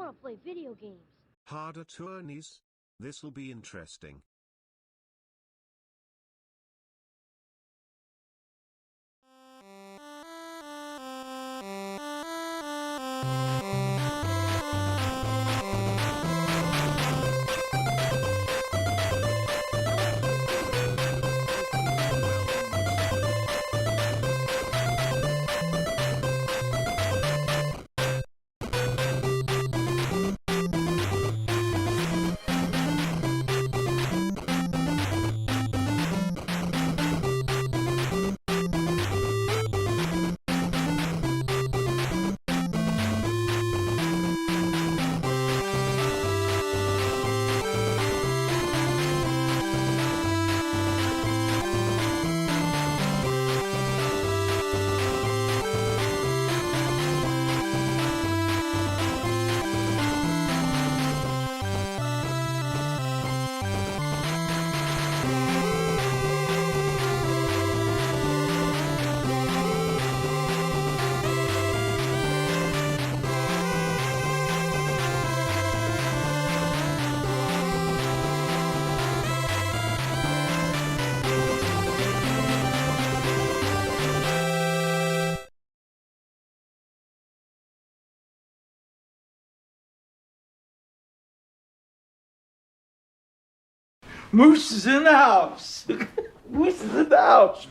want to play video games. Harder tourneys? This'll be interesting. Moose is in the house. Moose is in the house.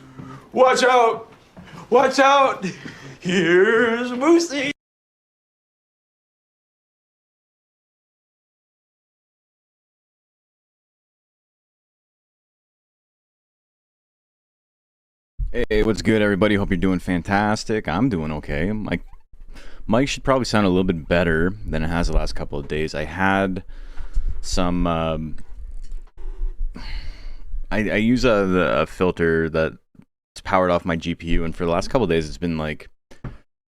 Watch out. Watch out. Here's Moosey. Hey, what's good, everybody? Hope you're doing fantastic. I'm doing okay. Mike should probably sound a little bit better than it has the last couple of days. I had some I use a filter that's powered off my GPU, and for the last couple of days it's been like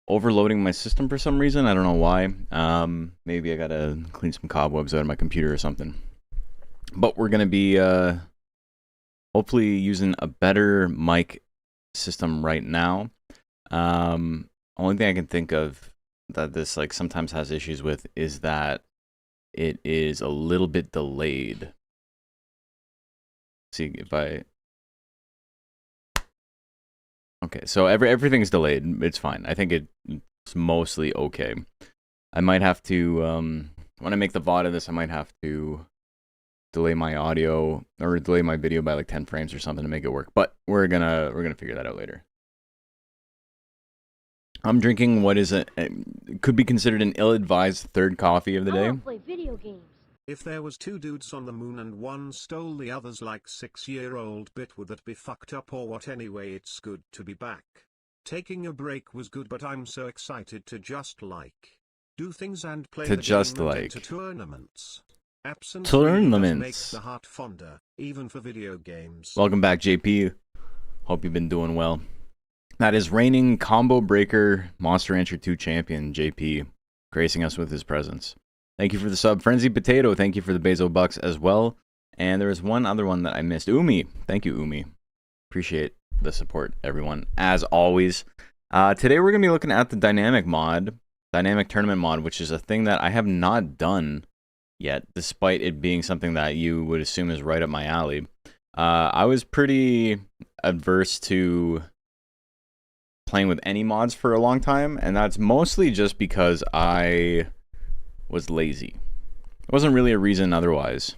overloading my system for some reason. I don't know why. Maybe I gotta clean some cobwebs out of my computer or something. But we're gonna be hopefully using a better mic system right now. Only thing I can think of that this like sometimes has issues with is that it is a little bit delayed. See if I... Okay, so everything's delayed. It's fine. I think it's mostly okay. I might have to, when I make the VOD of this, I might have to delay my audio or delay my video by like 10 frames or something to make it work. But we're gonna figure that out later. I'm drinking what is could be considered an ill-advised third coffee of the day. I want to play video games. If there was two dudes on the moon and one stole the other's like 6-year-old bit, would that be fucked up or what? Anyway, it's good to be back. Taking a break was good, but I'm so excited to just like do things and play To the just game and like. enter tournaments. Absence Tournaments. really does make the heart fonder, even for video games. Welcome back, JP. Hope you've been doing well. That is reigning Combo Breaker Monster Rancher 2 champion, JP, gracing us with his presence. Thank you for the sub. Frenzy Potato, thank you for the Bezo Bucks as well. And there was one other one that I missed. Umi. Thank you, Umi. Appreciate the support, everyone, as always. Today we're going to be looking at the Dynamic mod, Dynamic Tournament mod, which is a thing that I have not done yet, despite it being something that you would assume is right up my alley. I was pretty adverse to playing with any mods for a long time, and that's mostly just because I was lazy. It wasn't really a reason otherwise.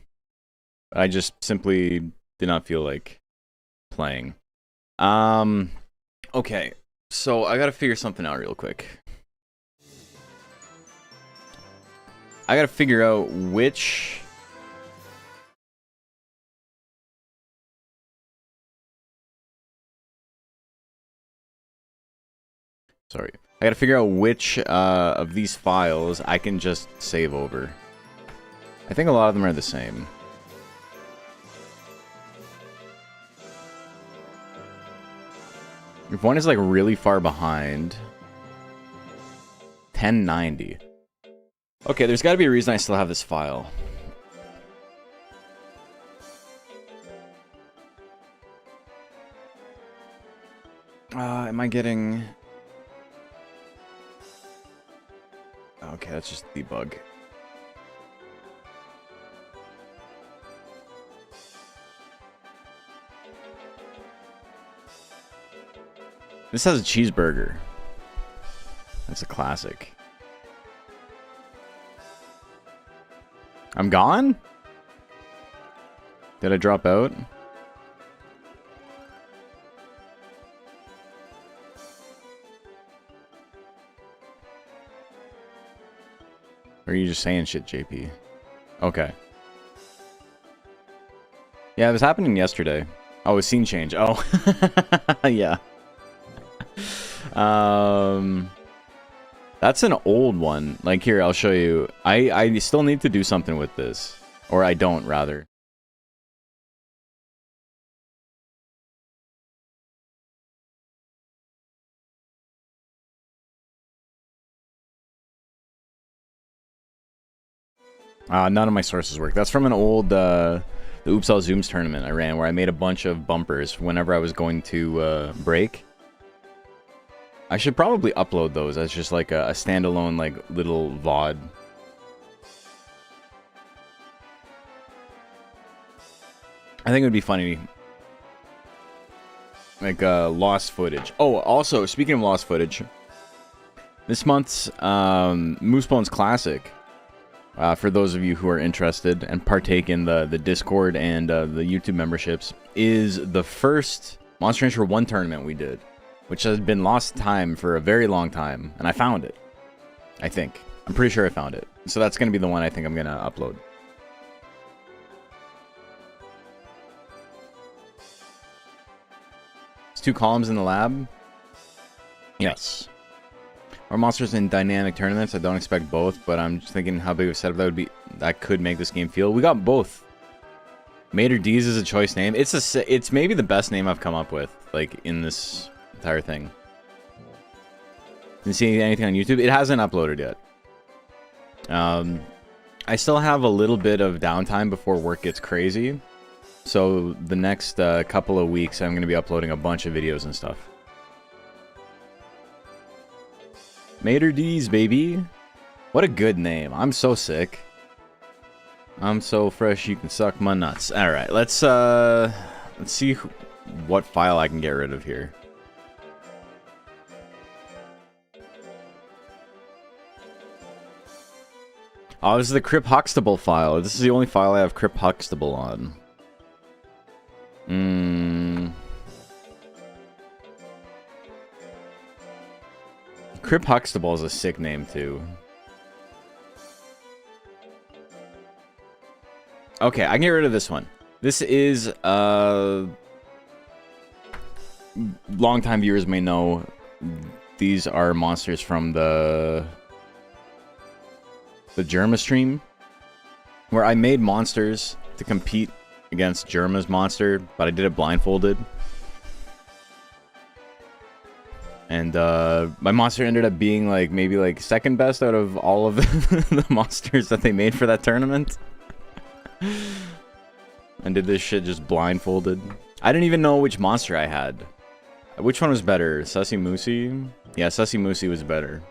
I just simply did not feel like playing. Okay, so I gotta figure something out real quick. I gotta figure out which... Sorry. I gotta figure out which of these files I can just save over. I think a lot of them are the same. If one is like really far behind... 1090. Okay, there's gotta be a reason I still have this file. Am I getting... Okay, that's just debug. This has a cheeseburger. That's a classic. I'm gone? Did I drop out? Or are you just saying shit, JP? Okay. Yeah, it was happening yesterday. Oh, a scene change. Oh. Yeah. That's an old one. Like, here, I'll show you. I still need to do something with this. Or I don't, rather. None of my sources work. That's from an old, the Oops All Zooms tournament I ran, where I made a bunch of bumpers whenever I was going to, break. I should probably upload those as just like a standalone, like, little VOD. I think it would be funny. Like, lost footage. Oh, also, speaking of lost footage, this month's, Moosebones Classic, for those of you who are interested and partake in the Discord and, the YouTube memberships, is the first Monster Rancher 1 tournament we did, which has been lost time for a very long time, and I found it. I think. I'm pretty sure I found it. So that's going to be the one I think I'm going to upload. It's 2 columns in the lab? Yes. Or monsters in dynamic tournaments. I don't expect both, but I'm just thinking how big of a setup that would be. That could make this game feel. We got both. Mater D's is a choice name. It's maybe the best name I've come up with, like, in this entire thing. Didn't see anything on YouTube. It hasn't uploaded yet. I still have a little bit of downtime before work gets crazy. So the next couple of weeks, I'm going to be uploading a bunch of videos and stuff. Mater D's, baby. What a good name. I'm so sick. I'm so fresh you can suck my nuts. Alright, let's see what file I can get rid of here. Oh, this is the Crip Huxtable file. This is the only file I have Crip Huxtable on. Crip Huxtable is a sick name, too. Okay, I can get rid of this one. This is, longtime viewers may know, these are monsters from the Jerma stream, where I made monsters to compete against Jerma's monster, but I did it blindfolded. And my monster ended up being like maybe like second best out of all of the monsters that they made for that tournament. And did this shit just blindfolded. I didn't even know which monster I had. Which one was better? Sussy Moosey? Yeah, Sussy Moosey was better.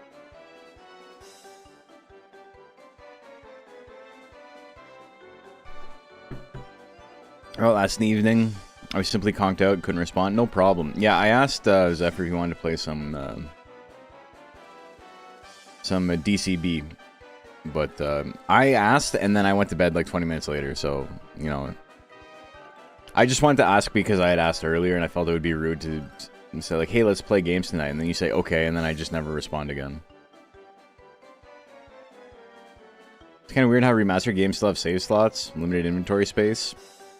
Oh, last evening, I was simply conked out, couldn't respond. No problem. Yeah, I asked Zephyr if he wanted to play some DCB. But I asked, and then I went to bed like 20 minutes later, so, you know. I just wanted to ask because I had asked earlier, and I felt it would be rude to say, like, hey, let's play games tonight. And then you say, okay, and then I just never respond again. It's kind of weird how remastered games still have save slots, limited inventory space.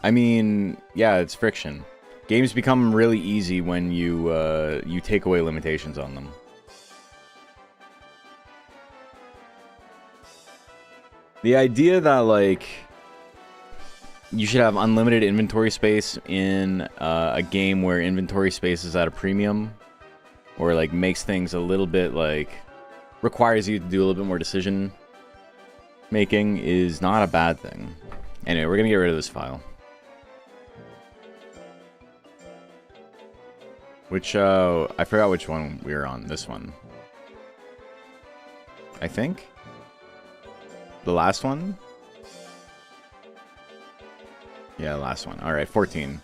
I mean, yeah, it's friction. Games become really easy when you take away limitations on them. The idea that, like, you should have unlimited inventory space in a game where inventory space is at a premium, or, like, makes things a little bit, like, requires you to do a little bit more decision making is not a bad thing. Anyway, we're gonna get rid of this file. Which, I forgot which one we were on. This one. I think? The last one? Yeah, last one. Alright, 14.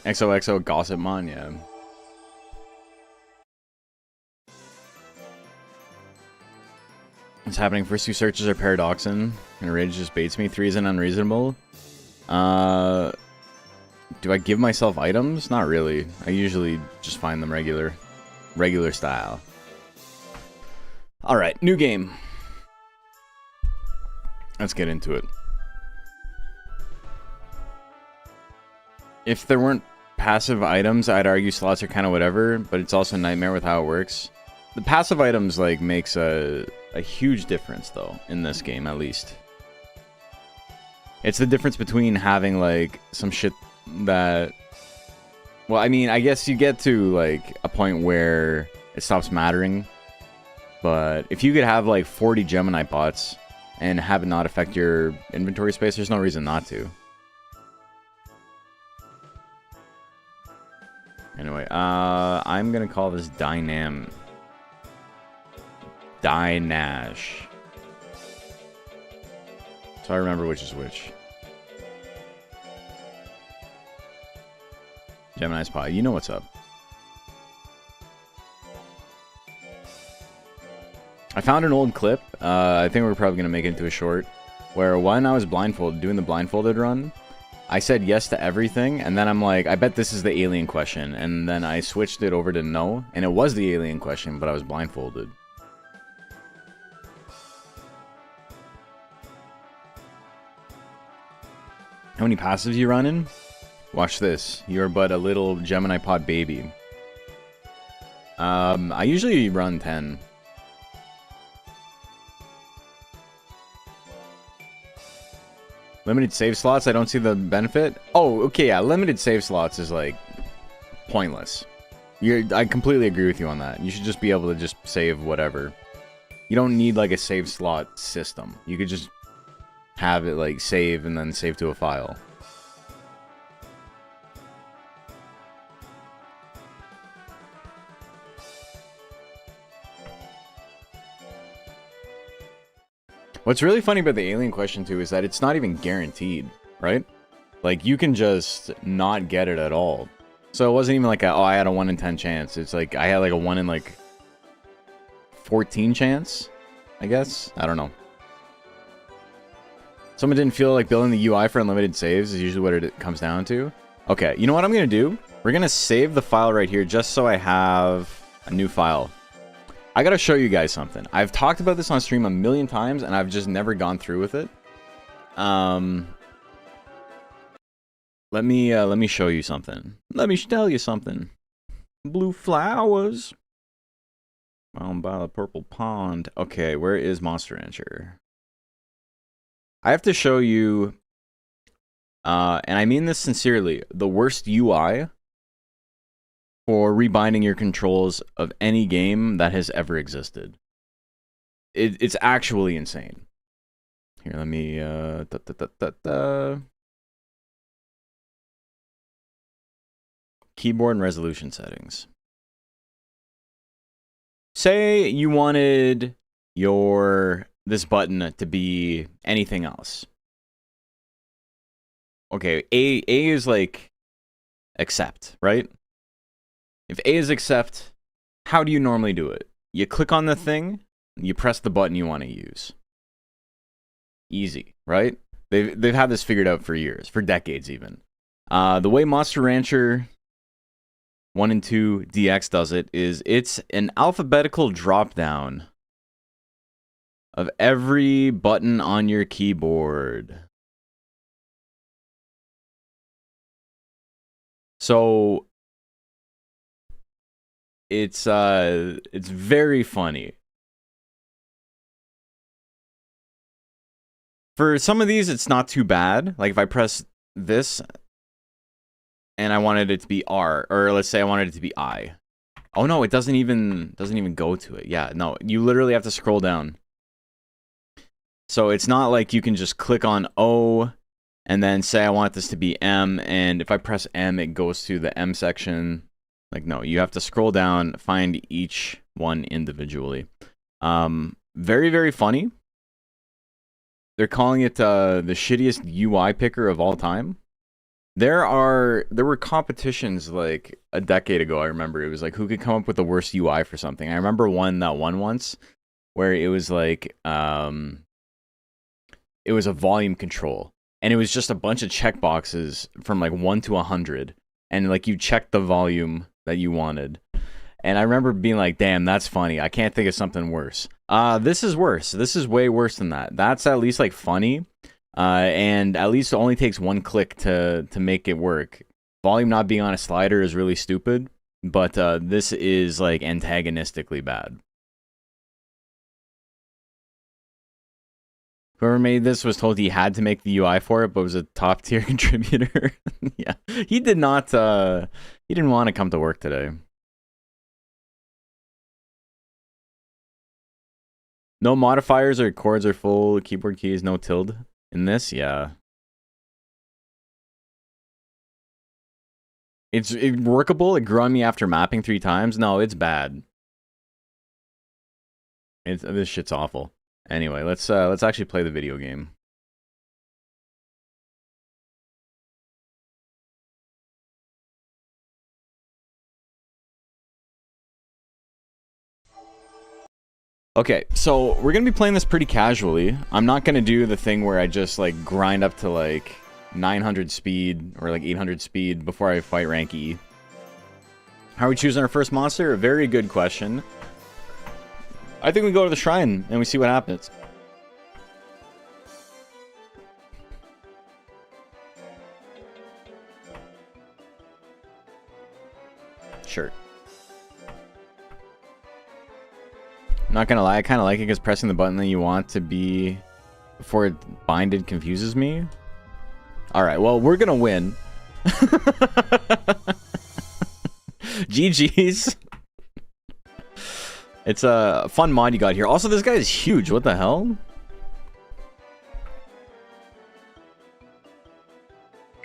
XOXO Gossipmon, yeah. What's happening? First two searches are Paradoxin, and Rage just baits me. 3 isn't unreasonable. Do I give myself items? Not really. I usually just find them regular style. Alright, new game. Let's get into it. If there weren't passive items, I'd argue slots are kind of whatever, but it's also a nightmare with how it works. The passive items, like, makes a huge difference, though, in this game, at least. It's the difference between having, like, some shit that... Well, I mean, I guess you get to, like, a point where it stops mattering. But if you could have, like, 40 Gemini pots and have it not affect your inventory space, there's no reason not to. Anyway, I'm gonna call this Dynash. So I remember which is which. Gemini's Pod, you know what's up. I found an old clip, I think we're probably gonna make it into a short, where when I was blindfolded, doing the blindfolded run, I said yes to everything, and then I'm like, I bet this is the alien question, and then I switched it over to no, and it was the alien question, but I was blindfolded. How many passives you running? Watch this. You're but a little Gemini Pod baby. I usually run 10. Limited save slots, I don't see the benefit. Oh, okay, yeah, limited save slots is, like, pointless. I completely agree with you on that. You should just be able to just save whatever. You don't need, like, a save slot system. You could just have it, like, save and then save to a file. What's really funny about the alien question, too, is that it's not even guaranteed, right? Like, you can just not get it at all. So it wasn't even like, I had a 1 in 10 chance. It's like, I had like a 1 in, like, 14 chance, I guess? I don't know. Someone didn't feel like building the UI for unlimited saves is usually what it comes down to. Okay, you know what I'm going to do? We're going to save the file right here just so I have a new file. I gotta show you guys something. I've talked about this on stream a million times, and I've just never gone through with it. Let me show you something. Let me tell you something. Blue flowers. Down by the purple pond. Okay, where is Monster Rancher? I have to show you, and I mean this sincerely, the worst UI for rebinding your controls of any game that has ever existed. It's actually insane. Here, let me... Keyboard and resolution settings. Say you wanted this button to be anything else. Okay, A is like accept, right? If A is accept, how do you normally do it? You click on the thing, you press the button you want to use. Easy, right? They've had this figured out for years, for decades even. The way Monster Rancher 1 and 2 DX does it is it's an alphabetical drop-down of every button on your keyboard. So it's very funny. For some of these, it's not too bad. Like if I press this and I wanted it to be R, or let's say I wanted it to be I. Oh no, it doesn't even go to it. Yeah, no, you literally have to scroll down. So it's not like you can just click on O and then say I want this to be M, and if I press M, it goes to the M section. Like, no, you have to scroll down, find each one individually. Very, very funny. They're calling it the shittiest UI picker of all time. There were competitions like a decade ago. I remember it was like who could come up with the worst UI for something. I remember one that won once where it was like it was a volume control, and it was just a bunch of checkboxes from like 1 to 100, and like you checked the volume that you wanted. And I remember being like, damn, that's funny. I can't think of something worse. This is worse. This is way worse than that. That's at least like funny. And at least it only takes one click to make it work. Volume not being on a slider is really stupid, but this is like antagonistically bad. Whoever made this was told he had to make the UI for it, but was a top tier contributor. Yeah, he did not. He didn't want to come to work today. No modifiers or chords or full keyboard keys. No tilde in this. Yeah, it's workable. It grew on me after mapping 3 times. No, it's bad. This shit's awful. Anyway, let's actually play the video game. Okay, so we're gonna be playing this pretty casually. I'm not gonna do the thing where I just like grind up to like 900 speed or like 800 speed before I fight rank E. How are we choosing our first monster? A very good question. I think we go to the shrine and we see what happens. Sure. Not gonna lie, I kind of like it because pressing the button that you want to be before it binded confuses me. Alright, well, we're gonna win. GG's. It's a fun mod you got here. Also, this guy is huge. What the hell?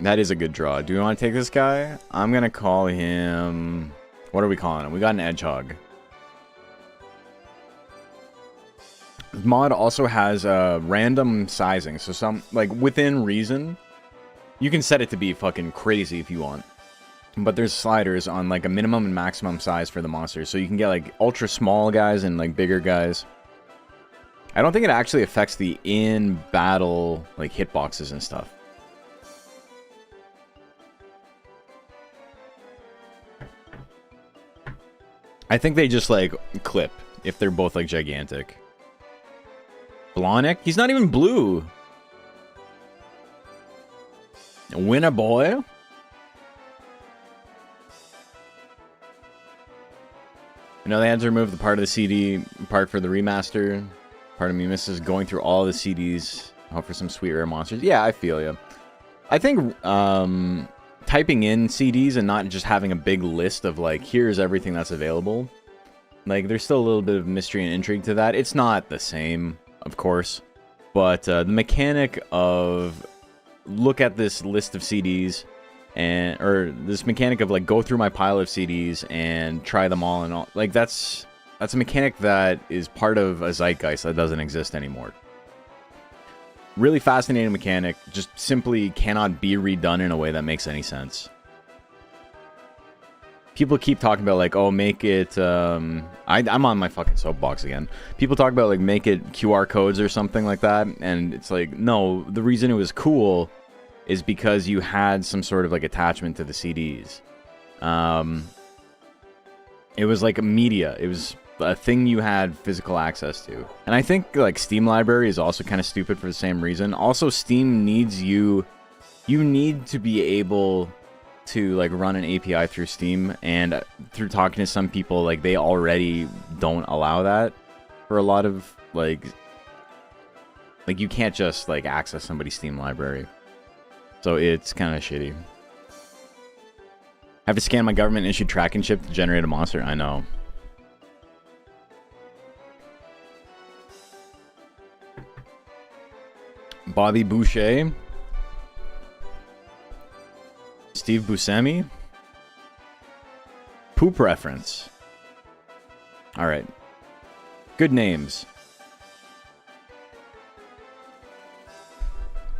That is a good draw. Do we want to take this guy? I'm going to call him... What are we calling him? We got an Edgehog. This mod also has random sizing. So some, like, within reason, you can set it to be fucking crazy if you want. But there's sliders on like a minimum and maximum size for the monsters. So you can get like ultra small guys and like bigger guys. I don't think it actually affects the in-battle like hitboxes and stuff. I think they just like clip if they're both like gigantic. Blonic? He's not even blue. Win a boy? I know they had to remove the part of the CD part for the remaster. Part of me misses going through all the CDs. Hope for some sweet rare monsters. Yeah, I feel you. I think typing in CDs and not just having a big list of like, here's everything that's available. Like, there's still a little bit of mystery and intrigue to that. It's not the same, of course. But the mechanic of look at this list of CDs or this mechanic of like go through my pile of CDs and try them all and all, like that's a mechanic that is part of a zeitgeist that doesn't exist anymore. Really fascinating mechanic, just simply cannot be redone in a way that makes any sense. People keep talking about like, oh, make it I'm on my fucking soapbox again. People talk about like make it QR codes or something like that, and it's like, no, the reason it was cool is because you had some sort of like attachment to the CDs. It was like a media. It was a thing you had physical access to. And I think like Steam Library is also kind of stupid for the same reason. Also, Steam needs you need to be able to like run an API through Steam, and through talking to some people, like they already don't allow that for a lot of like you can't just like access somebody's Steam library. So it's kind of shitty. Have to scan my government issued tracking chip to generate a monster. I know. Bobby Boucher. Steve Buscemi. Poop reference. Alright. Good names.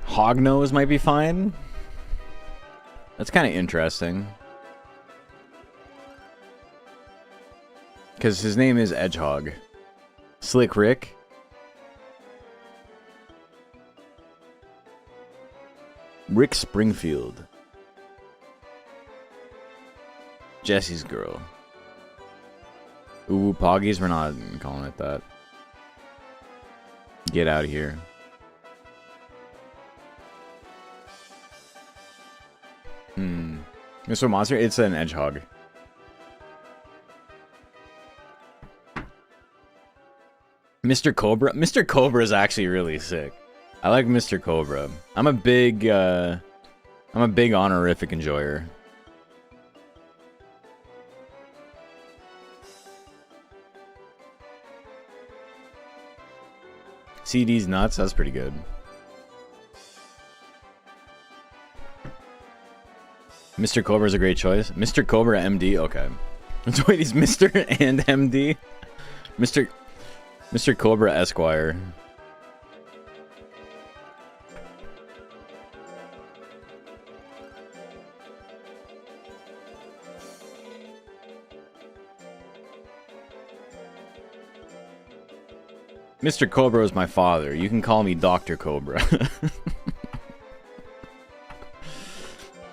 Hognose might be fine. That's kind of interesting. Because his name is Edgehog. Slick Rick. Rick Springfield. Jesse's girl. Ooh, Poggies, we're not calling it that. Get out of here. Mr. Monster, it's an Edgehog. Mr. Cobra? Mr. Cobra is actually really sick. I like Mr. Cobra. I'm a big honorific enjoyer. CD's nuts, that's pretty good. Mr. Cobra is a great choice. Mr. Cobra MD, okay. Wait, he's Mr. and MD? Mr. Cobra Esquire. Mr. Cobra is my father. You can call me Dr. Cobra.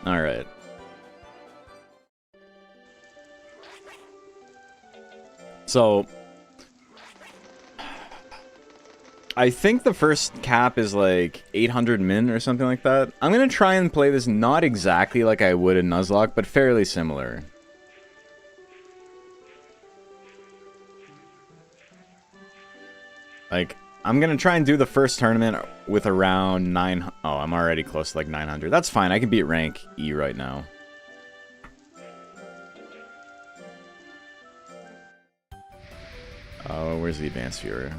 Alright. So, I think the first cap is like 800 min or something like that. I'm going to try and play this not exactly like I would in Nuzlocke, but fairly similar. Like, I'm going to try and do the first tournament with around 9... Oh, I'm already close to like 900. That's fine. I can beat rank E right now. Oh, where's the advanced viewer?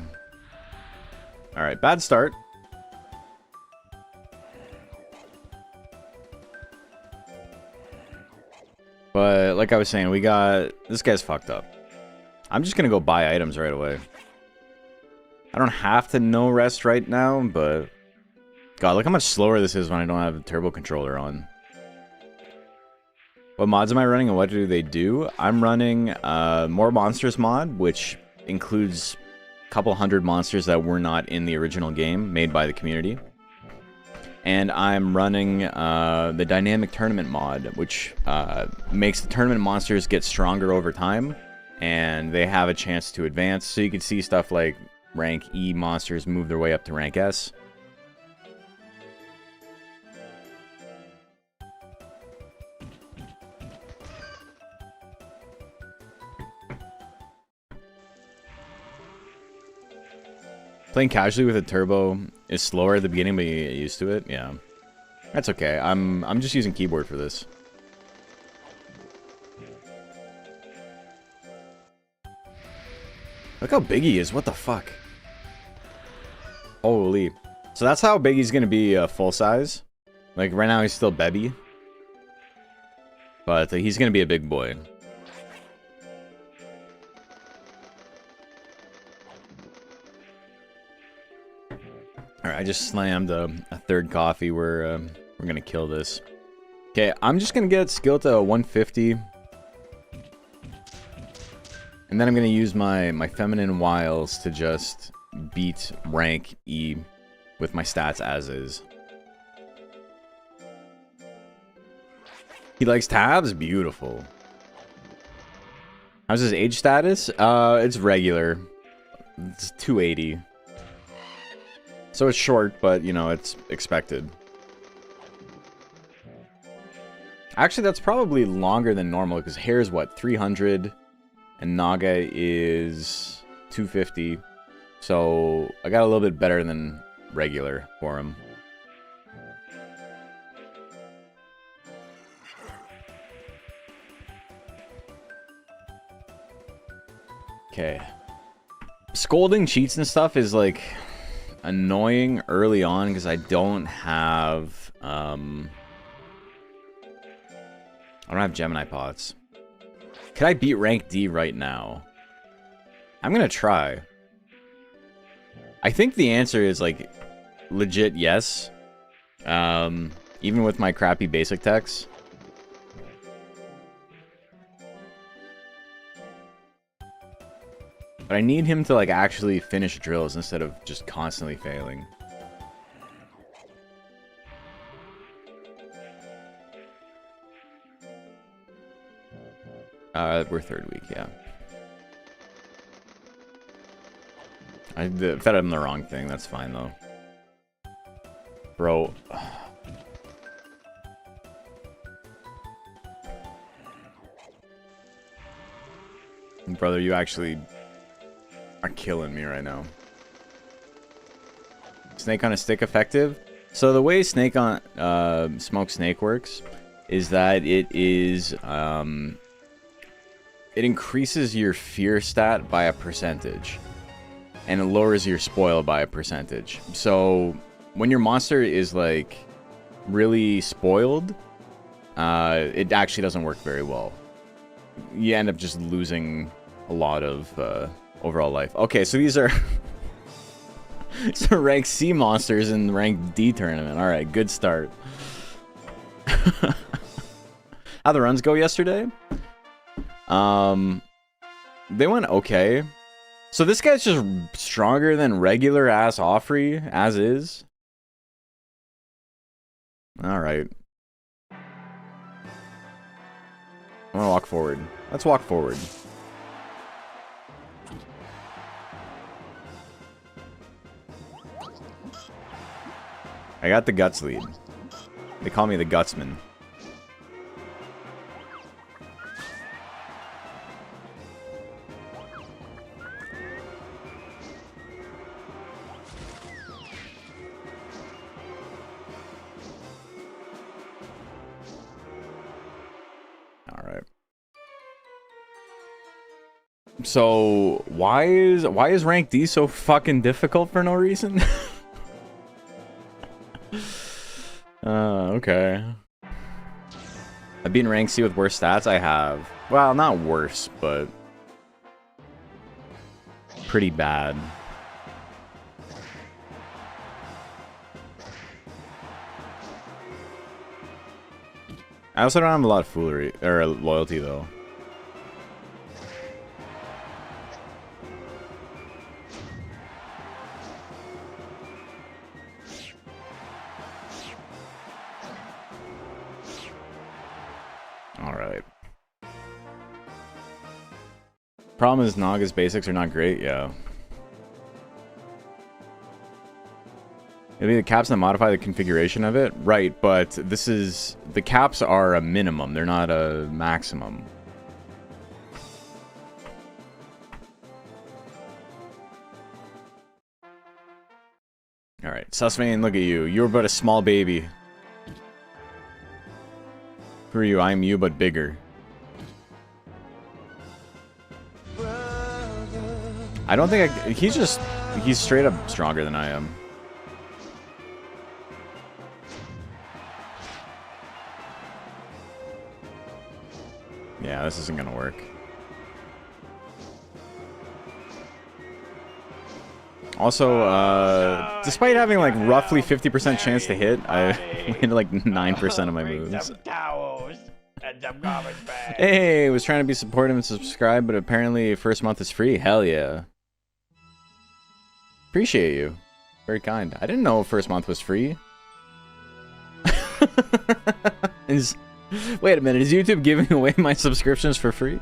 Alright, bad start. But, like I was saying, we got... This guy's fucked up. I'm just gonna go buy items right away. I don't have to no rest right now, but... God, look how much slower this is when I don't have the turbo controller on. What mods am I running and what do they do? I'm running More Monsters mod, which includes a couple hundred monsters that were not in the original game, made by the community. And I'm running the Dynamic Tournament mod, which makes the tournament monsters get stronger over time, and they have a chance to advance. So you can see stuff like rank E monsters move their way up to rank S. Playing casually with a turbo is slower at the beginning, but you get used to it. Yeah, that's okay. I'm just using keyboard for this. Look how big he is. What the fuck? Holy. So that's how big he's gonna be full size. Like right now he's still baby, but he's gonna be a big boy. Alright, I just slammed a third coffee. We're gonna kill this. Okay, I'm just gonna get skill to 150. And then I'm gonna use my feminine wiles to just beat rank E with my stats as is. He likes tabs? Beautiful. How's his age status? It's regular. It's 280. So it's short, but, you know, it's expected. Actually, that's probably longer than normal, because hair is, what, 300? And Naga is 250. So I got a little bit better than regular for him. Okay. Scolding cheats and stuff is, like, annoying early on because I don't have I don't have Gemini pots. Could I beat rank D right now? I'm gonna try. I think the answer is like legit yes. Even with my crappy basic techs. But I need him to like actually finish drills instead of just constantly failing. We're third week, yeah. I fed him the wrong thing, that's fine though. Bro. Brother, you actually are killing me right now. Snake on a stick effective? So the way snake on smoke snake works is that it is it increases your fear stat by a percentage and it lowers your spoil by a percentage. So when your monster is like really spoiled, it actually doesn't work very well. You end up just losing a lot of overall life. Okay, so these are these are rank C monsters in the rank D tournament. All right, good start. How'd the runs go yesterday? They went okay. So this guy's just stronger than regular ass Offrey, as is. All right. I'm gonna walk forward. Let's walk forward. I got the guts lead. They call me the Gutsman. Alright. So why is rank D so fucking difficult for no reason? Okay. I've been rank C with worse stats. I have. Well, not worse, but pretty bad. I also don't have a lot of foolery or loyalty though. Alright. Problem is Naga's basics are not great, yeah. Maybe the caps that modify the configuration of it? Right, but this is... The caps are a minimum, they're not a maximum. Alright, Susvane, look at you. You're but a small baby. Who are you? I'm you, but bigger. I don't think I... He's straight up stronger than I am. Yeah, this isn't gonna work. Also, despite having like roughly 50% chance to hit, I hit like 9% of my moves. Hey, was trying to be supportive and subscribe, but apparently first month is free. Hell yeah. Appreciate you. Very kind. I didn't know first month was free. Wait a minute, is YouTube giving away my subscriptions for free?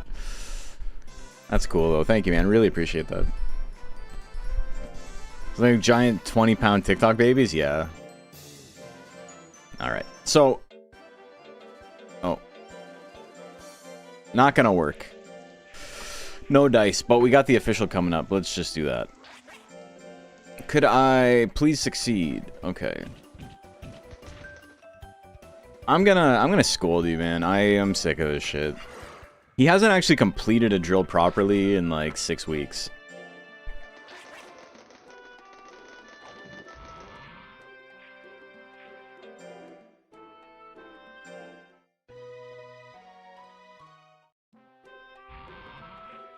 That's cool though. Thank you, man. Really appreciate that. Like giant 20-pound TikTok babies? Yeah. Alright. So... Oh. Not gonna work. No dice, but we got the official coming up. Let's just do that. Could I please succeed? Okay. I'm gonna scold you, man. I am sick of this shit. He hasn't actually completed a drill properly in like 6 weeks.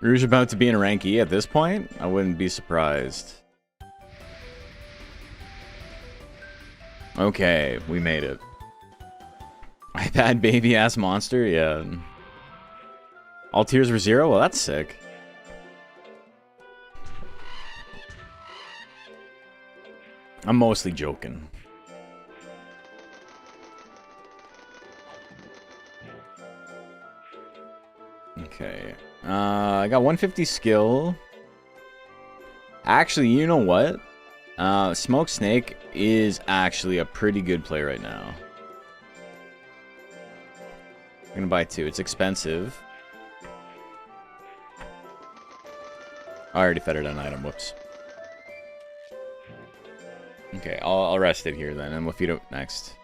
Rouge about to be in rank E at this point? I wouldn't be surprised. Okay, we made it. iPad baby ass monster? Yeah. All tiers were 0? Well, that's sick. I'm mostly joking. Okay. I got 150 skill. Actually, you know what? Smoke Snake is actually a pretty good play right now. I'm gonna buy 2. It's expensive. I already fed it an item. Whoops. Okay, I'll rest it here then, and we'll feed it next.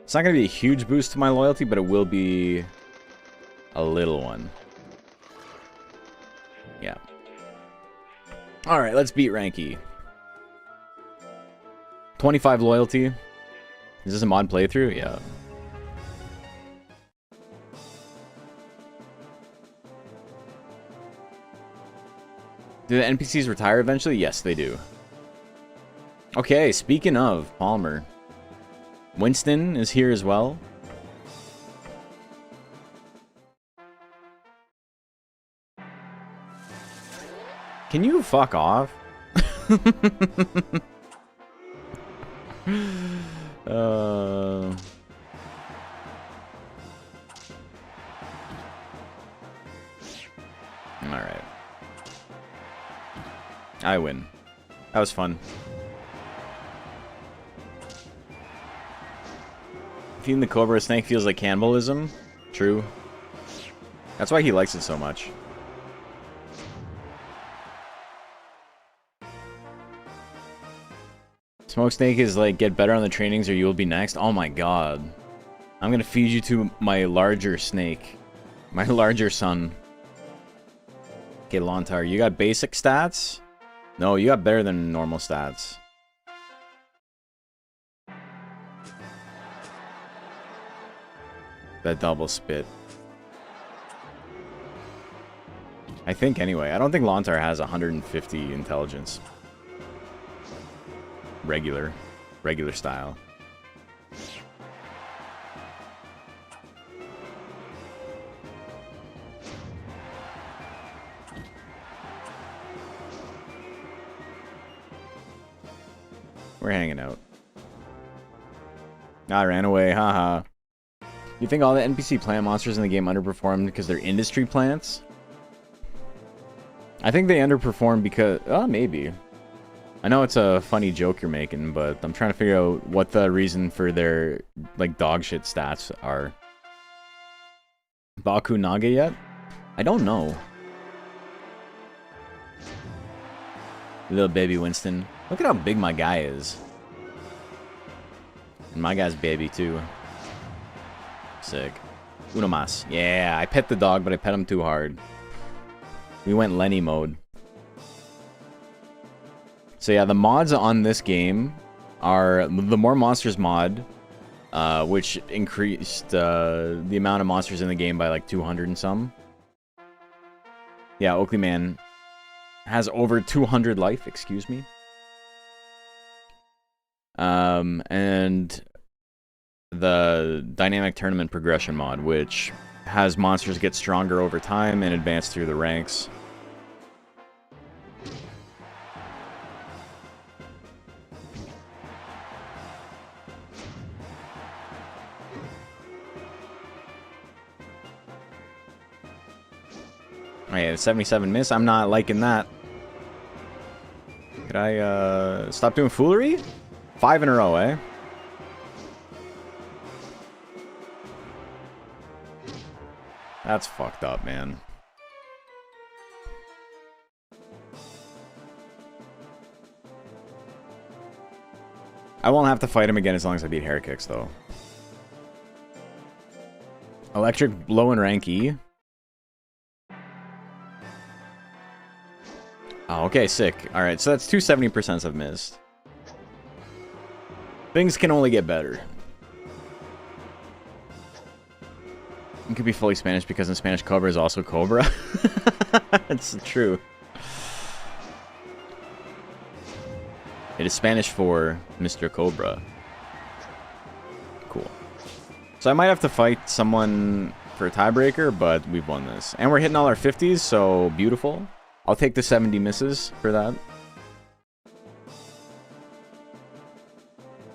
It's not going to be a huge boost to my loyalty, but it will be a little one. Yeah. Alright, let's beat Ranky. 25 loyalty. Is this a mod playthrough? Yeah. Do the NPCs retire eventually? Yes, they do. Okay, speaking of Palmer. Winston is here as well. Can you fuck off? Alright. I win. That was fun. Feeding the Cobra Snake feels like cannibalism. True. That's why he likes it so much. Smoke Snake is like, get better on the trainings or you will be next. Oh my god. I'm gonna feed you to my larger snake. My larger son. Okay, Lontar, you got basic stats? No, you got better than normal stats. That double spit. I think anyway. I don't think Lontar has 150 intelligence. Regular style. We're hanging out. I ran away, haha. You think all the NPC plant monsters in the game underperformed because they're industry plants? I think they underperform because... oh, maybe. I know it's a funny joke you're making, but I'm trying to figure out what the reason for their, like, dog shit stats are. Baku Naga yet? I don't know. Little baby Winston. Look at how big my guy is. And my guy's baby, too. Sick. Uno mas. Yeah, I pet the dog, but I pet him too hard. We went Lenny mode. So yeah, the mods on this game are the More Monsters mod, which increased the amount of monsters in the game by like 200 and some. Yeah, Oakley Man has over 200 life, excuse me. And the Dynamic Tournament Progression mod, which has monsters get stronger over time and advance through the ranks. Oh yeah, 77 miss. I'm not liking that. Could I stop doing foolery? 5 in a row, eh? That's fucked up, man. I won't have to fight him again as long as I beat Herkix, though. Electric low in rank E. Oh, okay, sick. Alright, so that's 270% I've missed. Things can only get better. It could be fully Spanish because in Spanish Cobra is also Cobra. It's true. It is Spanish for Mr. Cobra. Cool. So I might have to fight someone for a tiebreaker, but we've won this. And we're hitting all our 50s, so beautiful. I'll take the 70 misses for that.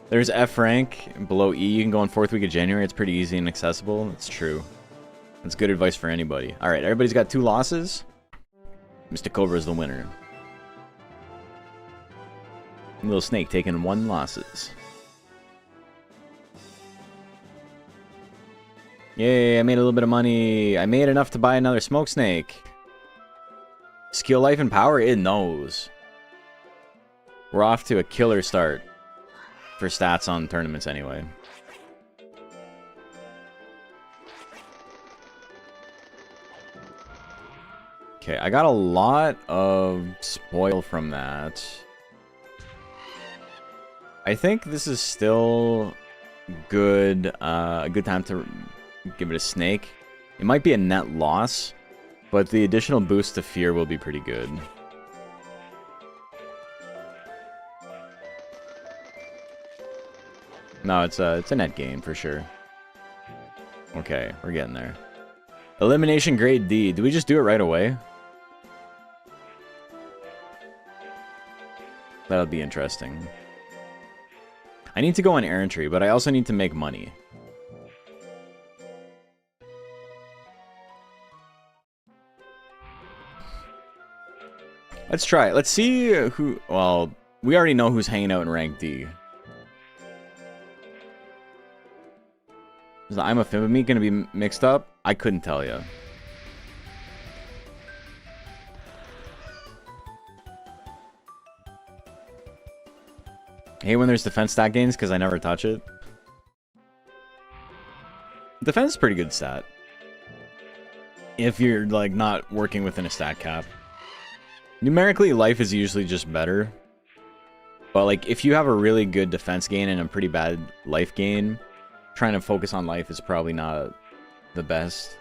There's F rank below E. You can go on 4th week of January. It's pretty easy and accessible. It's true. That's good advice for anybody. All right, everybody's got 2 losses. Mr. Cobra is the winner. Little Snake taking 1 losses. Yay, I made a little bit of money. I made enough to buy another Smoke Snake. Skill, life, and power, it knows. We're off to a killer start. For stats on tournaments anyway. Okay, I got a lot of spoil from that. I think this is still good, a good time to give it a snake. It might be a net loss, but the additional boost to fear will be pretty good. No, it's a net gain for sure. Okay, we're getting there. Elimination grade D. Do we just do it right away? That'll be interesting. I need to go on errantry, but I also need to make money. Let's try it. Let's see who... Well, we already know who's hanging out in rank D. Is the I'm a Fimami going to be mixed up? I couldn't tell you. I hate when there's defense stat gains because I never touch it. Defense is pretty good stat. If you're like not working within a stat cap. Numerically, life is usually just better. But like if you have a really good defense gain and a pretty bad life gain, trying to focus on life is probably not the best.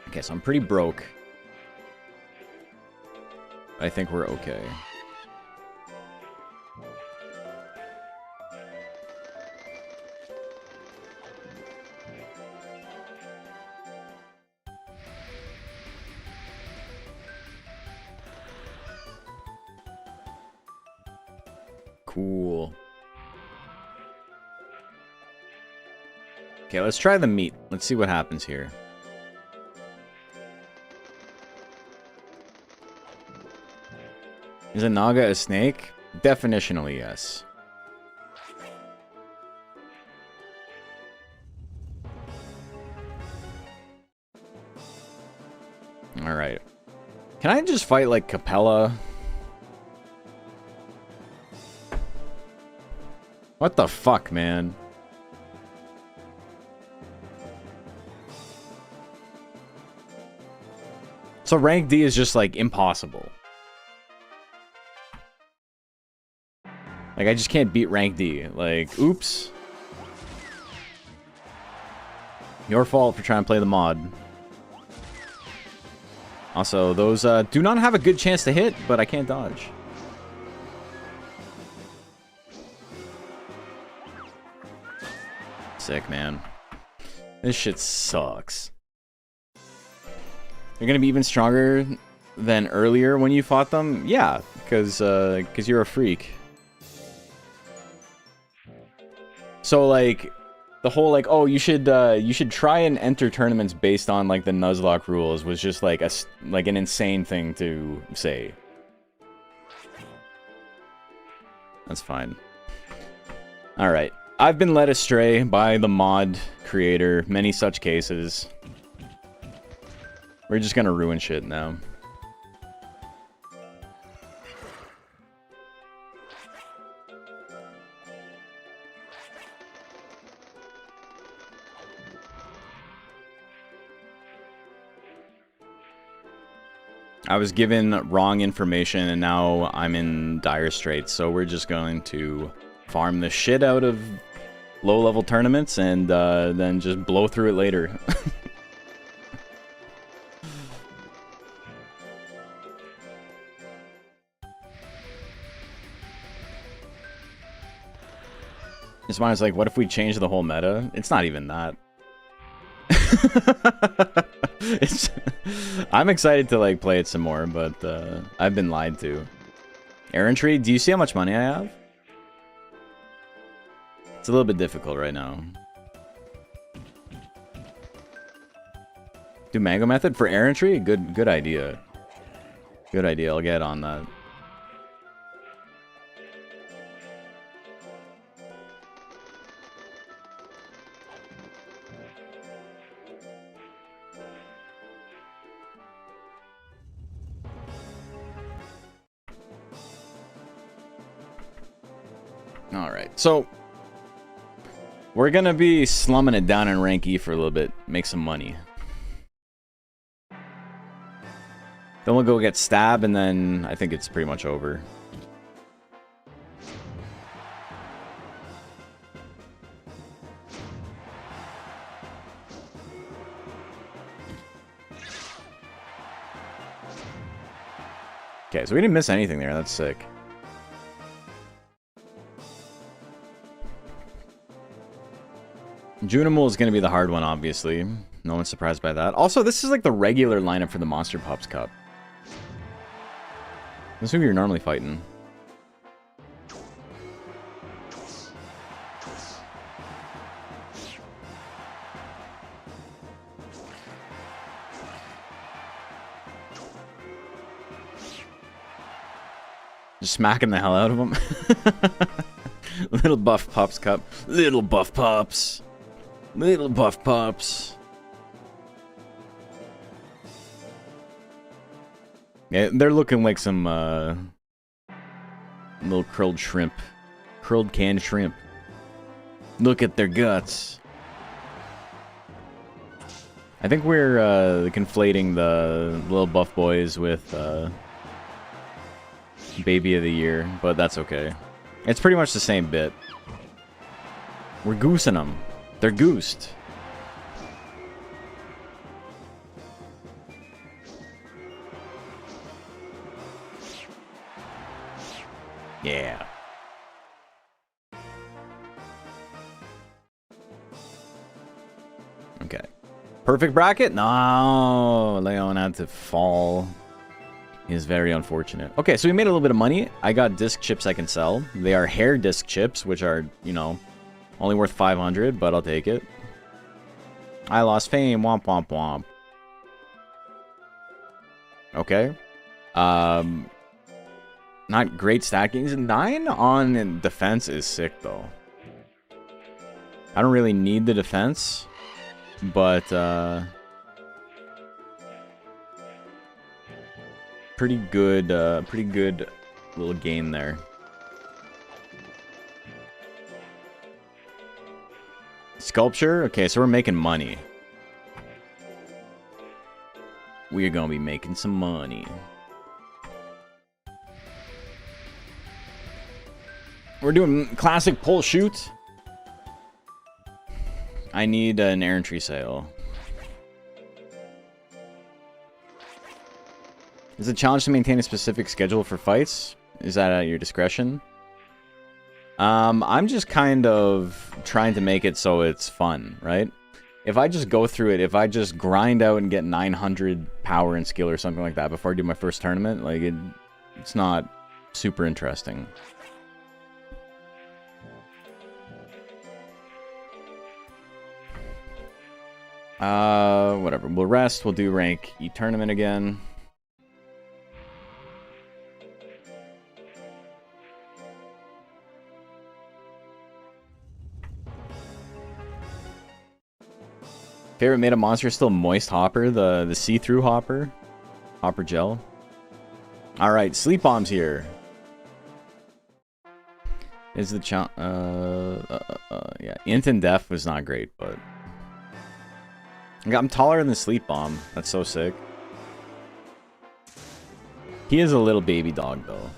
Okay, so I'm pretty broke. I think we're okay. Cool. Okay, let's try the meat. Let's see what happens here. Is a Naga a snake? Definitionally, yes. Alright. Can I just fight like Capella? What the fuck, man? So rank D is just like impossible. Like I just can't beat rank D. Like, oops. Your fault for trying to play the mod. Also, those do not have a good chance to hit, but I can't dodge. Sick, man. This shit sucks. They're gonna be even stronger than earlier when you fought them? Yeah, because you're a freak. So like the whole like, oh, you should try and enter tournaments based on like the Nuzlocke rules was just like an insane thing to say. That's fine. All right. I've been led astray by the mod creator, many such cases. We're just gonna ruin shit now. I was given wrong information and now I'm in dire straits, so we're just going to farm the shit out of low-level tournaments and then just blow through it later. This one is like, what if we change the whole meta? It's not even that. I'm excited to like play it some more, but I've been lied to. Errantry, do you see how much money I have? It's a little bit difficult right now. Do mango method for errantry? Good idea. Good idea. I'll get on that. Alright, so we're gonna be slumming it down in rank E for a little bit, make some money. Then we'll go get Stab, and then I think it's pretty much over. Okay, so we didn't miss anything there, that's sick. Junimul is going to be the hard one, obviously. No one's surprised by that. Also, this is like the regular lineup for the Monster Pups Cup. This is who you're normally fighting. Just smacking the hell out of them. Little buff pups cup. Little buff pups. Little buff pups. Yeah, they're looking like some little curled shrimp. Curled canned shrimp. Look at their guts. I think we're conflating the little buff boys with Baby of the Year, but that's okay. It's pretty much the same bit. We're goosing them. They're goosed. Yeah. Okay. Perfect bracket? No, Leon had to fall. Is very unfortunate. Okay, so we made a little bit of money. I got disc chips I can sell. They are hair disc chips, which are, you know, only worth 500, but I'll take it. I lost fame. Womp womp womp. Okay. Not great stackings. 9 on defense is sick, though. I don't really need the defense, but pretty good little gain there. Sculpture? Okay, so we're making money. We're gonna be making some money. We're doing classic pull shoot. I need an errantry sale. Is it a challenge to maintain a specific schedule for fights? Is that at your discretion? I'm just kind of trying to make it so it's fun, right? If I just go through it, if I just grind out and get 900 power and skill or something like that before I do my first tournament, like it's not super interesting. Whatever. We'll rest. We'll do rank E tournament again. Favorite made of monster still Moist Hopper, the see-through hopper. Hopper gel. Alright, Sleep Bomb's here. Is the yeah, Int and Def was not great, but I'm taller than the Sleep Bomb. That's so sick. He is a little baby dog, though.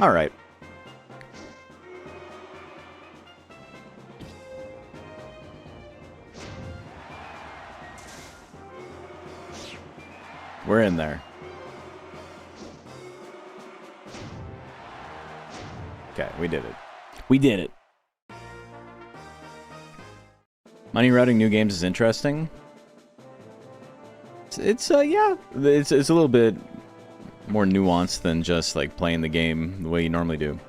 Alright. We're in there. Okay, we did it. We did it. Money routing new games is interesting. It's a little bit more nuanced than just like playing the game the way you normally do.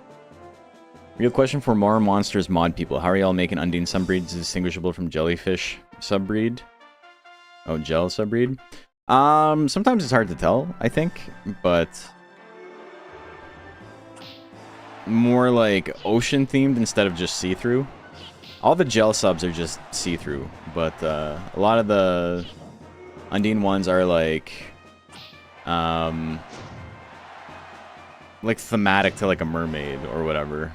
Real question for more monsters mod people. How are y'all making Undine subbreeds distinguishable from jellyfish subbreed? Oh, gel subbreed? Sometimes it's hard to tell, I think, but more like ocean themed instead of just see-through. All the gel subs are just see-through, but a lot of the Undine ones are like thematic to like a mermaid or whatever.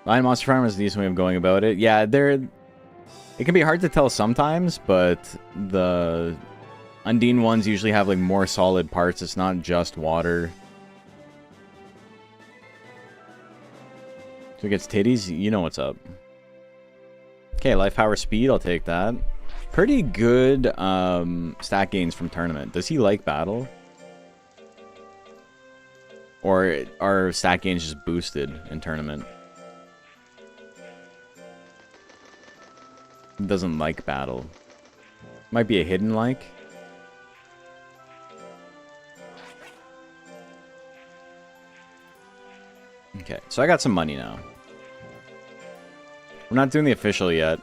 Lion Monster Farm is a decent way of going about it. Yeah, it can be hard to tell sometimes, but the Undine ones usually have like more solid parts. It's not just water. So it gets titties, you know what's up. Okay, life power speed, I'll take that. Pretty good stat gains from tournament. Does he like battle? Or are stat gains just boosted in tournament? Doesn't like battle. Might be a hidden like. Okay, so I got some money now. We're not doing the official yet.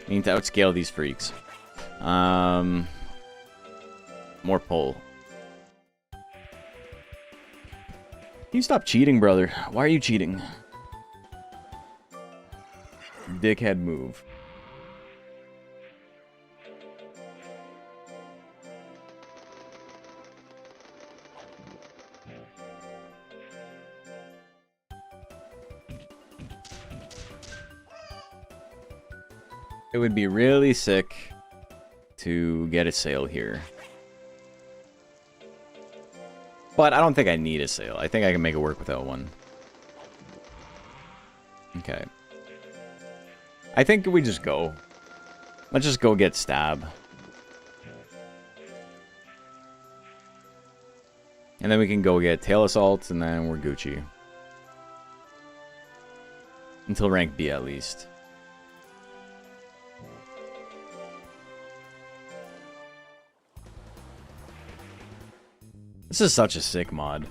I need to outscale these freaks. More pull. You stop cheating, brother. Why are you cheating? Dickhead move. It would be really sick to get a sail here. But I don't think I need a sail. I think I can make it work without one. Okay. I think we just go. Let's just go get Stab. And then we can go get Tail Assault, and then we're Gucci. Until rank B, at least. This is such a sick mod.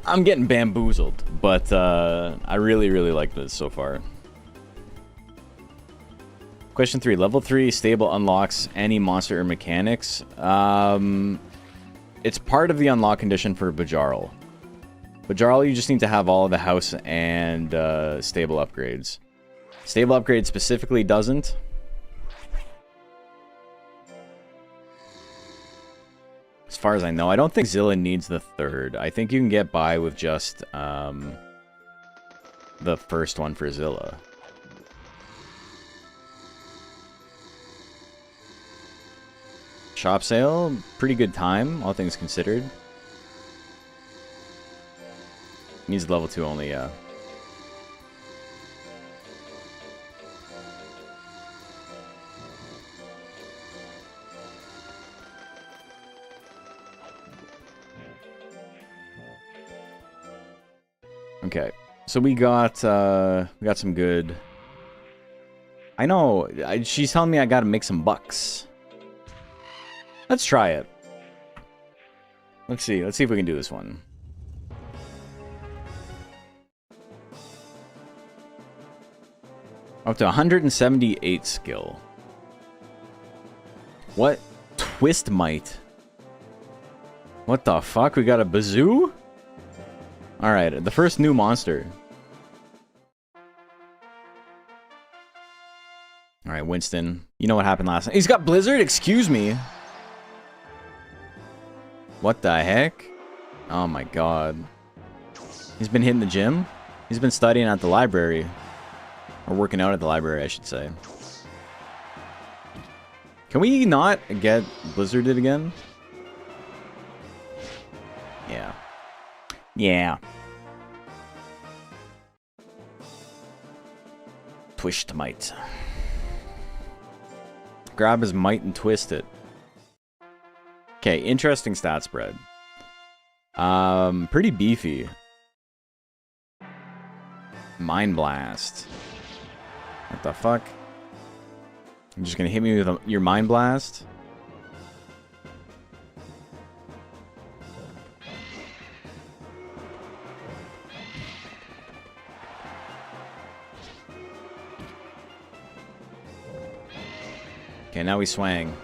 I'm getting bamboozled, but I really, really like this so far. Question 3. Level 3 stable unlocks any monster or mechanics. It's part of the unlock condition for Bajarl. Bajarl, you just need to have all of the house and stable upgrades. Stable upgrade specifically doesn't. As far as I know, I don't think Zilla needs the third. I think you can get by with just the first one for Zilla. Shop sale, pretty good time, all things considered. Needs level 2 only, yeah. Okay, so we got some good. I know she's telling me I gotta make some bucks. Let's try it. Let's see if we can do this one. Up to 178 skill. What? Twist Might. What the fuck? We got a bazoo? Alright, the first new monster. Alright, Winston. You know what happened last night. He's got Blizzard? Excuse me. What the heck? Oh my god. He's been hitting the gym? He's been studying at the library. Or working out at the library, I should say. Can we not get Blizzarded again? Yeah. Yeah. Twist Might. Grab his might and twist it. Okay, interesting stat spread. Pretty beefy. Mind Blast. What the fuck? You're just gonna hit me with your Mind Blast? Okay, now we swang.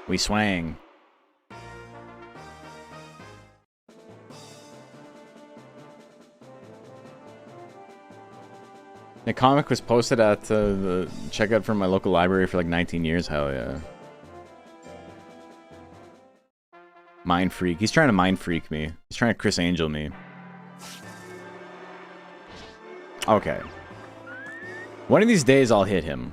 We swang. The comic was posted at the checkout from my local library for like 19 years. Hell yeah. Mind freak. He's trying to mind freak me. He's trying to Chris Angel me. Okay. One of these days I'll hit him.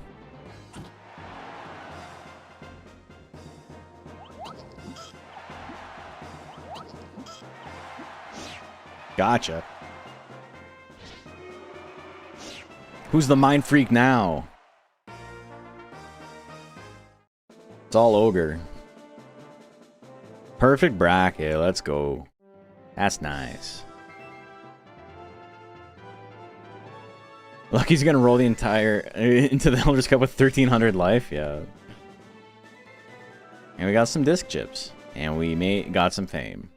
Gotcha. Who's the mind freak now? It's all ogre. Perfect bracket. Let's go. That's nice. Lucky's gonna roll the entire into the Elder's Cup with 1300 life. Yeah. And we got some disc chips. And we got some fame.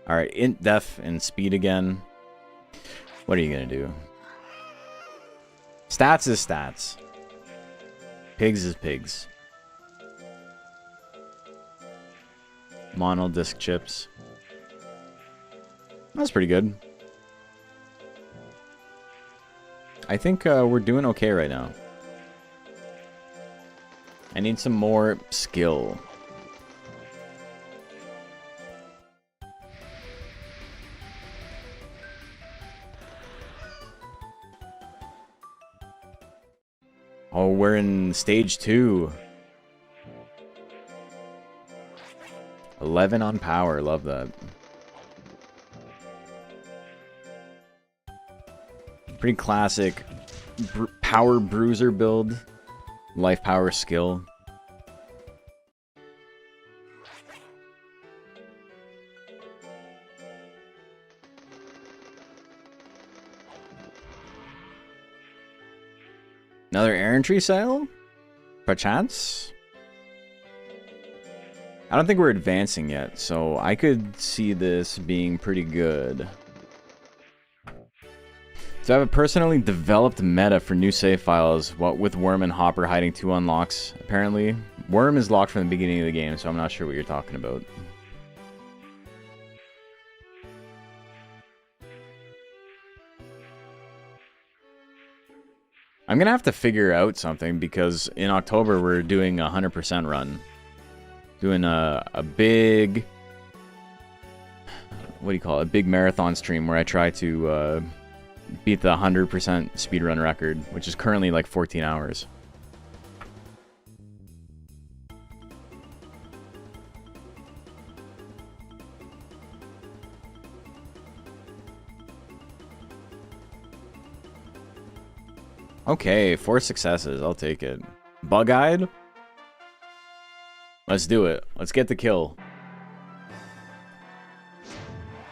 Alright, int def and speed again. What are you gonna do? Stats is stats. Pigs is pigs. Mono disc chips. That's pretty good. I think we're doing okay right now. I need some more skill. Oh, we're in stage 2. 11 on power. Love that. Pretty classic power bruiser build. Life power skill. Another errantry sale? Perchance? I don't think we're advancing yet, so I could see this being pretty good. So I have a personally developed meta for new save files, what with Worm and Hopper hiding 2 unlocks, apparently. Worm is locked from the beginning of the game, so I'm not sure what you're talking about. I'm gonna have to figure out something, because in October we're doing a 100% run. Doing a big... what do you call it? A big marathon stream where I try to beat the 100% speedrun record, which is currently like 14 hours. Okay, 4 successes. I'll take it. Bug-eyed? Let's do it. Let's get the kill.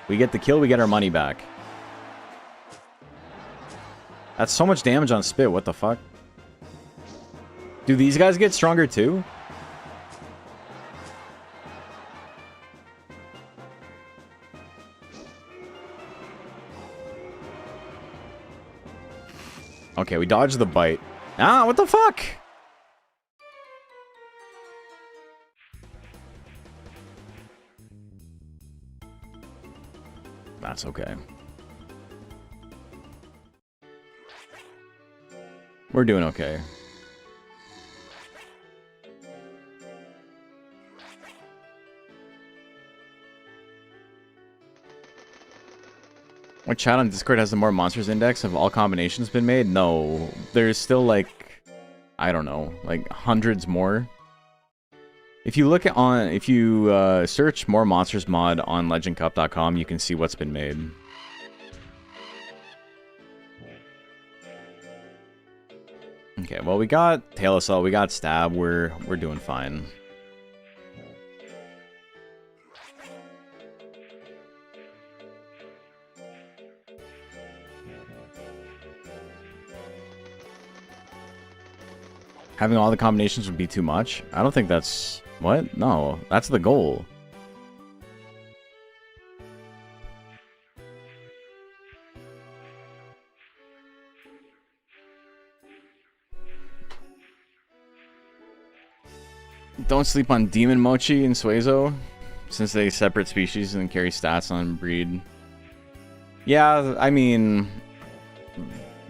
We get the kill, we get our money back. That's so much damage on Spit, what the fuck? Do these guys get stronger too? Okay, we dodged the bite. Ah, what the fuck? That's okay. We're doing okay. What chat on Discord has the more monsters index? Have all combinations been made? No. There's still like, I don't know, like hundreds more. If you look at if you search more monsters mod on legendcup.com, you can see what's been made. Okay, well, we got Tail Assault, we got Stab, we're doing fine. Having all the combinations would be too much? I don't think that's... What? No, that's the goal. Don't sleep on Demon Mochi and Suezo, since they separate species and carry stats on breed. Yeah, I mean,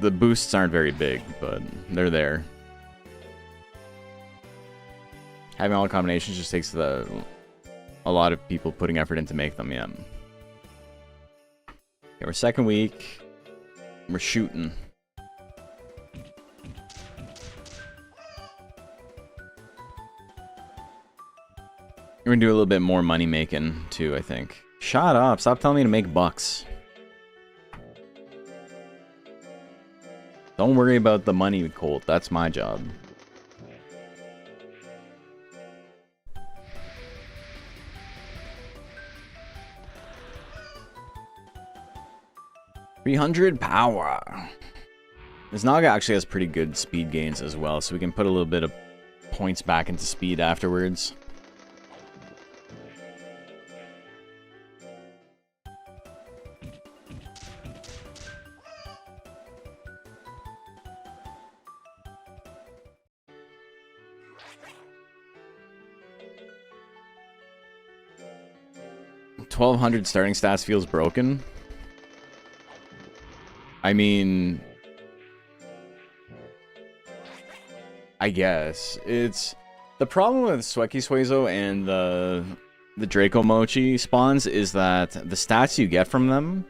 the boosts aren't very big, but they're there. Having all the combinations just takes a lot of people putting effort in to make them, yeah. Okay, we're second week. We're shooting. We're gonna do a little bit more money making too, I think. Shut up, stop telling me to make bucks. Don't worry about the money, Colt. That's my job. $300 power. This Naga actually has pretty good speed gains as well, so we can put a little bit of points back into speed afterwards. $1,200 starting stats feels broken. I mean, I guess it's the problem with Sweki Suezo and the Draco Mochi spawns is that the stats you get from them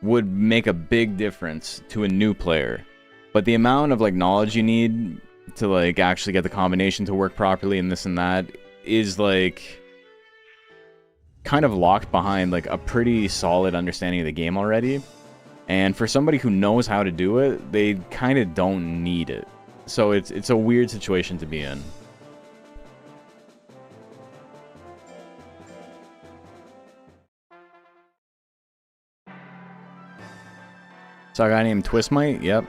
would make a big difference to a new player, but the amount of like knowledge you need to like actually get the combination to work properly and this and that is like kind of locked behind like a pretty solid understanding of the game already. And for somebody who knows how to do it, they kind of don't need it. So it's a weird situation to be in. So a guy named Twistmite? Yep.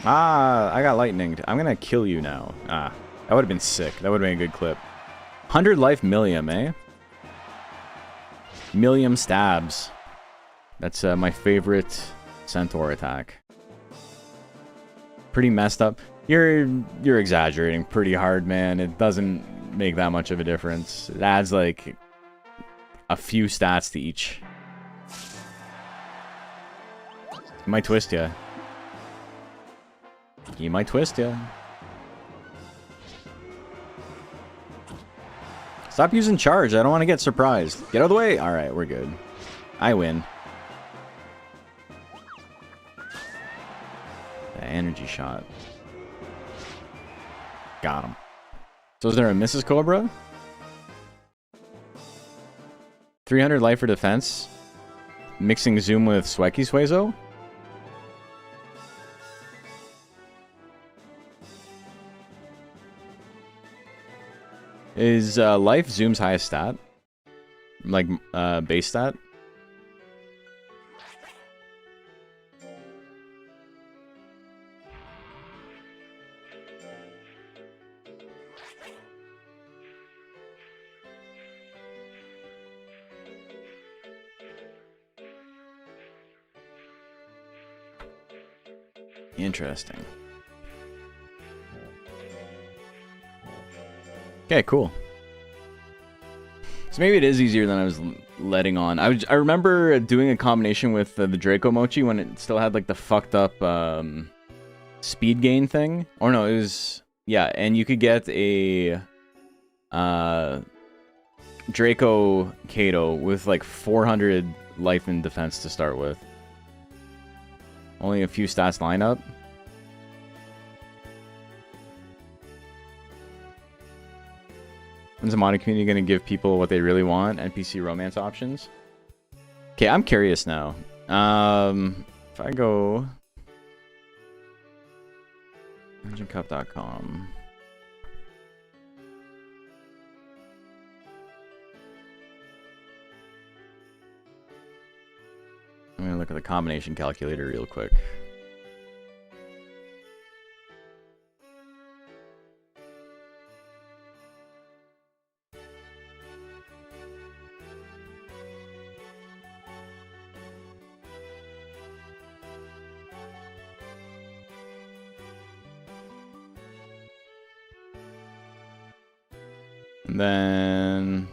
Ah, I got lightninged. I'm gonna kill you now. Ah, that would have been sick. That would have been a good clip. 100 life Millium, eh? Millium stabs. That's my favorite centaur attack. Pretty messed up. You're exaggerating pretty hard, man. It doesn't make that much of a difference. It adds like a few stats to each. He might twist ya. He might twist ya. Stop using charge. I don't want to get surprised. Get out of the way. All right, we're good. I win. The energy shot. Got him. So is there a Mrs. Cobra? 300 life for defense. Mixing Zoom with Sweki Suezo. Is life Zoom's highest stat? Like, base stat? Interesting. Okay, cool. So maybe it is easier than I was letting on. I remember doing a combination with the Draco Mochi when it still had like the fucked up speed gain thing. Or no, it was... Yeah, and you could get a Draco Kato with like 400 life and defense to start with. Only a few stats line up. When's the modding community going to give people what they really want? NPC romance options? Okay, I'm curious now. If I go EngineCup.com. I'm gonna look at the combination calculator real quick. And then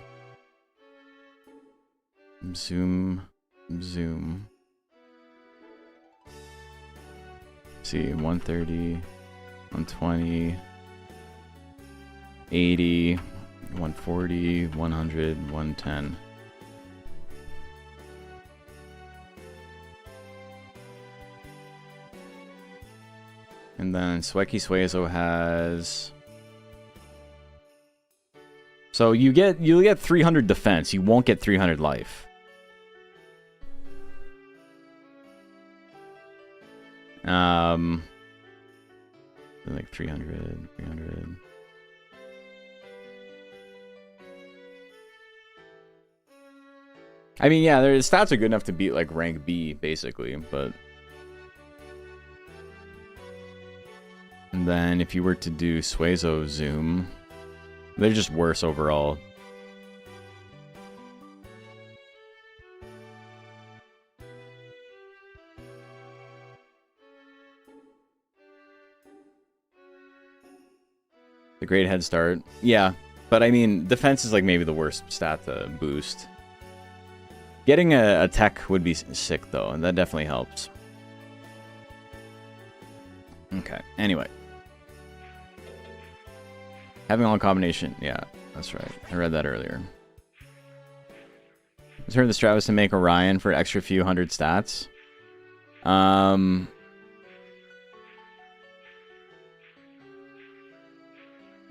zoom. See, 130, 120, 80, 140, 100, 110. And then Sweki Suezo has... So you'll get 300 defense, you won't get 300 life. Like 300. I mean, yeah, their stats are good enough to beat like rank B, basically, but... And then if you were to do Suezo Zoom, they're just worse overall. The great head start. Yeah, but I mean, defense is like maybe the worst stat to boost. Getting a tech would be sick though, and that definitely helps. Okay, anyway. Having all combination, yeah, that's right. I read that earlier. Let's heard the strat was to make Orion for extra few hundred stats.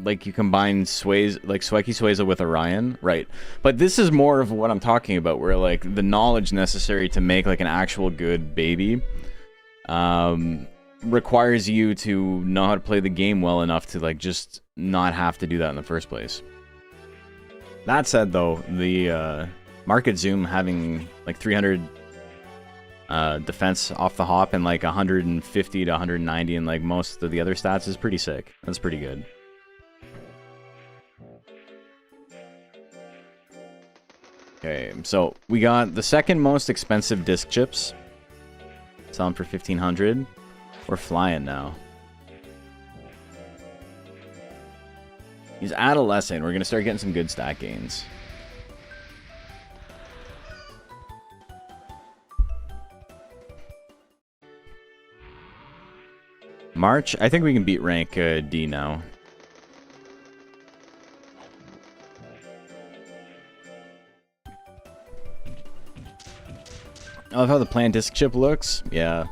Like you combine Sweki Suezo with Orion, right? But this is more of what I'm talking about, where like the knowledge necessary to make like an actual good baby requires you to know how to play the game well enough to like just not have to do that in the first place. That said, though, the Market Zoom having like 300 defense off the hop and like 150 to 190 and like most of the other stats is pretty sick. That's pretty good. Okay, so we got the second most expensive disc chips. Selling for 1,500. We're flying now. He's adolescent. We're gonna start getting some good stat gains. March. I think we can beat rank D now. I love how the plant disc chip looks. Yeah.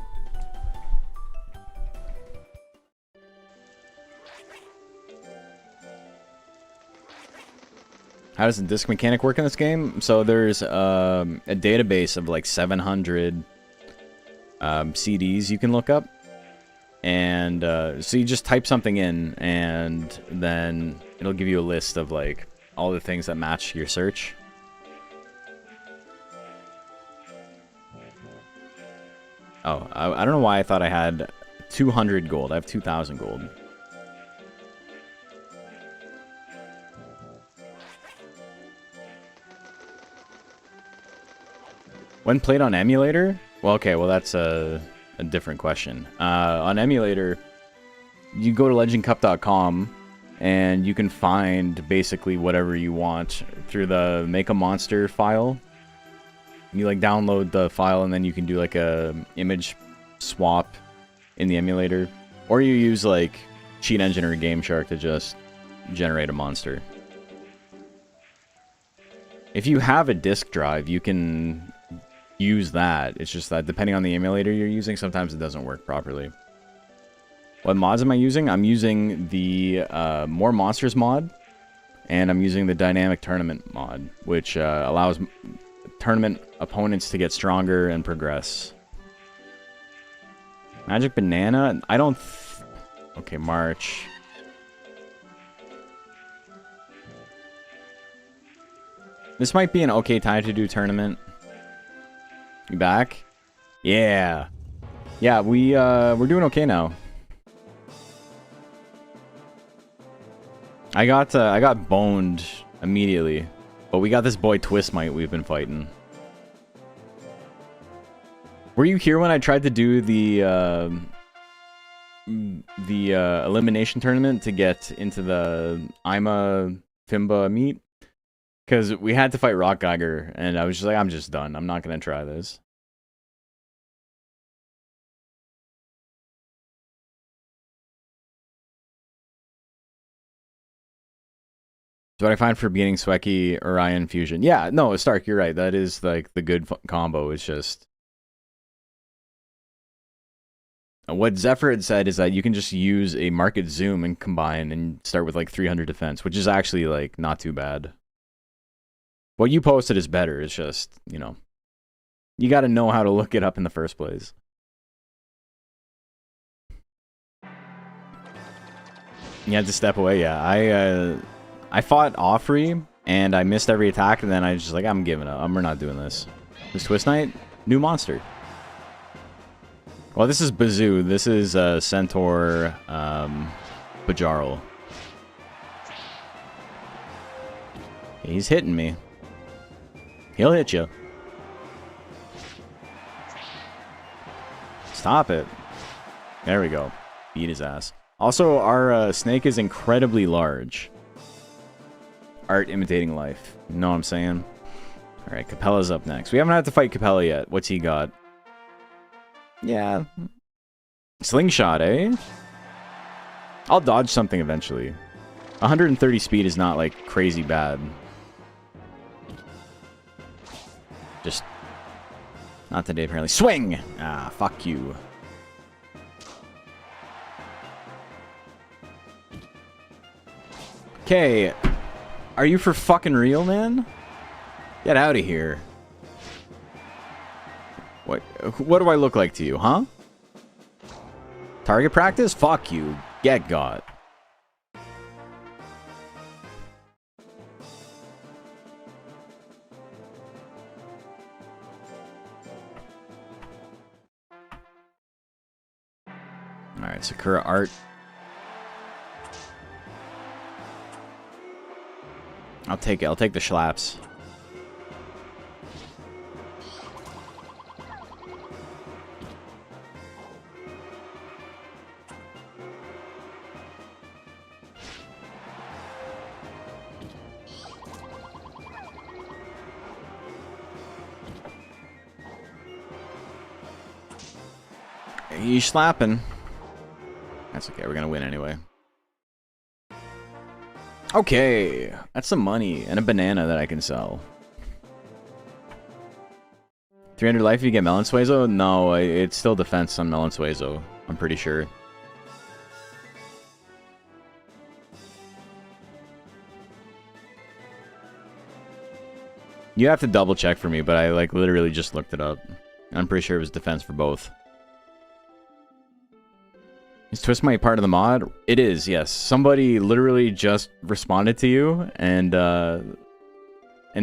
How does the disc mechanic work in this game? So there's a database of like 700 CDs you can look up. And so you just type something in and then it'll give you a list of like all the things that match your search. Oh, I don't know why I thought I had 200 gold. I have 2,000 gold. When played on emulator? Well, okay, well that's a different question. On emulator, you go to legendcup.com and you can find basically whatever you want through the Make a Monster file. You like download the file and then you can do like a image swap in the emulator, or you use like Cheat Engine or Game Shark to just generate a monster. If you have a disk drive, you can use that. It's just that depending on the emulator you're using, sometimes it doesn't work properly. What mods am I using? I'm using the More Monsters mod, and I'm using the Dynamic Tournament mod, which allows tournament opponents to get stronger and progress. Magic Banana? I don't... Okay, March. This might be an okay time to do tournament. You back? Yeah. Yeah, we're doing okay now. I got boned immediately. But we got this boy Twistmite we've been fighting. Were you here when I tried to do the elimination tournament to get into the Ima Fimba meet? Because we had to fight Rock Geiger, and I was just like, I'm just done. I'm not going to try this. So what I find for beating Sweki, Orion, Fusion. Yeah, no, Stark, you're right. That is like the good combo. It's just... What Zephyr had said is that you can just use a market zoom and combine and start with like 300 defense, which is actually like not too bad. What you posted is better. It's just, you know, you got to know how to look it up in the first place. You had to step away. Yeah, I fought Offrey and I missed every attack, and then I was just like, I'm giving up. We're not doing this. This Twist Knight, new monster. Well, this is Bazoo. This is Centaur Bajarl. He's hitting me. He'll hit you. Stop it. There we go. Beat his ass. Also, our snake is incredibly large. Art imitating life. You know what I'm saying? Alright, Capella's up next. We haven't had to fight Capella yet. What's he got? Yeah. Slingshot, eh? I'll dodge something eventually. 130 speed is not, like, crazy bad. Just... Not today, apparently. Swing! Ah, fuck you. Okay. Are you for fucking real, man? Get out of here. What do I look like to you, huh? Target practice? Fuck you. Get got. Alright, Sakura Art. I'll take it. I'll take the schlaps. He's slapping. That's okay. We're gonna win anyway. Okay, that's some money and a banana that I can sell. 300 life if you get Melon Suezo? No, it's still defense on Melon Suezo. I'm pretty sure. You have to double check for me, but I like literally just looked it up. I'm pretty sure it was defense for both. Is Twistmite part of the mod? It is, yes. Somebody literally just responded to you and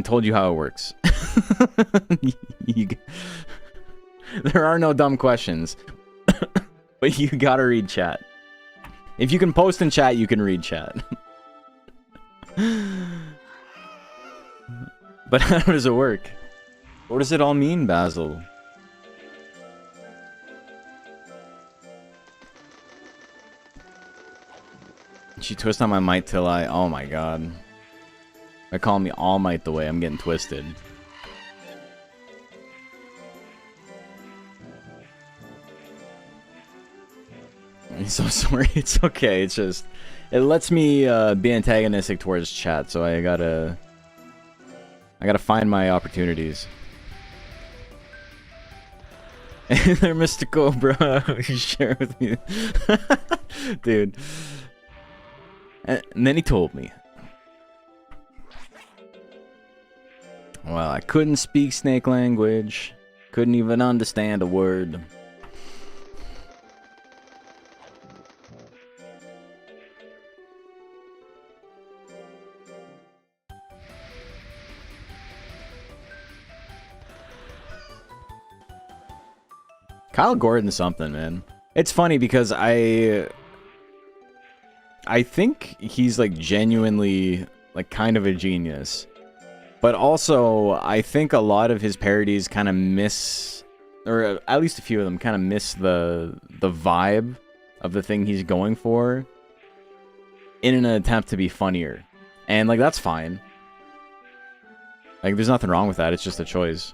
told you how it works. There are no dumb questions. But you gotta read chat. If you can post in chat, you can read chat. But how does it work? What does it all mean, Basil? She twist on my might till I... Oh my god. They're calling me All Might the way I'm getting twisted. I'm so sorry. It's okay. It's just... It lets me be antagonistic towards chat, so I gotta find my opportunities. They're mystical, bro. You share with me. Dude. And then he told me. Well, I couldn't speak snake language. Couldn't even understand a word. Kyle Gordon's something, man. It's funny because I think he's like genuinely like kind of a genius. But also, I think a lot of his parodies kind of miss, or at least a few of them kind of miss the vibe of the thing he's going for in an attempt to be funnier. And like that's fine. Like there's nothing wrong with that. It's just a choice.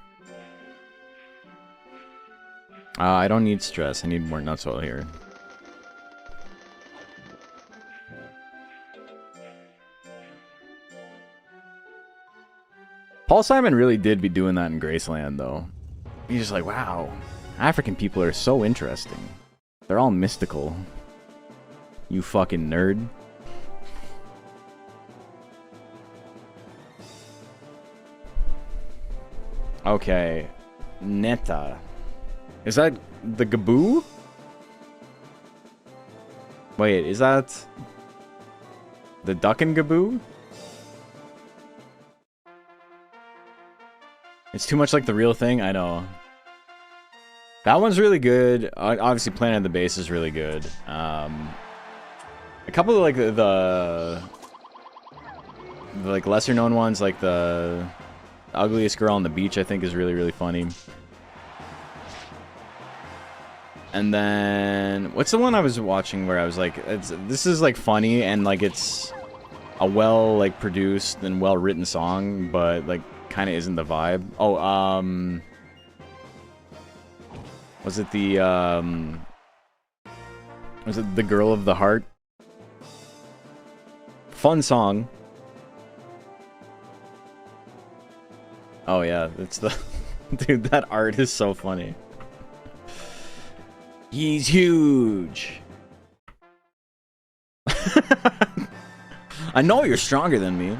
I don't need stress. I need more nuts oil here. Paul Simon really did be doing that in Graceland, though. He's just like, wow, African people are so interesting. They're all mystical. You fucking nerd. Okay. Netta. Is that the Gaboo? Wait, is that the Duck and Gaboo? It's too much like the real thing, I know. That one's really good. Obviously, Planet of the Base is really good. A couple of like the like lesser known ones, like the Ugliest Girl on the Beach, I think is really, really funny. And then what's the one I was watching where I was like, this is like funny and like it's a well like produced and well written song, but like kind of isn't the vibe. Oh, was it the Girl of the Heart? Fun song. Oh yeah, it's the dude, that art is so funny. He's huge. I know you're stronger than me.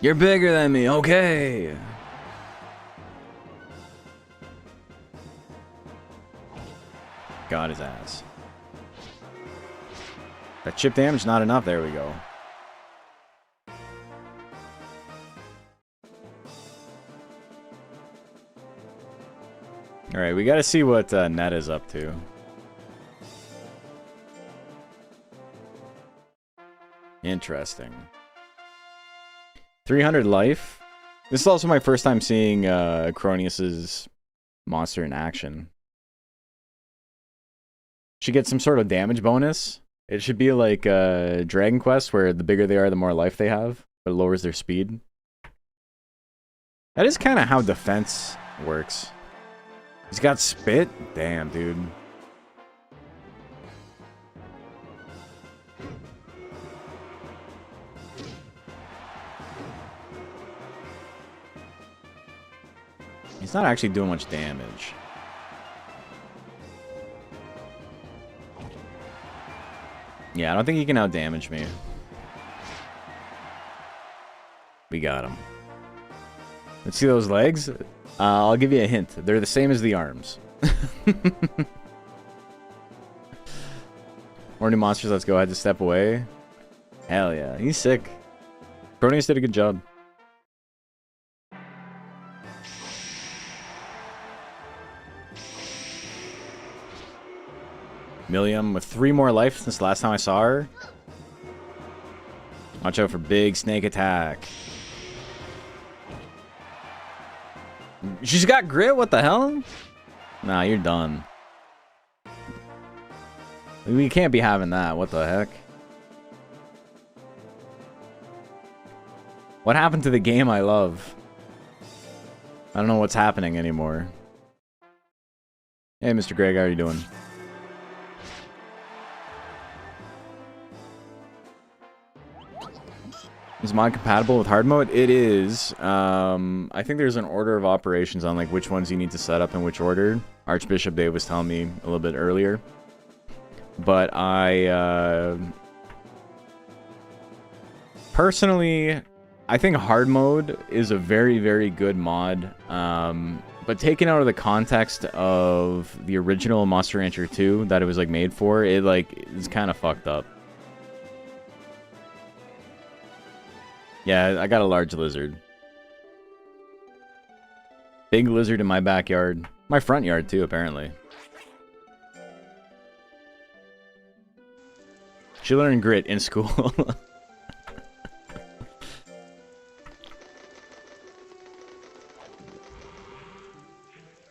You're bigger than me, okay. Got his ass. That chip damage, not enough. There we go. Alright, we gotta see what Ned is up to. Interesting. 300 life. This is also my first time seeing Cronius's monster in action. Should get some sort of damage bonus. It should be like Dragon Quest, where the bigger they are, the more life they have, but it lowers their speed. That is kind of how defense works. He's got spit? Damn, dude. He's not actually doing much damage. Yeah, I don't think he can outdamage me. We got him. Let's see those legs. I'll give you a hint. They're the same as the arms. More new monsters. Let's go. I had to step away. Hell yeah. He's sick. Cronius did a good job. Milliam with 3 more life since the last time I saw her. Watch out for big snake attack. She's got grit? What the hell? Nah, you're done. We can't be having that. What the heck? What happened to the game I love? I don't know what's happening anymore. Hey, Mr. Greg, how are you doing? Is mod compatible with hard mode? It is. I think there's an order of operations on like which ones you need to set up in which order. Archbishop Dave was telling me a little bit earlier. But I personally I think hard mode is a very, very good mod. But taken out of the context of the original Monster Rancher 2 that it was like made for, it like is kind of fucked up. Yeah, I got a large lizard. Big lizard in my backyard. My front yard too, apparently. She learned grit in school.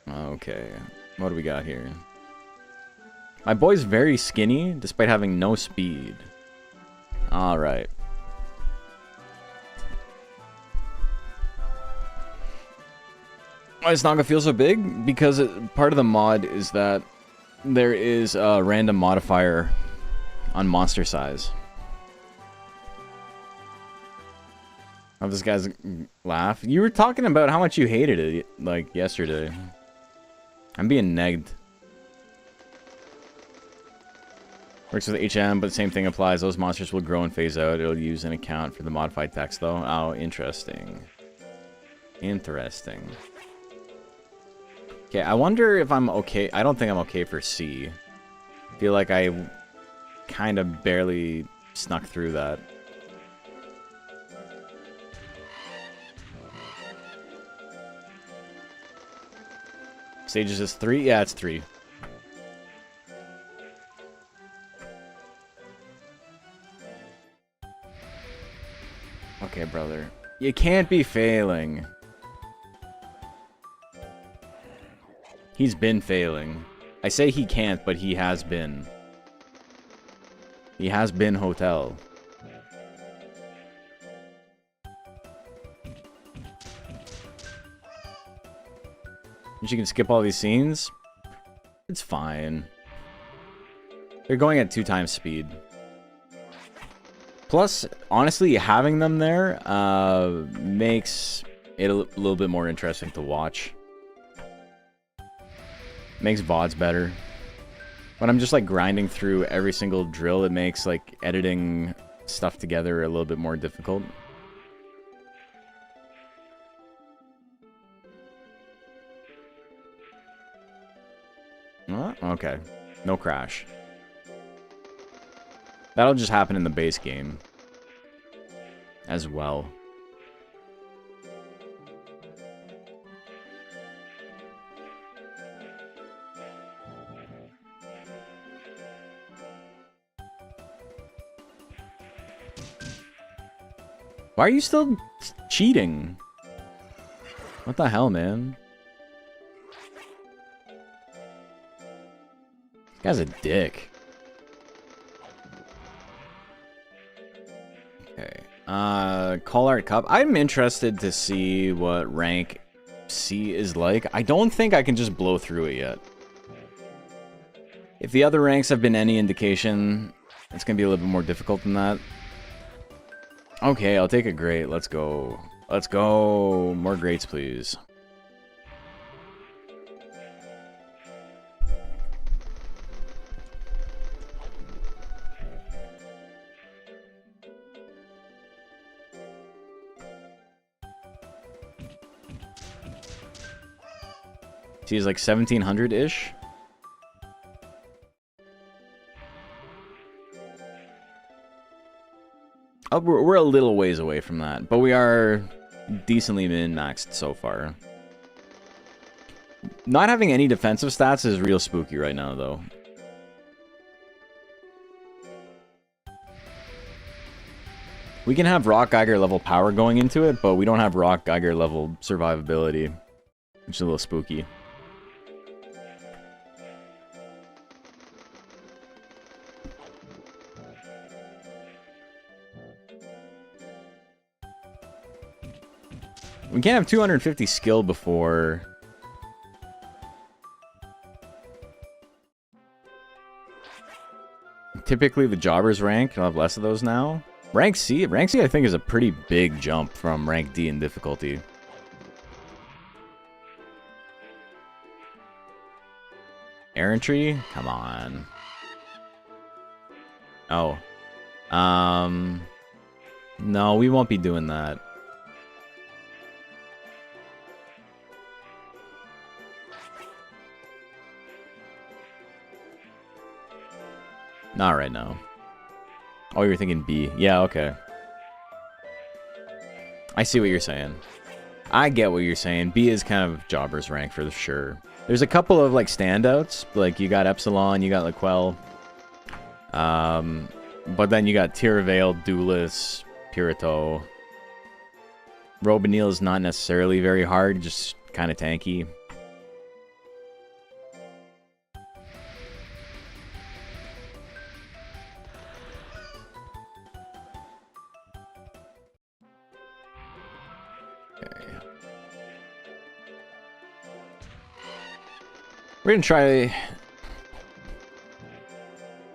Okay, what do we got here? My boy's very skinny, despite having no speed. Alright. Why does Naga feel so big? Because part of the mod is that there is a random modifier on monster size. How this guy's laugh? You were talking about how much you hated it, like, yesterday. I'm being negged. Works with HM, but the same thing applies. Those monsters will grow and phase out. It'll use an account for the modified text, though. Oh, interesting. Interesting. Okay, I wonder if I'm okay. I don't think I'm okay for C. I feel like I kind of barely snuck through that. Stages is 3? Yeah, it's 3. Okay, brother. You can't be failing. He's been failing. I say he can't, but he has been. He has been Hotel. She can skip all these scenes. It's fine. They're going at 2 times speed. Plus, honestly, having them there makes it a little bit more interesting to watch. Makes VODs better. When I'm just like grinding through every single drill, it makes like editing stuff together a little bit more difficult. Okay. No crash. That'll just happen in the base game. As well. Why are you still cheating? What the hell, man? This guy's a dick. Okay. Call Art Cup. I'm interested to see what rank C is like. I don't think I can just blow through it yet. If the other ranks have been any indication, it's gonna be a little bit more difficult than that. Okay, I'll take a great. Let's go. Let's go. More greats, please. She's like 1700-ish. Oh, we're a little ways away from that, but we are decently min-maxed so far. Not having any defensive stats is real spooky right now, though. We can have Rock Geiger level power going into it, but we don't have Rock Geiger level survivability, which is a little spooky. We can't have 250 skill before... Typically the Jobber's rank, I'll have less of those now. Rank C I think is a pretty big jump from rank D in difficulty. Errantry? Come on. Oh. No, we won't be doing that. Not right now. Oh, you're thinking B. Yeah, okay. I see what you're saying. I get what you're saying. B is kind of jobber's rank for sure. There's a couple of like standouts. Like you got Epsilon, you got Laquelle. But then you got Tiraveil, Duelist, Purito. Robanil is not necessarily very hard, just kind of tanky. We're gonna try... Do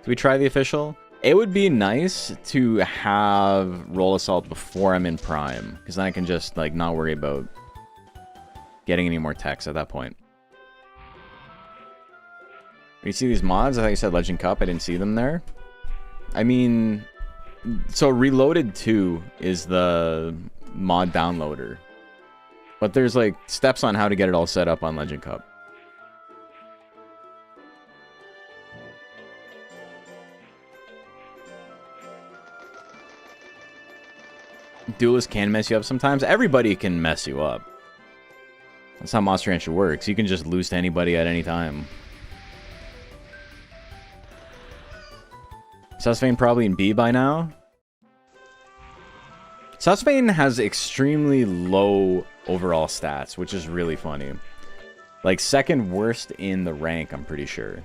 we try the official? It would be nice to have Roll Assault before I'm in Prime, because then I can just, like, not worry about getting any more techs at that point. You see these mods? I thought you said Legend Cup. I didn't see them there. I mean... So, Reloaded 2 is the mod downloader. But there's, like, steps on how to get it all set up on Legend Cup. Duelist can mess you up sometimes. Everybody can mess you up. That's how Monster Rancher works. You can just lose to anybody at any time. Susvane probably in B by now. Susvane has extremely low overall stats, which is really funny. Like, second worst in the rank, I'm pretty sure.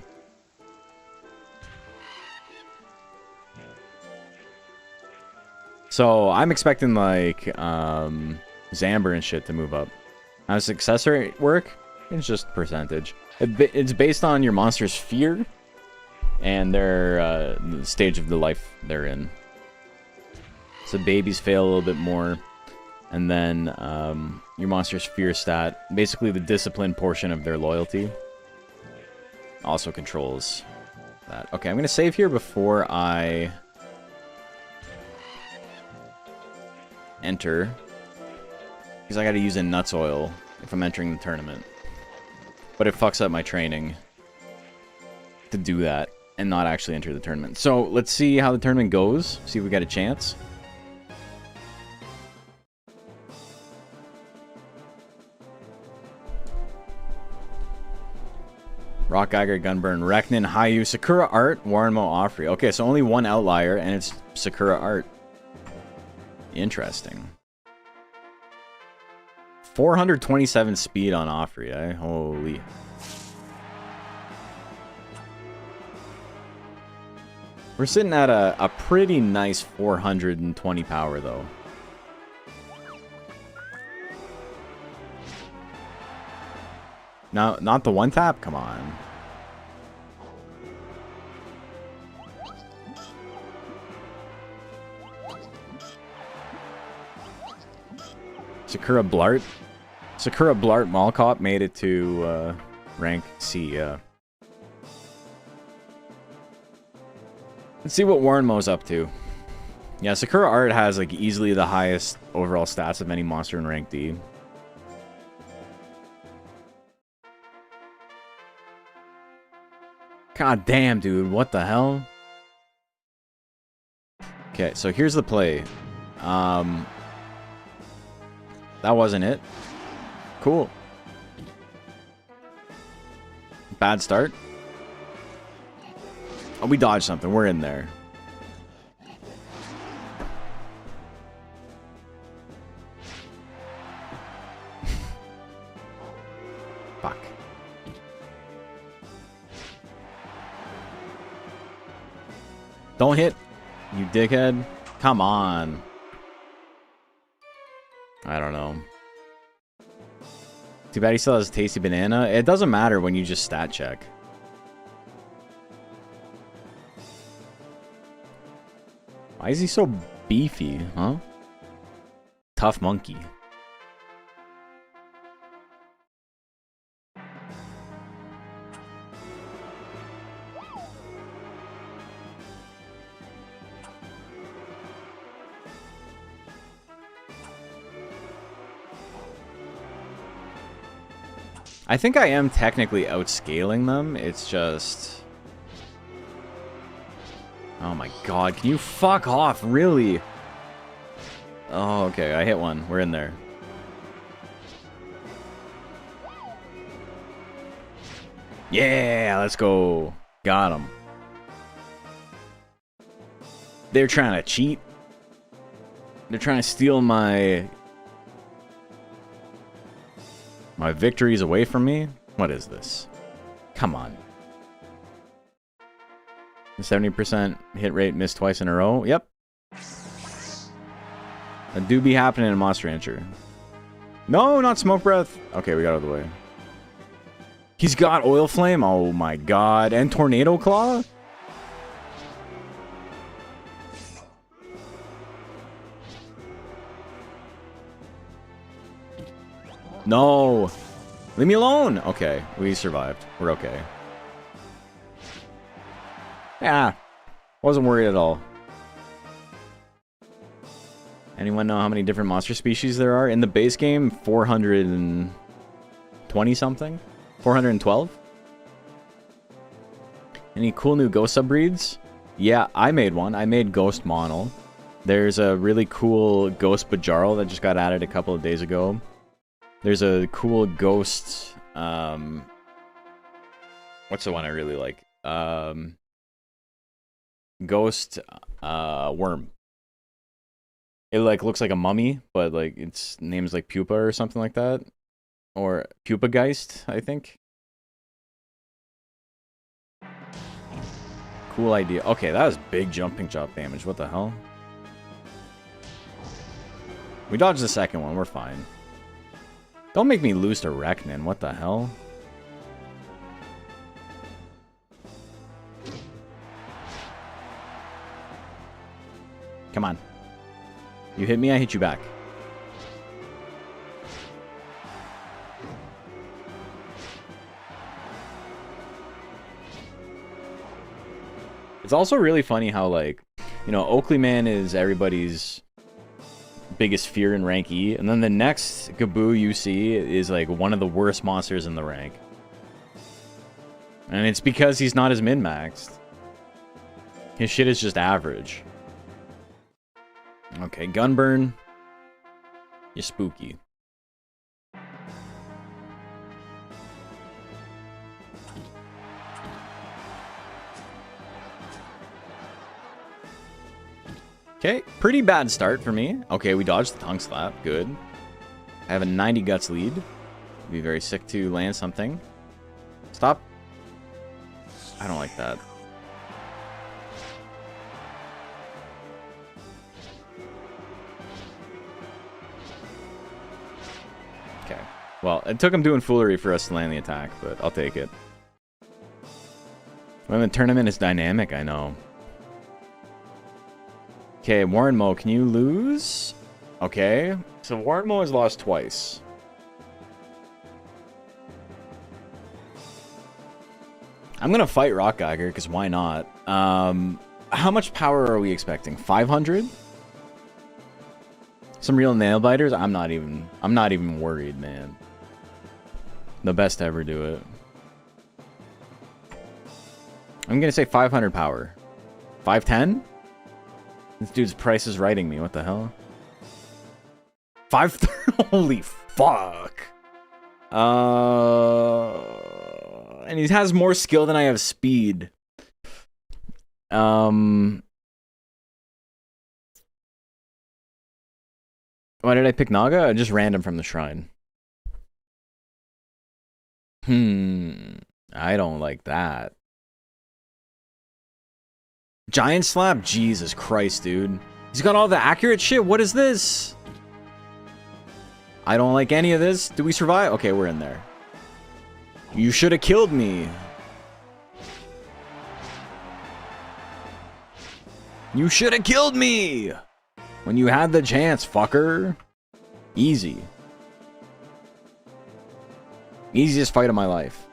So, I'm expecting, like, Zamber and shit to move up. How does Successor work? It's just percentage. It's based on your monster's fear and their the stage of the life they're in. So babies fail a little bit more. And then your monster's fear stat, basically the discipline portion of their loyalty, also controls that. Okay, I'm going to save here before I enter, because I got to use a nuts oil if I'm entering the tournament. But it fucks up my training to do that and not actually enter the tournament. So let's see how the tournament goes, see if we got a chance. Rock Geiger, Gunburn, Reknin, Hayu, Sakura Art, Warrenmo, Offrey. Okay, so only one outlier, and it's Sakura Art. Interesting. 427 speed on Offrey, eh? Holy. We're sitting at a pretty nice 420 power, though. No, not the one tap? Come on. Sakura Blart. Sakura Blart Mall Cop made it to rank C, yeah. Let's see what Warrenmo's up to. Yeah, Sakura Art has like easily the highest overall stats of any monster in rank D. God damn, dude. What the hell? Okay, so here's the play. That wasn't it. Cool. Bad start. Oh, we dodged something. We're in there. Fuck. Don't hit, you dickhead. Come on. I don't know. Too bad he still has a tasty banana. It doesn't matter when you just stat check. Why is he so beefy, huh? Tough monkey. I think I am technically outscaling them. It's just... Oh my god, can you fuck off, really? Oh, okay, I hit one. We're in there. Yeah, let's go. Got him. They're trying to cheat. They're trying to steal my victories away from me. What is this? Come on. 70% hit rate, missed twice in a row. Yep. That do be happening in Monster Rancher. No, not Smoke Breath. Okay, we got out of the way. He's got Oil Flame. Oh my god. And Tornado Claw? No. Leave me alone. Okay, we survived. We're okay. Yeah. Wasn't worried at all. Anyone know how many different monster species there are? In the base game, 420 something? 412? Any cool new ghost subbreeds? Yeah, I made one. I made Ghost Monal. There's a really cool Ghost Bajarl that just got added a couple of days ago. There's a cool Ghost... what's the one I really like? Ghost Worm. It like looks like a mummy, but like its name's like Pupa or something like that. Or Pupageist, I think. Cool idea. Okay, that was big jumping chop damage. What the hell? We dodged the second one. We're fine. Don't make me lose to Reknin. What the hell? Come on. You hit me, I hit you back. It's also really funny how, like, you know, Oakley Man is everybody's biggest fear in rank E, and then the next Gaboo you see is, like, one of the worst monsters in the rank. And it's because he's not as min-maxed. His shit is just average. Okay, Gunburn. You're spooky. Okay, pretty bad start for me. Okay, we dodged the tongue slap. Good. I have a 90 guts lead. Be very sick to land something. Stop. I don't like that. Okay. Well, it took him doing foolery for us to land the attack, but I'll take it. When the tournament is dynamic, I know. Okay, Warren Mo, can you lose? Okay. So Warren Mo has lost twice. I'm gonna fight Rock Geiger, because why not? How much power are we expecting? 500? Some real nail biters? I'm not even worried, man. The best to ever do it. I'm gonna say 500 power. 510? This dude's price is writing me. What the hell? 5 holy fuck. And he has more skill than I have speed. Why did I pick Naga? I just random from the shrine. I don't like that. Giant Slap? Jesus Christ, dude. He's got all the accurate shit. What is this? I don't like any of this. Do we survive? Okay, we're in there. You should have killed me. You should have killed me when you had the chance, fucker. Easy. Easiest fight of my life.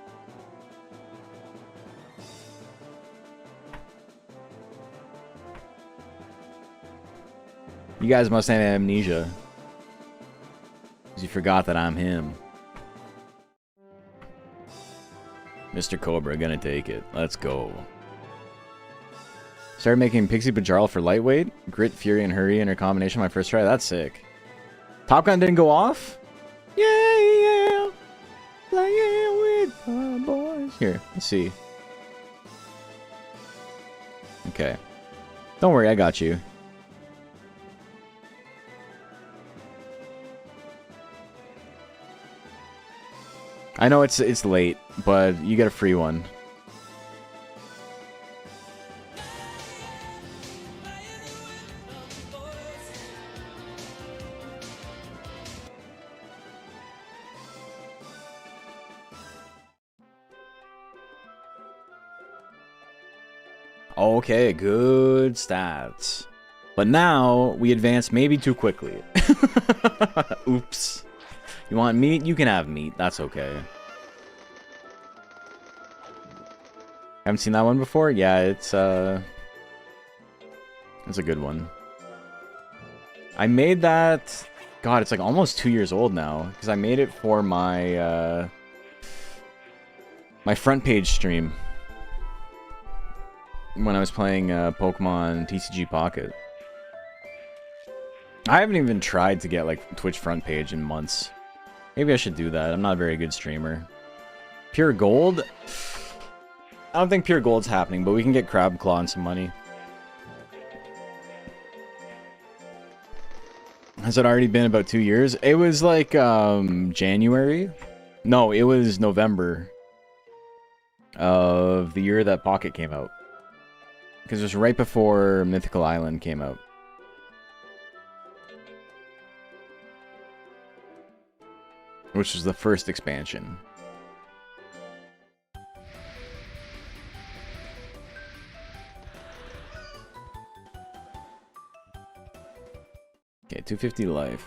You guys must have amnesia. Because you forgot that I'm him. Mr. Cobra, gonna take it. Let's go. Started making Pixie Bajarl for lightweight. Grit, Fury, and Hurry in her combination my first try. That's sick. Top Gun didn't go off? Yeah. Playing with my boys. Here, let's see. Okay. Don't worry, I got you. I know it's late, but you get a free one. Okay, good stats. But now, we advance maybe too quickly. Oops. You want meat? You can have meat. That's okay. Haven't seen that one before? Yeah, it's a good one. I made that... God, it's like almost 2 years old now. Because I made it for my, my front page stream. When I was playing Pokemon TCG Pocket. I haven't even tried to get like Twitch front page in months. Maybe I should do that. I'm not a very good streamer. Pure Gold? I don't think Pure Gold's happening, but we can get Crab Claw and some money. Has it already been about 2 years? It was like January? No, it was November of the year that Pocket came out. Because it was right before Mythical Island came out. Which was the first expansion. Okay, 250 life.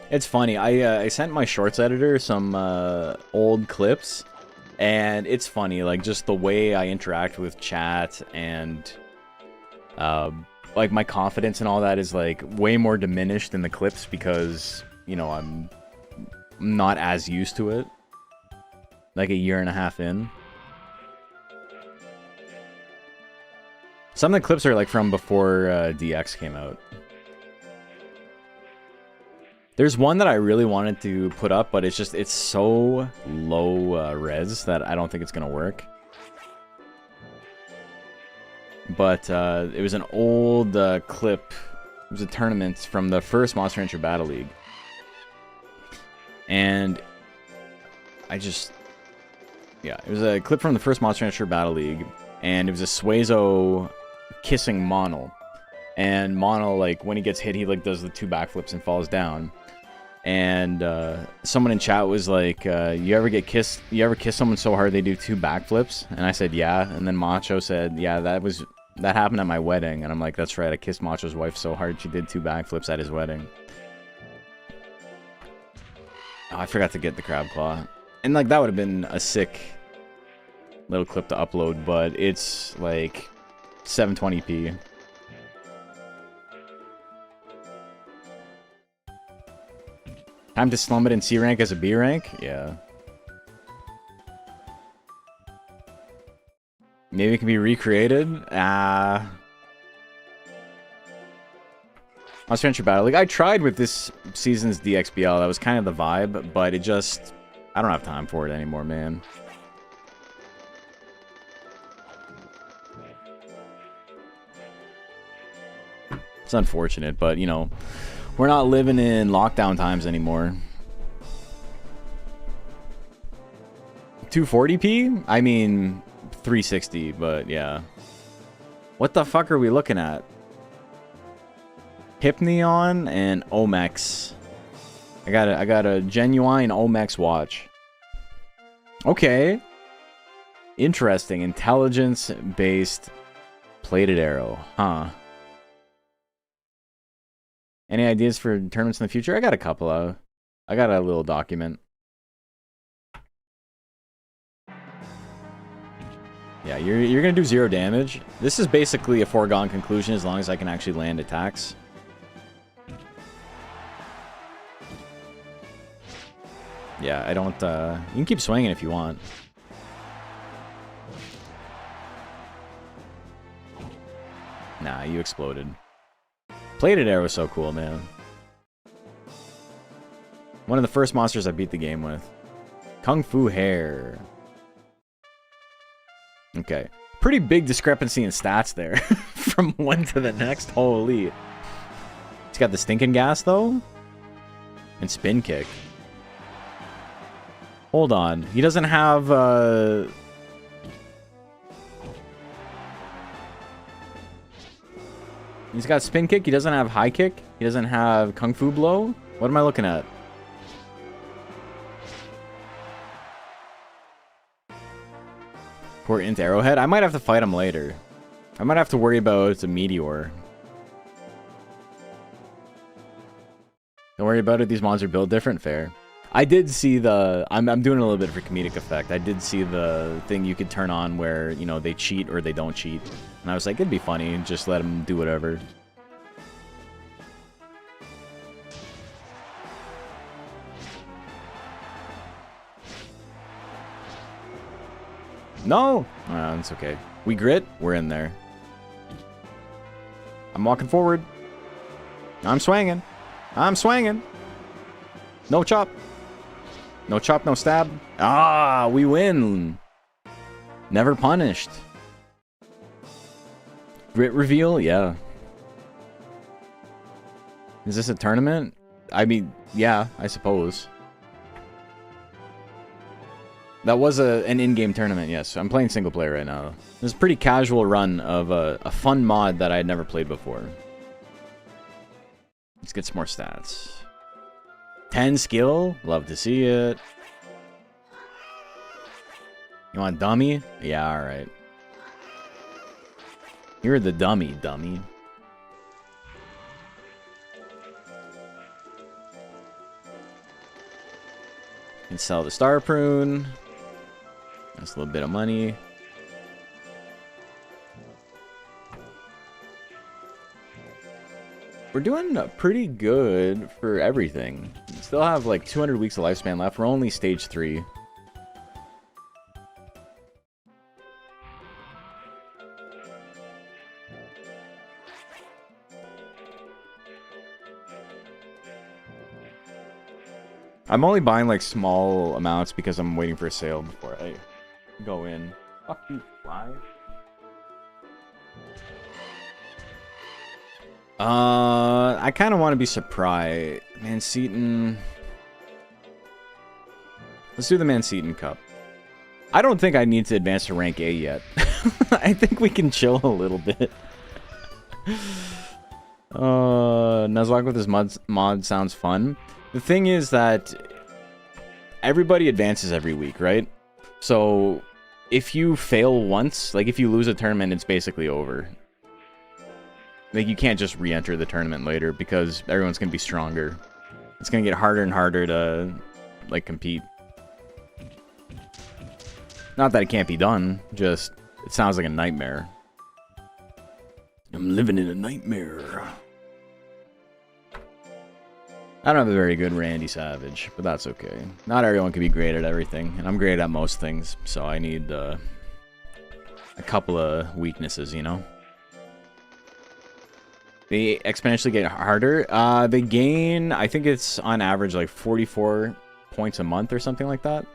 It's funny, I sent my shorts editor some old clips. And it's funny, like, just the way I interact with chat and, like, my confidence and all that is, like, way more diminished in the clips because, you know, I'm not as used to it. Like, a year and a half in. Some of the clips are, like, from before DX came out. There's one that I really wanted to put up, but it's so low res that I don't think it's gonna work. But it was an old clip. It was a tournament from the first Monster Rancher Battle League. And yeah, it was a clip from the first Monster Rancher Battle League, and it was a Suezo kissing Mono. And Mono, like, when he gets hit, he, like, does the 2 backflips and falls down. And someone in chat was like, you ever kiss someone so hard they do 2 backflips? And I said, yeah. And then Macho said, yeah, that happened at my wedding. And I'm like, that's right, I kissed Macho's wife so hard she did 2 backflips at his wedding. Oh, I forgot to get the Crab Claw. And, like, that would have been a sick little clip to upload, but it's like 720p. Time to slum it in C rank as a B rank? Yeah. Maybe it can be recreated? Monster Rancher Battle League. I tried with this season's DXBL. That was kind of the vibe, but it just... I don't have time for it anymore, man. It's unfortunate, but, you know... We're not living in lockdown times anymore. 240p? I mean, 360, but yeah. What the fuck are we looking at? Hypneon and Omex. I got a genuine Omex watch. Okay. Interesting. Intelligence-based plated arrow. Huh. Any ideas for tournaments in the future? I got a couple of... I got a little document. Yeah, you're gonna do 0 damage. This is basically a foregone conclusion as long as I can actually land attacks. Yeah, I don't... you can keep swinging if you want. Nah, you exploded. Plated Air was so cool, man. One of the first monsters I beat the game with. Kung Fu Hair. Okay. Pretty big discrepancy in stats there. From one to the next. Holy. He's got the Stinking Gas, though. And Spin Kick. Hold on. He doesn't have... He's got Spin Kick. He doesn't have High Kick. He doesn't have Kung Fu Blow. What am I looking at? Port into Arrowhead. I might have to fight him later. I might have to worry about a Meteor. Don't worry about it. These monsters build different. Fair. I did see the... I'm doing a little bit for comedic effect. I did see the thing you could turn on where, you know, they cheat or they don't cheat. And I was like, it'd be funny. Just let them do whatever. No! That's okay. We grit. We're in there. I'm walking forward. I'm swinging. I'm swinging. No chop. No chop, no stab. Ah, we win. Never punished. Grit reveal? Yeah. Is this a tournament? I mean, yeah, I suppose. That was an in-game tournament, yes. I'm playing single player right now. This is a pretty casual run of a fun mod that I had never played before. Let's get some more stats. 10 skill? Love to see it. You want dummy? Yeah, alright. You're the dummy. Can sell the Star Prune. That's a little bit of money. We're doing pretty good for everything. We still have like 200 weeks of lifespan left. We're only stage 3. I'm only buying like small amounts because I'm waiting for a sale before I go in. Fuck you, fly. I kind of want to be surprised. Manseaton. Let's do the Manseaton Cup. I don't think I need to advance to rank A yet. I think we can chill a little bit. Nuzlocke with this mod sounds fun. The thing is that everybody advances every week, right? So if you fail once, like if you lose a tournament, it's basically over. Like you can't just re-enter the tournament later because everyone's going to be stronger. It's going to get harder and harder to like compete. Not that it can't be done, just it sounds like a nightmare. I'm living in a nightmare. I don't have a very good Randy Savage, but that's okay. Not everyone can be great at everything, and I'm great at most things, so I need a couple of weaknesses, you know? They exponentially get harder. They gain, I think it's on average like 44 points a month or something like that.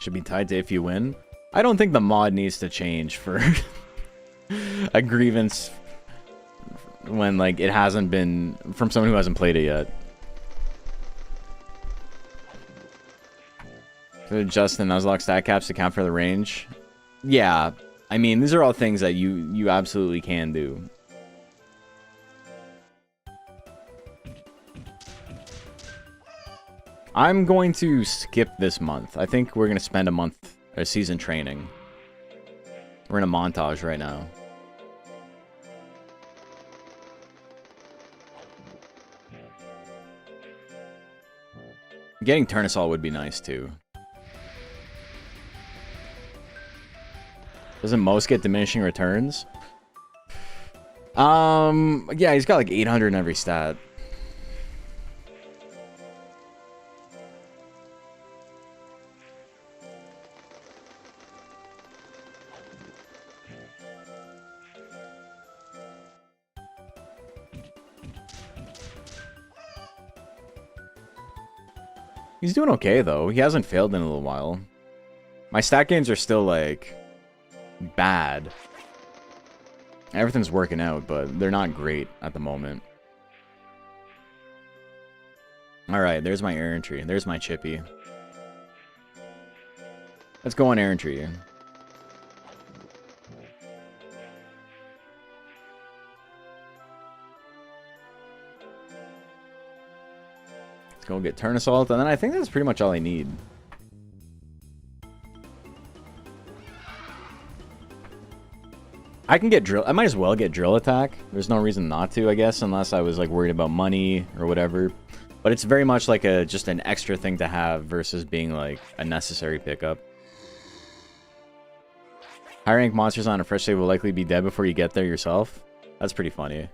Should be tied to if you win. I don't think the mod needs to change for a grievance when like it hasn't been from someone who hasn't played it yet. So Justin, Nuzlocke stat caps account for the range. Yeah, I mean these are all things that you absolutely can do. I'm going to skip this month. I think we're going to spend a season training. We're in a montage right now. Getting Turnusol would be nice too. Doesn't most get diminishing returns? Yeah, he's got like 800 in every stat. He's doing okay, though. He hasn't failed in a little while. My stat gains are still, like, bad. Everything's working out, but they're not great at the moment. Alright, there's my errantry. There's my chippy. Let's go on errantry. Let's go get turn assault, and then I think that's pretty much all I need. I can get drill. I might as well get drill attack. There's no reason not to, I guess, unless I was like worried about money or whatever. But it's very much like a just an extra thing to have versus being like a necessary pickup. High rank monsters on a fresh save will likely be dead before you get there yourself. That's pretty funny.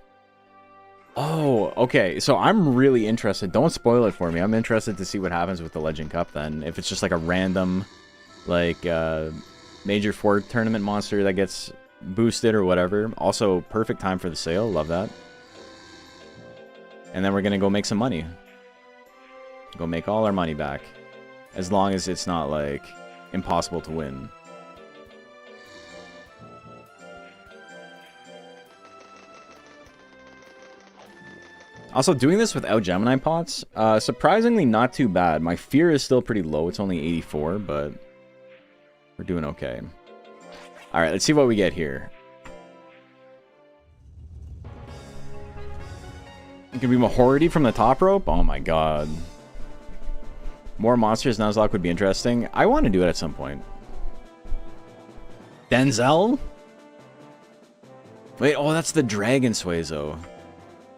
Oh, okay. So I'm really interested. Don't spoil it for me. I'm interested to see what happens with the Legend Cup then. If it's just like a random, like, Major 4 tournament monster that gets boosted or whatever. Also, perfect time for the sale. Love that. And then we're gonna go make some money. Go make all our money back. As long as it's not, like, impossible to win. Also, doing this without Gemini pots, surprisingly not too bad. My fear is still pretty low. It's only 84, but we're doing okay. Alright, let's see what we get here. It could be Mahority from the top rope? Oh my god. More monsters Nuzlocke would be interesting. I want to do it at some point. Denzel? Wait, oh, that's the Dragon Suezo.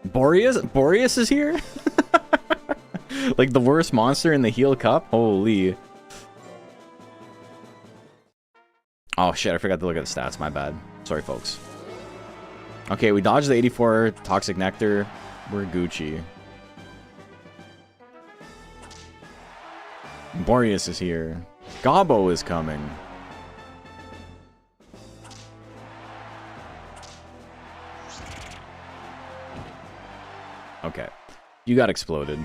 Boreas? Boreas is here? Like the worst monster in the Heal Cup? Holy. Oh shit, I forgot to look at the stats, my bad. Sorry, folks. Okay, we dodged the 84 Toxic Nectar. We're Gucci. Boreas is here. Gobbo is coming. Okay. You got exploded.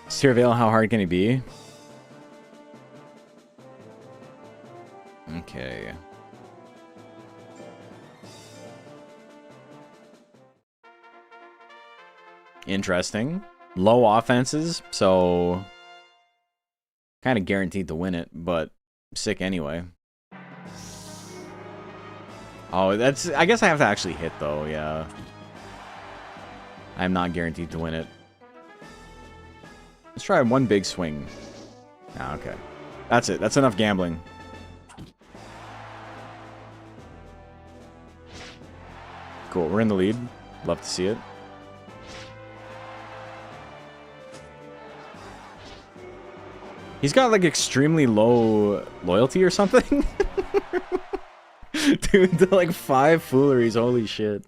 Sirvale, how hard can he be? Okay. Interesting. Low offenses, so kind of guaranteed to win it, but sick anyway. Oh, that's... I guess I have to actually hit, though, yeah. I'm not guaranteed to win it. Let's try one big swing. Ah, okay. That's it. That's enough gambling. Cool. We're in the lead. Love to see it. He's got, like, extremely low loyalty or something. Dude, like 5 fooleries. Holy shit.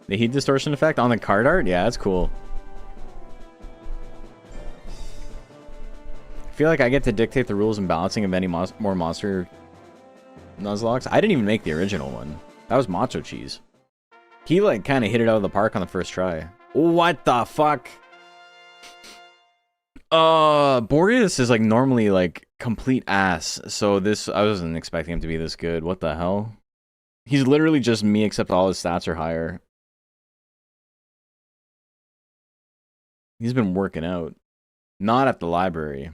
The heat distortion effect on the card art? Yeah, that's cool. I feel like I get to dictate the rules and balancing of any more monster Nuzlocks. I didn't even make the original one. That was Macho Cheese. He, like, kind of hit it out of the park on the first try. What the fuck? Boreas is, like, normally, like, complete ass. So this, I wasn't expecting him to be this good. What the hell? He's literally just me, except all his stats are higher. He's been working out. Not at the library.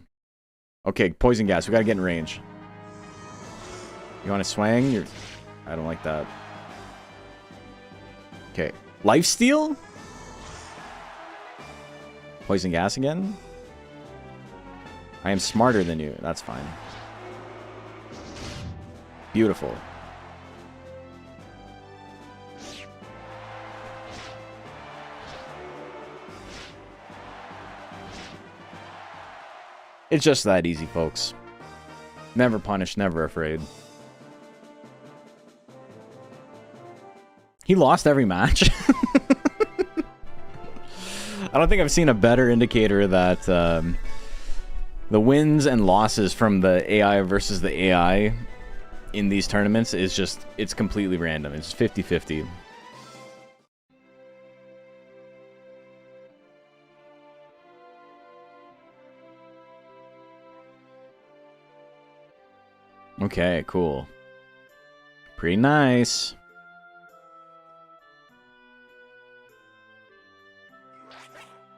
Okay, poison gas. We gotta get in range. You want to swing? I don't like that. Okay. Lifesteal? Poison gas again? I am smarter than you. That's fine. Beautiful. It's just that easy, folks. Never punished, never afraid. He lost every match. I don't think I've seen a better indicator that the wins and losses from the AI versus the AI in these tournaments is just, it's completely random. It's 50-50. Okay, cool. Pretty nice.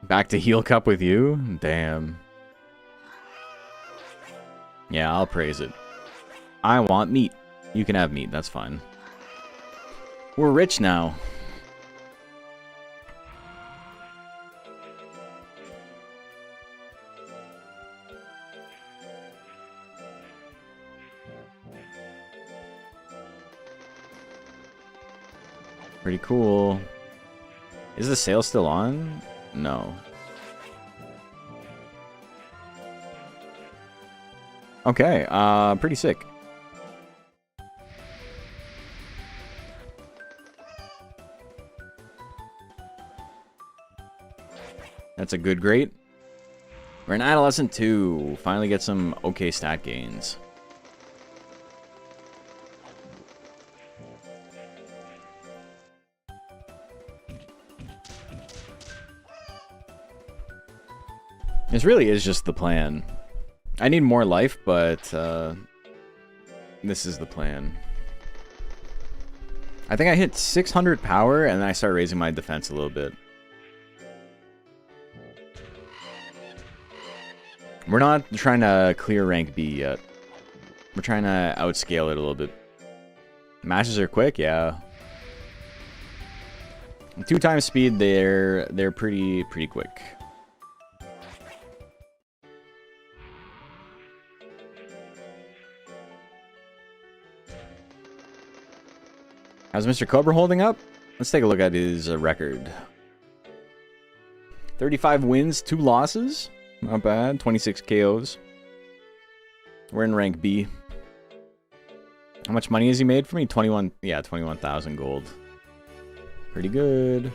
Back to Heal Cup with you? Damn. Yeah, I'll praise it. I want meat. You can have meat, that's fine. We're rich now. Pretty cool. Is the sale still on? No. Okay, pretty sick. That's a good great. We're an Adolescent 2. Finally get some okay stat gains. This really is just the plan. I need more life, but this is the plan. I think I hit 600 power, and then I start raising my defense a little bit. We're not trying to clear rank B yet. We're trying to outscale it a little bit. Matches are quick, yeah. 2 times speed, they're pretty quick. How's Mr. Cobra holding up? Let's take a look at his record. 35 wins, 2 losses. Not bad. 26 KOs. We're in rank B. How much money has he made for me? 21. Yeah, 21,000 gold. Pretty good.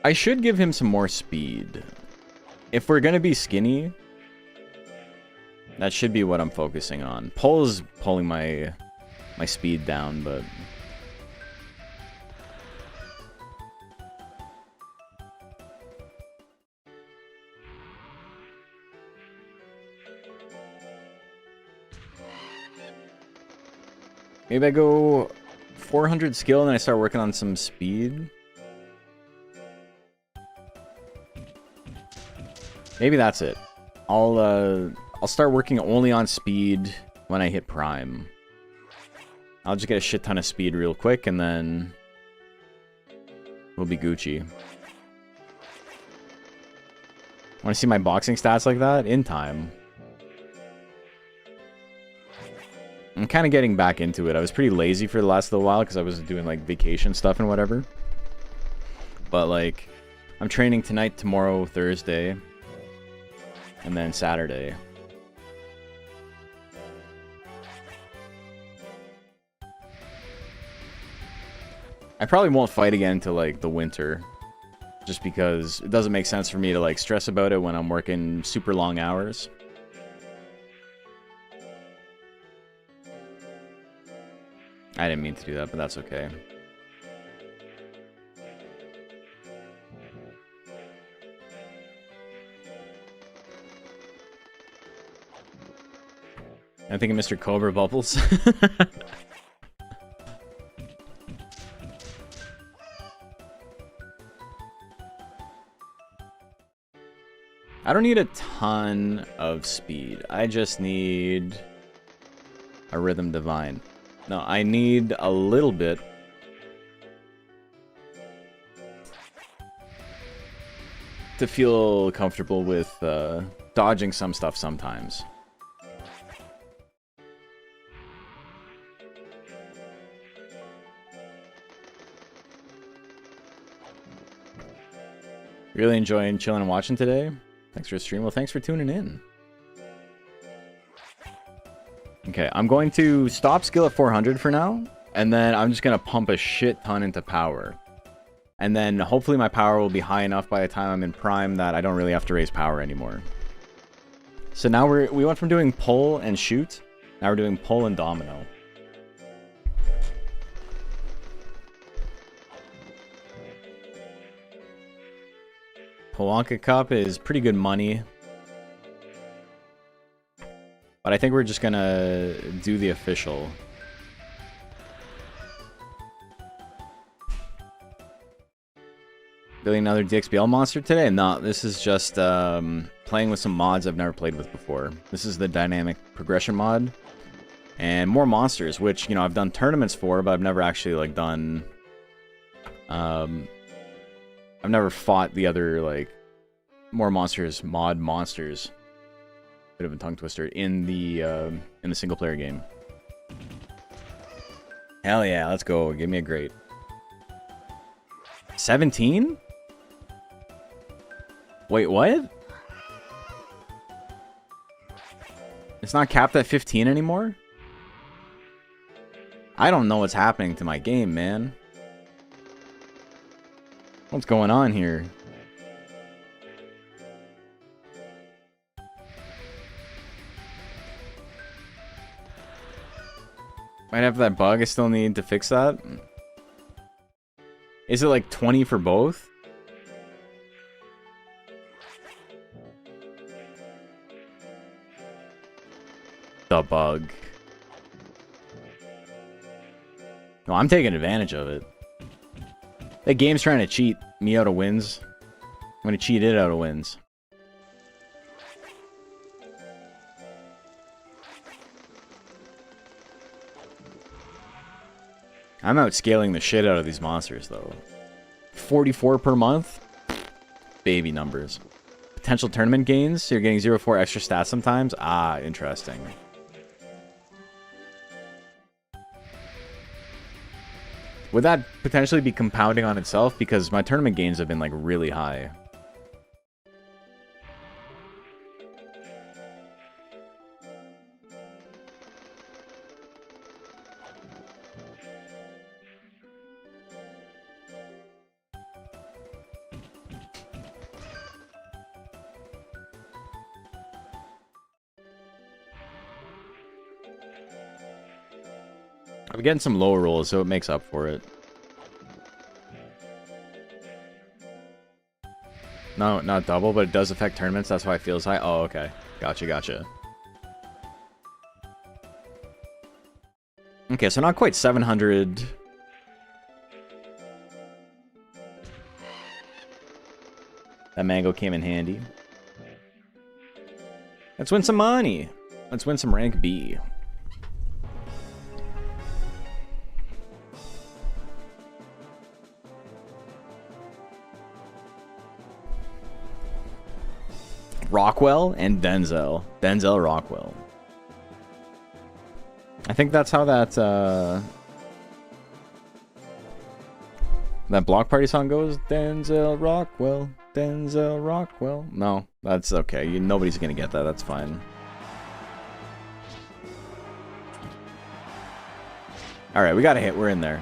I should give him some more speed. If we're gonna be skinny, that should be what I'm focusing on. Pull is pulling my speed down, but maybe I go 400 skill and then I start working on some speed. Maybe that's it. I'll start working only on speed when I hit prime. I'll just get a shit ton of speed real quick and then we'll be Gucci. Want to see my boxing stats like that? In time. I'm kind of getting back into it. I was pretty lazy for the last little while because I was doing like vacation stuff and whatever. But like, I'm training tonight, tomorrow, Thursday. And then Saturday. I probably won't fight again until like the winter. Just because it doesn't make sense for me to like stress about it when I'm working super long hours. I didn't mean to do that, but that's okay. I'm thinking Mr. Cobra Bubbles. I don't need a ton of speed. I just need a Rhythm Divine. No, I need a little bit. To feel comfortable with dodging some stuff sometimes. Really enjoying chilling and watching today. Thanks for the stream. Well, thanks for tuning in. Okay, I'm going to stop skill at 400 for now, and then I'm just going to pump a shit ton into power. And then hopefully my power will be high enough by the time I'm in prime that I don't really have to raise power anymore. So now we went from doing pull and shoot. Now we're doing pull and domino. Polanka Cup is pretty good money. But I think we're just gonna do the official. Building another DXBL monster today? No, this is just playing with some mods I've never played with before. This is the dynamic progression mod. And more monsters, which, you know, I've done tournaments for, but I've never actually, like, done... I've never fought the other, like, more monsters, mod monsters. Bit of a tongue twister in the single player game. Hell yeah, let's go. Give me a great. 17? Wait, what? It's not capped at 15 anymore? I don't know what's happening to my game, man. What's going on here? Might have that bug. I still need to fix that. Is it like 20 for both? The bug. No, I'm taking advantage of it. That game's trying to cheat me out of wins. I'm gonna cheat it out of wins. I'm outscaling the shit out of these monsters, though. 44 per month? Baby numbers. Potential tournament gains? So you're getting 0-4 extra stats sometimes? Ah, interesting. Would that potentially be compounding on itself? Because my tournament gains have been, like, really high. I'm getting some lower rolls, so it makes up for it. No, not double, but it does affect tournaments. That's why it feels high. Oh, okay. Gotcha, gotcha. Okay, so not quite 700. That mango came in handy. Let's win some money. Let's win some rank B. Rockwell and Denzel. Denzel Rockwell. I think that's how that that Block Party song goes. Denzel Rockwell. Denzel Rockwell. No, that's okay. Nobody's gonna get that. That's fine. Alright, we got a hit. We're in there.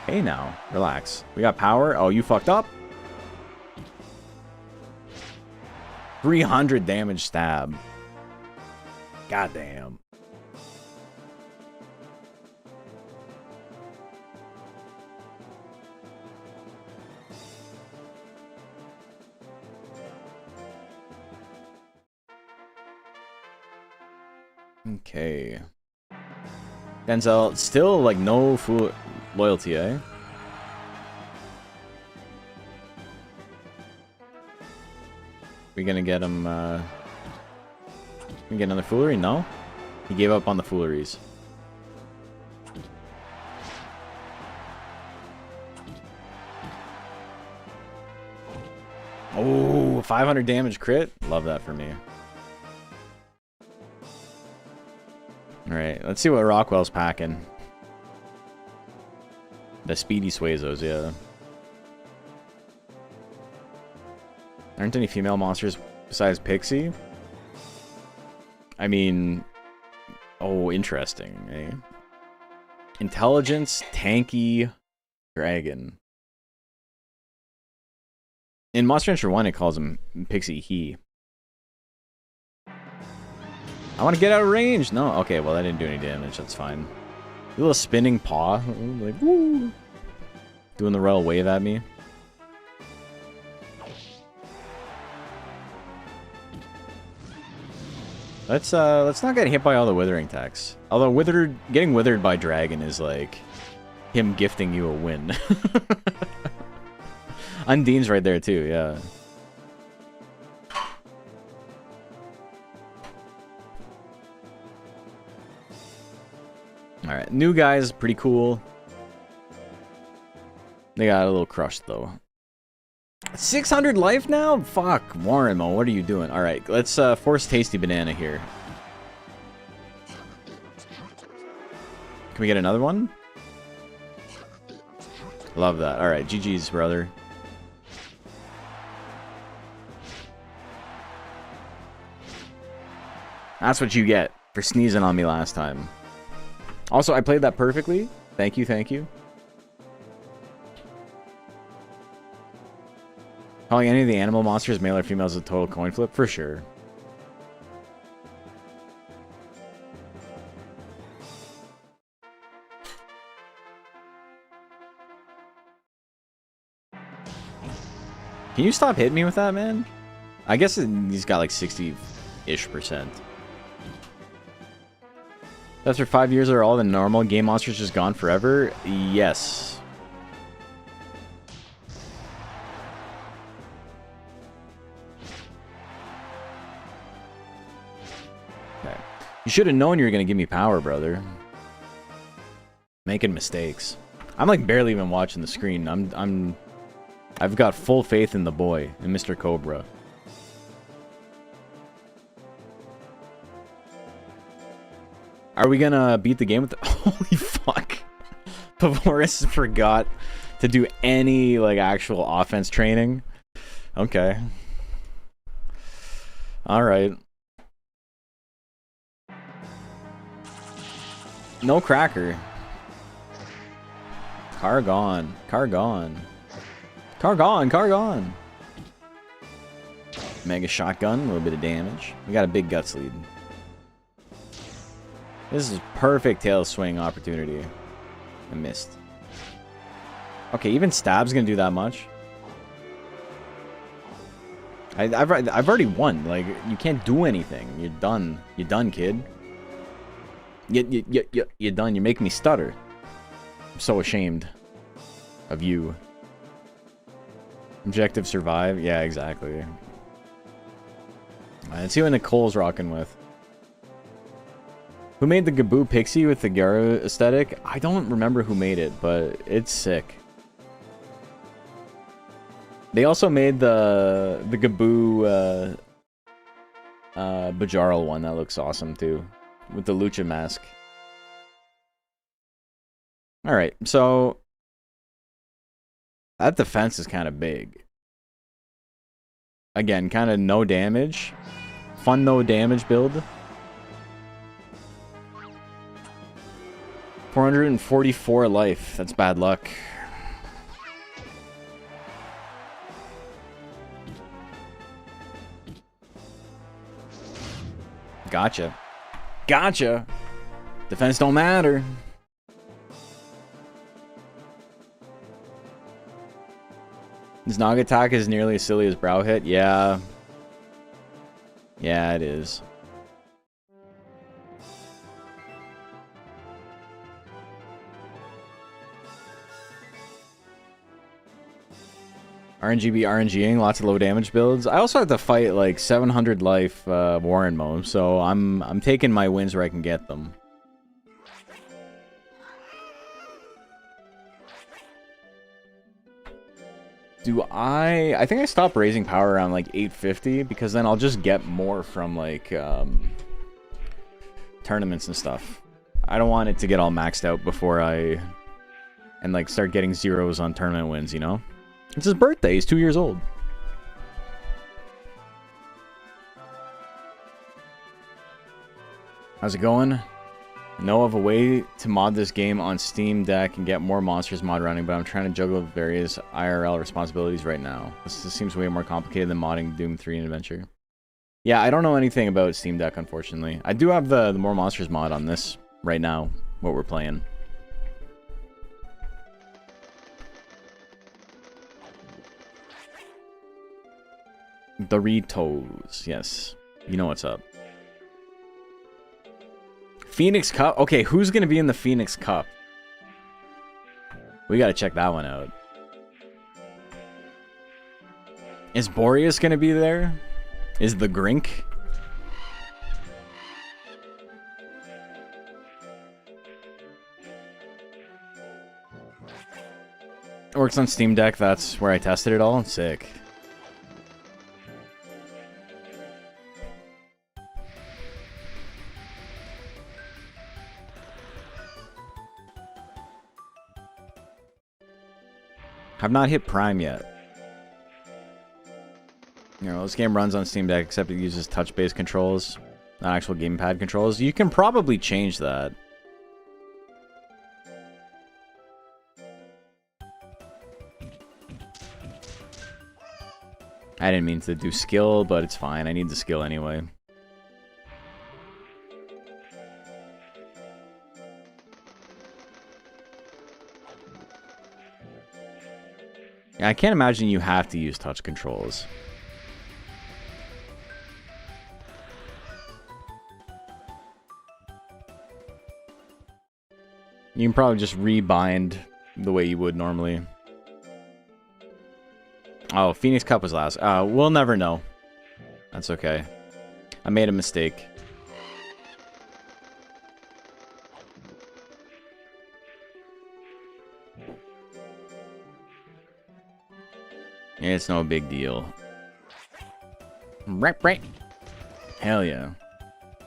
Hey now. Relax. We got power. Oh, you fucked up? 300 damage stab. Goddamn. Okay. Denzel, still like no full loyalty, eh? We gonna get him, we get another foolery? No? He gave up on the fooleries. Oh, 500 damage crit? Love that for me. Alright, let's see what Rockwell's packing. The speedy Suezos, yeah. Aren't any female monsters besides Pixie? I mean... Oh, interesting, eh? Intelligence, tanky, dragon. In Monster Rancher 1, it calls him Pixie He. I want to get out of range. No, okay, well, that didn't do any damage. That's fine. A little spinning paw. Like, woo. Doing the royal wave at me. Let's not get hit by all the withering attacks. Although getting withered by dragon is like him gifting you a win. Undine's right there too, yeah. Alright, new guys, pretty cool. They got a little crushed though. 600 life now? Fuck, Warrenmo, what are you doing? Alright, let's force Tasty Banana here. Can we get another one? Love that. Alright, GG's, brother. That's what you get for sneezing on me last time. Also, I played that perfectly. Thank you, thank you. Calling any of the animal monsters, male or female, is a total coin flip? For sure. Can you stop hitting me with that, man? I guess he's got like 60-ish%. After 5 years, are all the normal game monsters just gone forever? Yes. Okay. You should have known you were going to give me power, brother. Making mistakes. I'm like barely even watching the screen. I've got full faith in the boy, in Mr. Cobra. Are we gonna beat the game with the... Holy fuck. Pavoris forgot to do any, like, actual offense training. Okay. Alright. No cracker. Car gone. Car gone. Car gone. Car gone. Mega shotgun. A little bit of damage. We got a big guts lead. This is perfect tail swing opportunity. I missed. Okay, even stab's gonna do that much. I've already won. Like, you can't do anything. You're done. You're done, kid. You're done. You're making me stutter. I'm so ashamed of you. Objective survive. Yeah, exactly. Alright, let's see what Nicole's rocking with. Who made the Gaboo Pixie with the Garo aesthetic? I don't remember who made it, but it's sick. They also made the Gaboo Bajarl one that looks awesome too, with the Lucha mask. Alright, so that defense is kind of big. Again, kind of no damage. Fun no damage build. 444 life. That's bad luck. Gotcha. Gotcha. Defense don't matter. His Nog attack is nearly as silly as Brow Hit. Yeah. Yeah, it is. RNGB RNGing, lots of low damage builds. I also have to fight like 700 life Warrenmo, so I'm taking my wins where I can get them. Do I think I stopped raising power around like 850 because then I'll just get more from like tournaments and stuff. I don't want it to get all maxed out before I like start getting zeros on tournament wins, you know? It's his birthday. He's 2 years old. How's it going? Know of a way to mod this game on Steam Deck and get more monsters mod running, but I'm trying to juggle various IRL responsibilities right now. This seems way more complicated than modding Doom 3 and Adventure. Yeah, I don't know anything about Steam Deck, unfortunately. I do have the More Monsters mod on this right now, what we're playing. Doritos, yes. You know what's up. Phoenix Cup? Okay, who's going to be in the Phoenix Cup? We got to check that one out. Is Boreas going to be there? Is the Grink? It works on Steam Deck. That's where I tested it all. Sick. Have not hit Prime yet. You know, this game runs on Steam Deck, except it uses touch-based controls, not actual gamepad controls. You can probably change that. I didn't mean to do skill, but it's fine. I need the skill anyway. Yeah, I can't imagine you have to use touch controls. You can probably just rebind the way you would normally. Oh, Phoenix Cup was last. We'll never know. That's okay. I made a mistake. It's no big deal. Right. Hell yeah.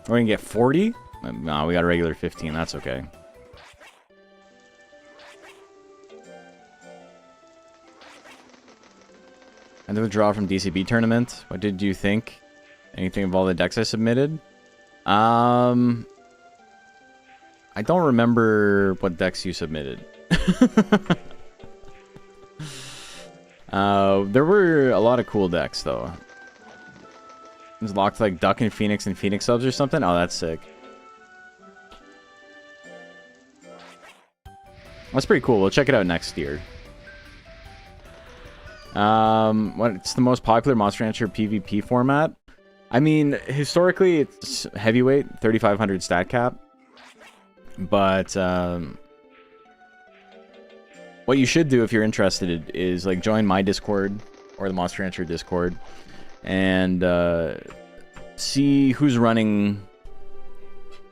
We're gonna get 40? No, we got a regular 15. That's okay. And the withdrawal from DCB tournament. What did you think? Anything of all the decks I submitted? I don't remember what decks you submitted. There were a lot of cool decks, though. It was locked like Duck and Phoenix subs or something. Oh, that's sick. That's pretty cool. We'll check it out next year. What's the most popular Monster Rancher PvP format? I mean, historically, it's heavyweight, 3,500 stat cap. But, what you should do if you're interested is like join my Discord or the Monster Rancher Discord and see who's running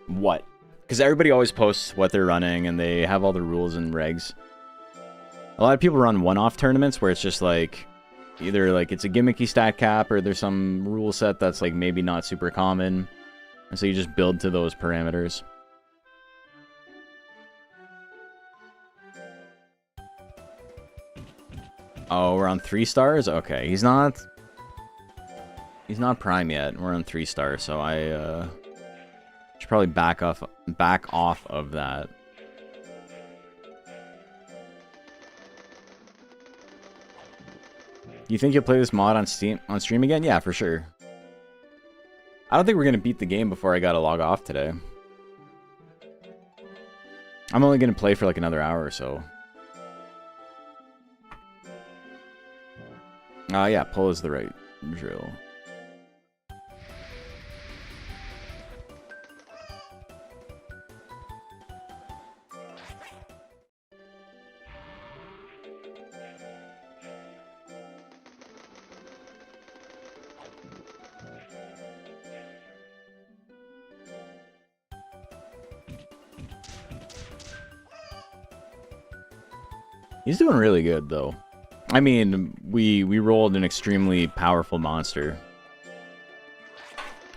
what. Because everybody always posts what they're running and they have all the rules and regs. A lot of people run one-off tournaments where it's just like either like it's a gimmicky stat cap or there's some rule set that's like maybe not super common. And so you just build to those parameters. Oh, we're on 3 stars? Okay, he's not prime yet. We're on 3 stars, so I should probably back off of that. You think you'll play this mod on stream again? Yeah, for sure. I don't think we're gonna beat the game before I gotta log off today. I'm only gonna play for like another hour or so. Yeah, pull is the right drill. He's doing really good, though. I mean, we rolled an extremely powerful monster.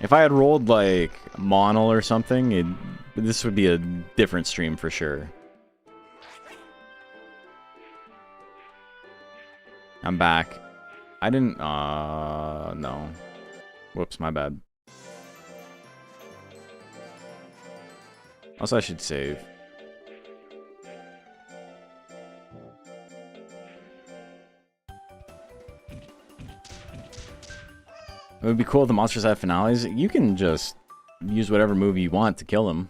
If I had rolled, like, Monol or something, this would be a different stream for sure. I'm back. I didn't... no. Whoops, my bad. Also, I should save. It would be cool if the monsters have finales. You can just use whatever move you want to kill them.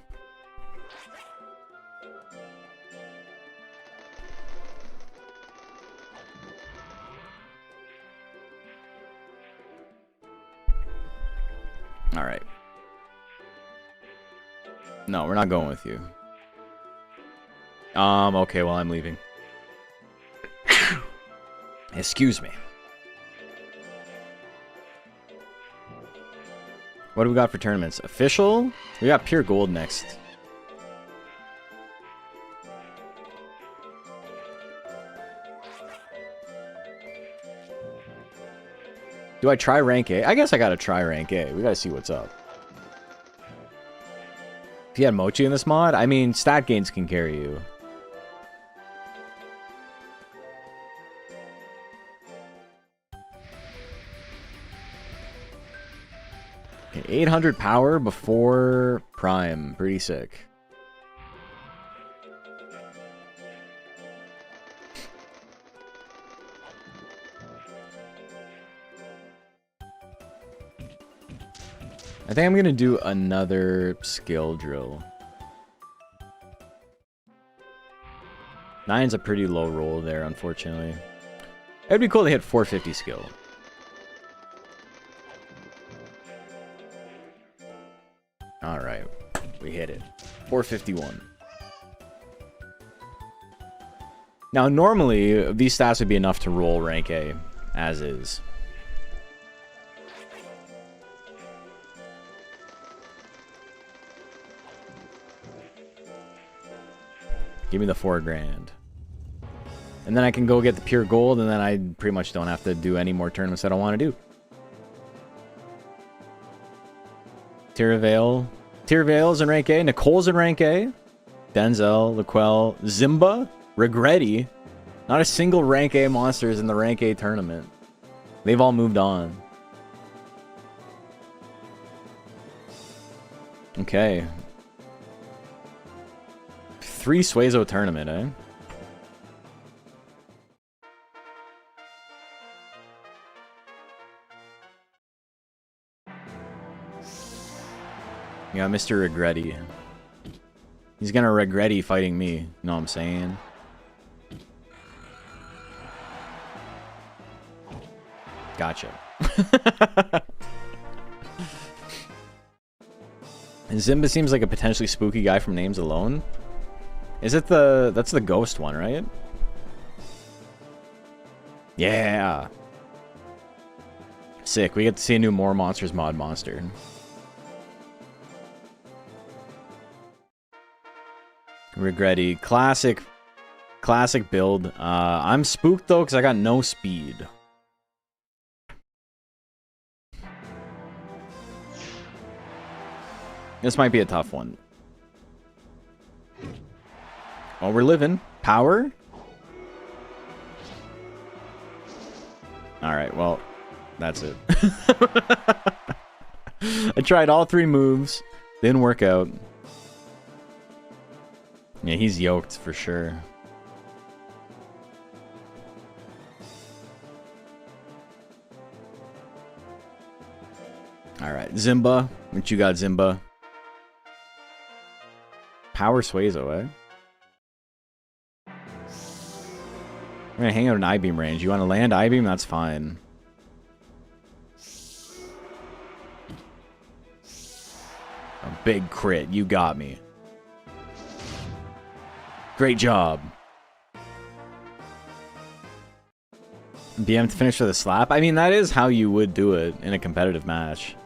Alright. No, we're not going with you. Okay, well, I'm leaving. Excuse me. What do we got for tournaments? Official? We got pure gold next. Do I try rank A? I guess I gotta try rank A. We gotta see what's up. If you had Mochi in this mod, I mean, stat gains can carry you. Okay, 800 power before Prime. Pretty sick. I think I'm gonna do another skill drill. 9's a pretty low roll there, unfortunately. It'd be cool to hit 450 skill. Alright, we hit it. 451. Now, normally, these stats would be enough to roll rank A, as is. Give me the 4 grand. And then I can go get the pure gold, and then I pretty much don't have to do any more tournaments that I want to do. Tyrvale's in rank A. Nicole's in rank A. Denzel, Laquel, Zimba, Regretti. Not a single rank A monster is in the rank A tournament. They've all moved on. Okay. 3 Suezo tournament, eh? Yeah, Mr. Regretti. He's gonna regretti fighting me. You know what I'm saying? Gotcha. And Zimba seems like a potentially spooky guy from names alone. Is it that's the ghost one, right? Yeah. Sick. We get to see a new More Monsters mod monster. Regretti. Classic build. I'm spooked though because I got no speed. This might be a tough one. Oh, we're living. Power? Alright, well, that's it. I tried all 3 moves. Didn't work out. Yeah, he's yoked for sure. Alright, Zimba. What you got, Zimba? Power Suezo, eh? We're gonna hang out in I-beam range. You wanna land I-beam? That's fine. A big crit. You got me. Great job. BM to finish with a slap? I mean, that is how you would do it in a competitive match.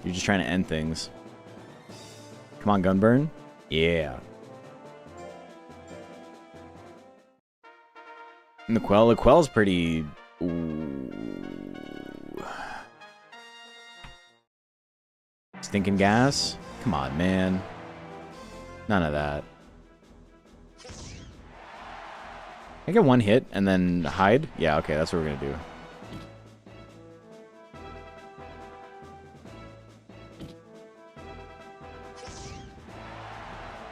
You're just trying to end things. Come on, Gunburn. Yeah. Laquel's pretty... Ooh. Stinking gas? Come on, man. None of that. I get 1 hit and then hide? Yeah, okay, that's what we're gonna do.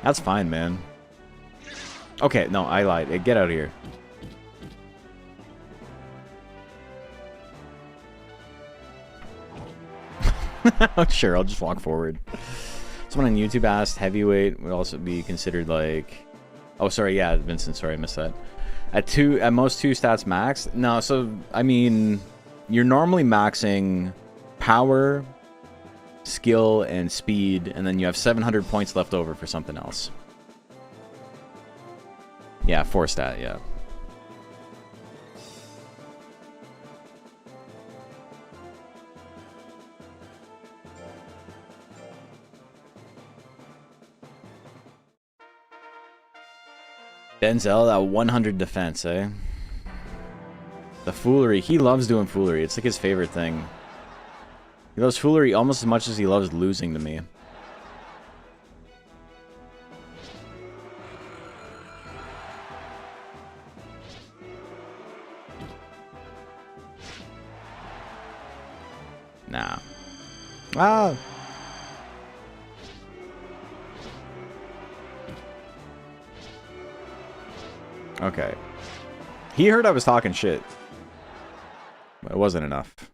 That's fine, man. Okay, no, I lied. Hey, get out of here. Sure, I'll just walk forward. Someone on YouTube asked heavyweight would also be considered like... Oh, sorry, yeah, Vincent, sorry, I missed that. At most 2 stats max? No, so, I mean, you're normally maxing power, skill, and speed, and then you have 700 points left over for something else. Yeah, 4 stat, yeah. Denzel, that 100 defense, eh? The foolery. He loves doing foolery. It's like his favorite thing. He loves foolery almost as much as he loves losing to me. Nah. Ah! Okay. He heard I was talking shit. But it wasn't enough.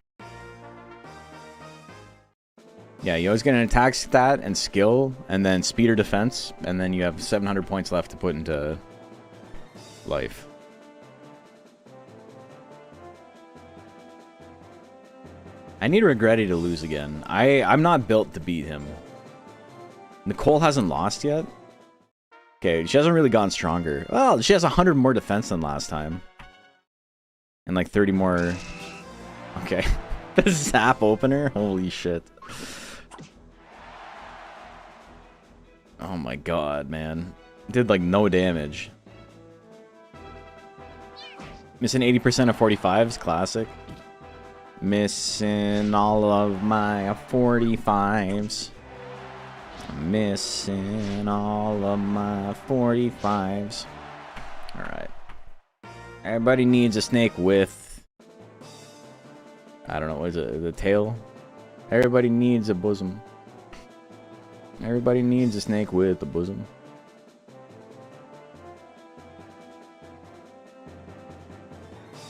Yeah, you always get an attack stat and skill, and then speed or defense, and then you have 700 points left to put into life. I need Regretti to lose again. I'm not built to beat him. Nicole hasn't lost yet? Okay, she hasn't really gotten stronger. Well, she has 100 more defense than last time. And like 30 more... Okay. The Zap opener? Holy shit. Oh my god, man. Did like no damage. Missing 80% of 45s, classic. Missing all of my 45s. Missing all of my 45s. Alright. Everybody needs a snake with... I don't know, what is it? The tail? Everybody needs a bosom. Everybody needs a snake with a bosom.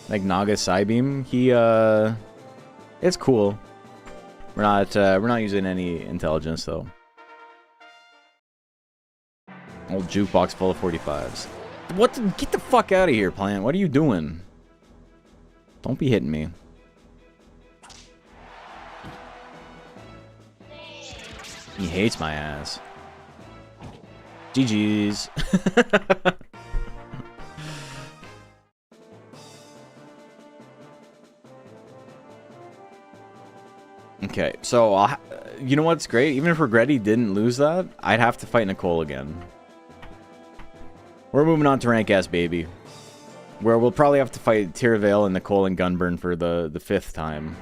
Like Naga Psybeam, he it's cool. We're not using any intelligence though. Old jukebox full of 45s. What? Get the fuck out of here, Plant. What are you doing? Don't be hitting me. He hates my ass. GG's. Okay, so you know what's great? Even if Regretti didn't lose that, I'd have to fight Nicole again. We're moving on to rank S, baby. Where we'll probably have to fight Tyrvale and Nicole and Gunburn for the 5th time.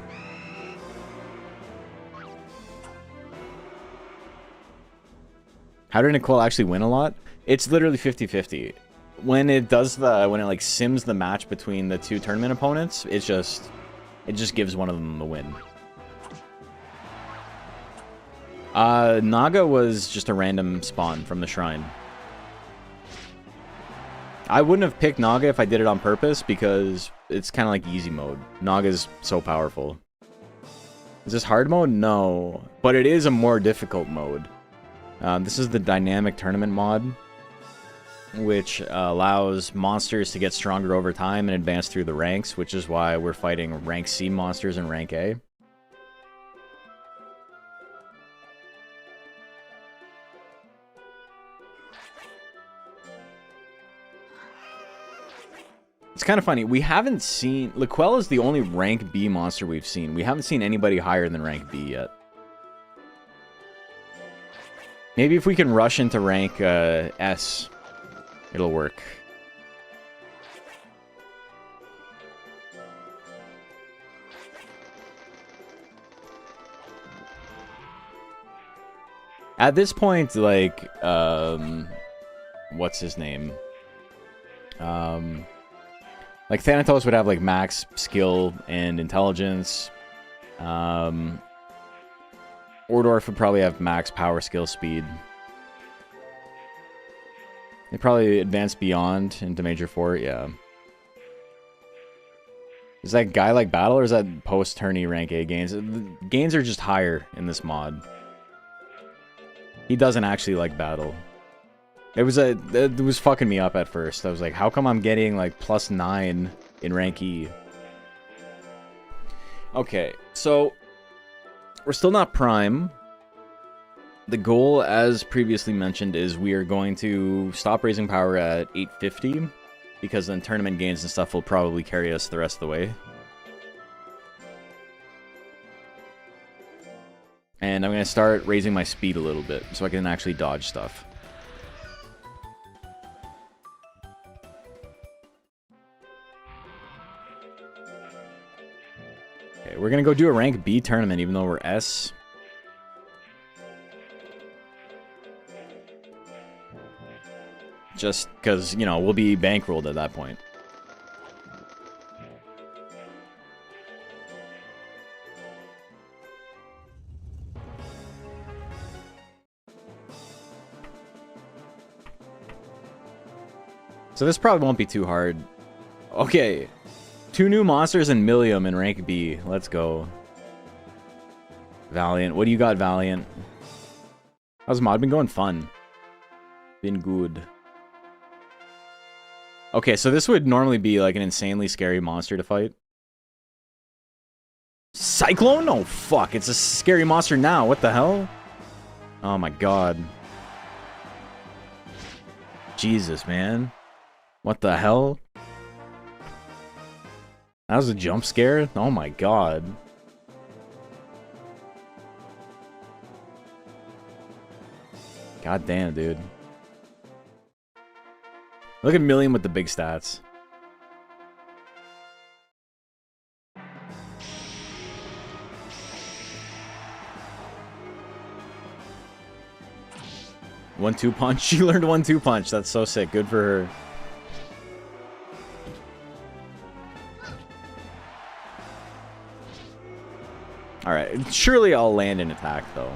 How did Nicole actually win a lot? It's literally 50-50. When it like sims the match between the 2 tournament opponents, it just gives one of them the win. Naga was just a random spawn from the shrine. I wouldn't have picked Naga if I did it on purpose because it's kind of like easy mode. Naga's so powerful. Is this hard mode? No. But it is a more difficult mode. This is the dynamic tournament mod, which allows monsters to get stronger over time and advance through the ranks, which is why we're fighting rank C monsters and rank A. It's kind of funny. We haven't seen... Laquelle is the only rank B monster we've seen. We haven't seen anybody higher than rank B yet. Maybe if we can rush into rank S, it'll work. At this point, like, what's his name? Like, Thanatos would have, like, max skill and intelligence. Ordorf would probably have max power, skill, speed. They probably advanced beyond into Major 4, yeah. Is that guy like battle or is that post-tourney rank A gains? The gains are just higher in this mod. He doesn't actually like battle. It was fucking me up at first. I was like, how come I'm getting like +9 in rank E? Okay, so we're still not prime. The goal, as previously mentioned, is we are going to stop raising power at 850, because then tournament gains and stuff will probably carry us the rest of the way. And I'm going to start raising my speed a little bit, so I can actually dodge stuff. Okay, we're going to go do a rank B tournament, even though we're S. Just because, you know, we'll be bankrolled at that point. So this probably won't be too hard. Okay. 2 new monsters and Millium in rank B. Let's go. Valiant. What do you got, Valiant? How's mod been going? Fun. Been good. Okay, so this would normally be like an insanely scary monster to fight. Cyclone? Oh, fuck. It's a scary monster now. What the hell? Oh, my God. Jesus, man. What the hell? That was a jump scare? Oh, my God. God damn, dude. Look at Millium with the big stats. One-two punch. She learned 1-2 punch. That's so sick. Good for her. Alright. Surely I'll land an attack, though.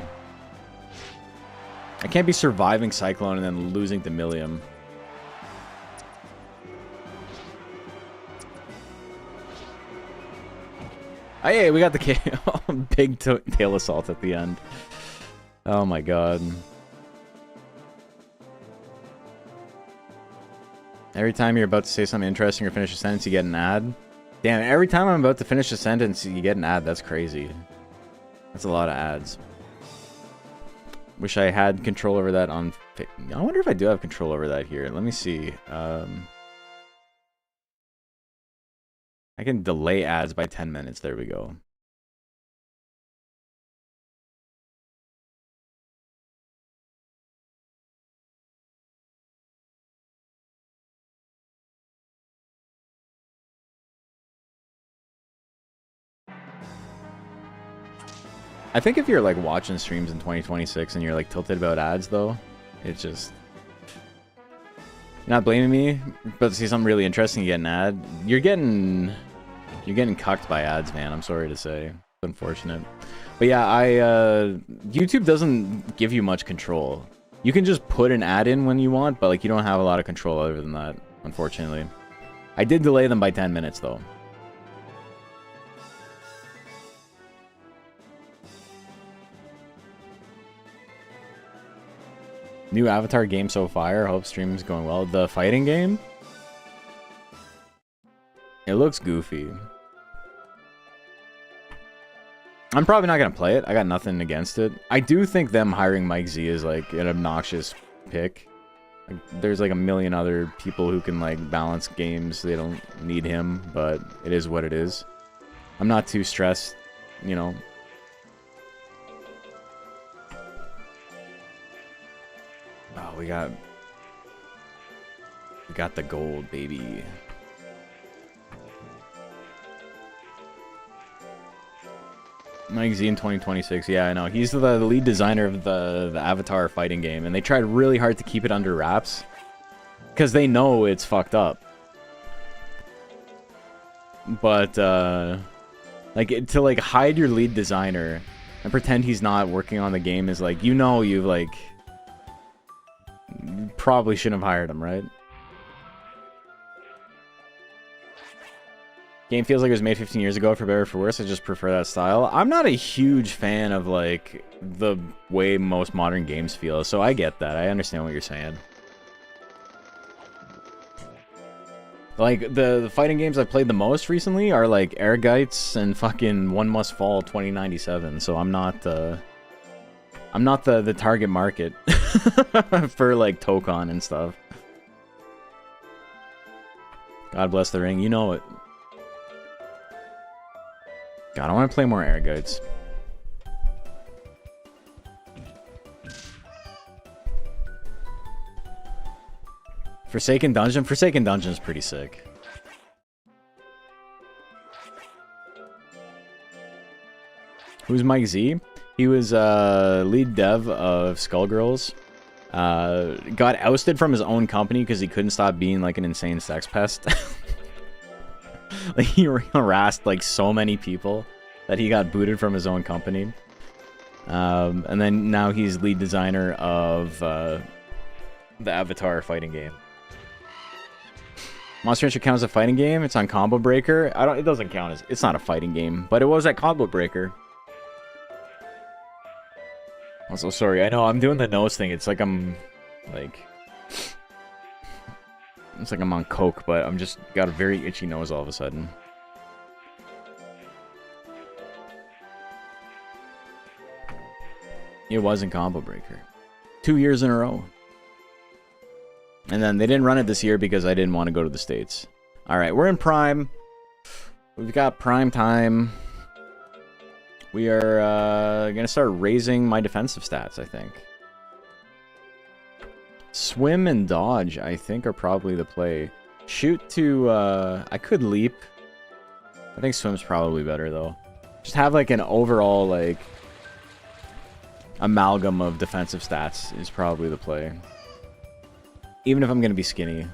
I can't be surviving Cyclone and then losing to Millium. Oh, yeah, we got the big tail assault at the end. Oh my God. Every time you're about to say something interesting or finish a sentence, you get an ad. Damn, every time I'm about to finish a sentence, you get an ad. That's crazy. That's a lot of ads. Wish I had control over that on... I wonder if I do have control over that here. Let me see. I can delay ads by 10 minutes. There we go. I think if you're like watching streams in 2026 and you're like tilted about ads though, it's just... You're not blaming me, but to see something really interesting, you get an ad. You're getting cucked by ads, man. I'm sorry to say. It's unfortunate. But yeah, YouTube doesn't give you much control. You can just put an ad in when you want, but like you don't have a lot of control other than that, unfortunately. I did delay them by 10 minutes though. New Avatar game so fire. Hope stream's going well. The fighting game? It looks goofy. I'm probably not going to play it. I got nothing against it. I do think them hiring Mike Z is like an obnoxious pick. Like, there's like a million other people who can like balance games. They don't need him, but it is what it is. I'm not too stressed, you know. Oh, we got the gold, baby. Mike Z in 2026. Yeah, I know. He's the lead designer of the Avatar fighting game, and they tried really hard to keep it under wraps because they know it's fucked up. But like to like hide your lead designer and pretend he's not working on the game is like, you know, you've like Probably shouldn't have hired him, right? Game feels like it was made 15 years ago, for better or for worse. I just prefer that style. I'm not a huge fan of, like, the way most modern games feel, so I get that. I understand what you're saying. Like, the fighting games I've played the most recently are, like, Ergites and fucking One Must Fall 2097, so I'm not the target market for, like, Tokon and stuff. God bless the ring, you know it. God, I want to play more Ergites. Forsaken Dungeon? Forsaken Dungeon is pretty sick. Who's Mike Z? He was lead dev of Skullgirls. Got ousted from his own company because he couldn't stop being like an insane sex pest. Like, he harassed like so many people that he got booted from his own company. And then now he's lead designer of the Avatar fighting game. Monster Rancher counts as a fighting game. It's on Combo Breaker. It doesn't count as. It's not a fighting game, but it was at Combo Breaker. Also, sorry. I know I'm doing the nose thing. It's like I'm like. It's like I'm on coke, but I'm just got a very itchy nose all of a sudden. It was in Combo Breaker. 2 years in a row. And then they didn't run it this year because I didn't want to go to the States. Alright, we're in Prime. We've got Prime time. We are going to start raising my defensive stats, I think. Swim and dodge, I think, are probably the play. Shoot to, I could leap. I think swim's probably better, though. Just have, like, an overall, like, amalgam of defensive stats is probably the play. Even if I'm going to be skinny.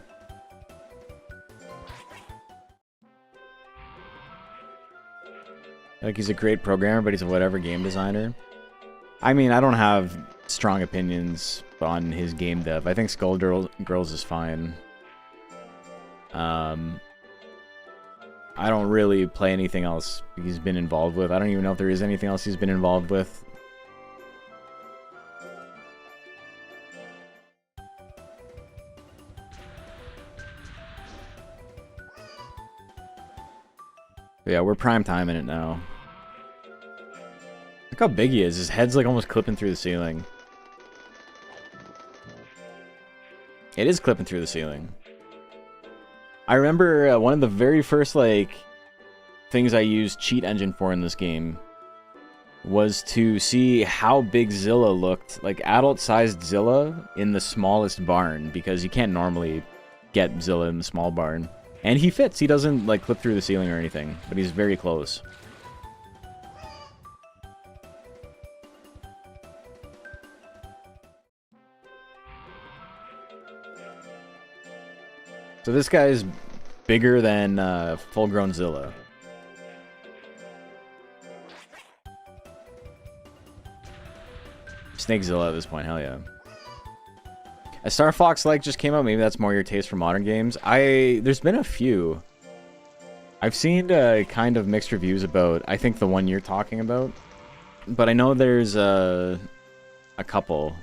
Like, he's a great programmer, but he's a whatever game designer. I mean, I don't have strong opinions on his game dev. I think Skullgirls is fine. I don't really play anything else he's been involved with. I don't even know if there is anything else he's been involved with. But yeah, we're prime time in it now. Look how big he is. His head's like almost clipping through the ceiling. It is clipping through the ceiling. I remember one of the very first like things I used Cheat Engine for in this game was to see how big Zilla looked, like adult-sized Zilla in the smallest barn, because you can't normally get Zilla in the small barn. And he fits. He doesn't like clip through the ceiling or anything, but he's very close. So this guy is bigger than full-grown Zilla. Snakezilla at this point, hell yeah. A Star Fox like just came out. Maybe that's more your taste for modern games. There's been a few. I've seen kind of mixed reviews about, I think, the one you're talking about. But I know there's a couple.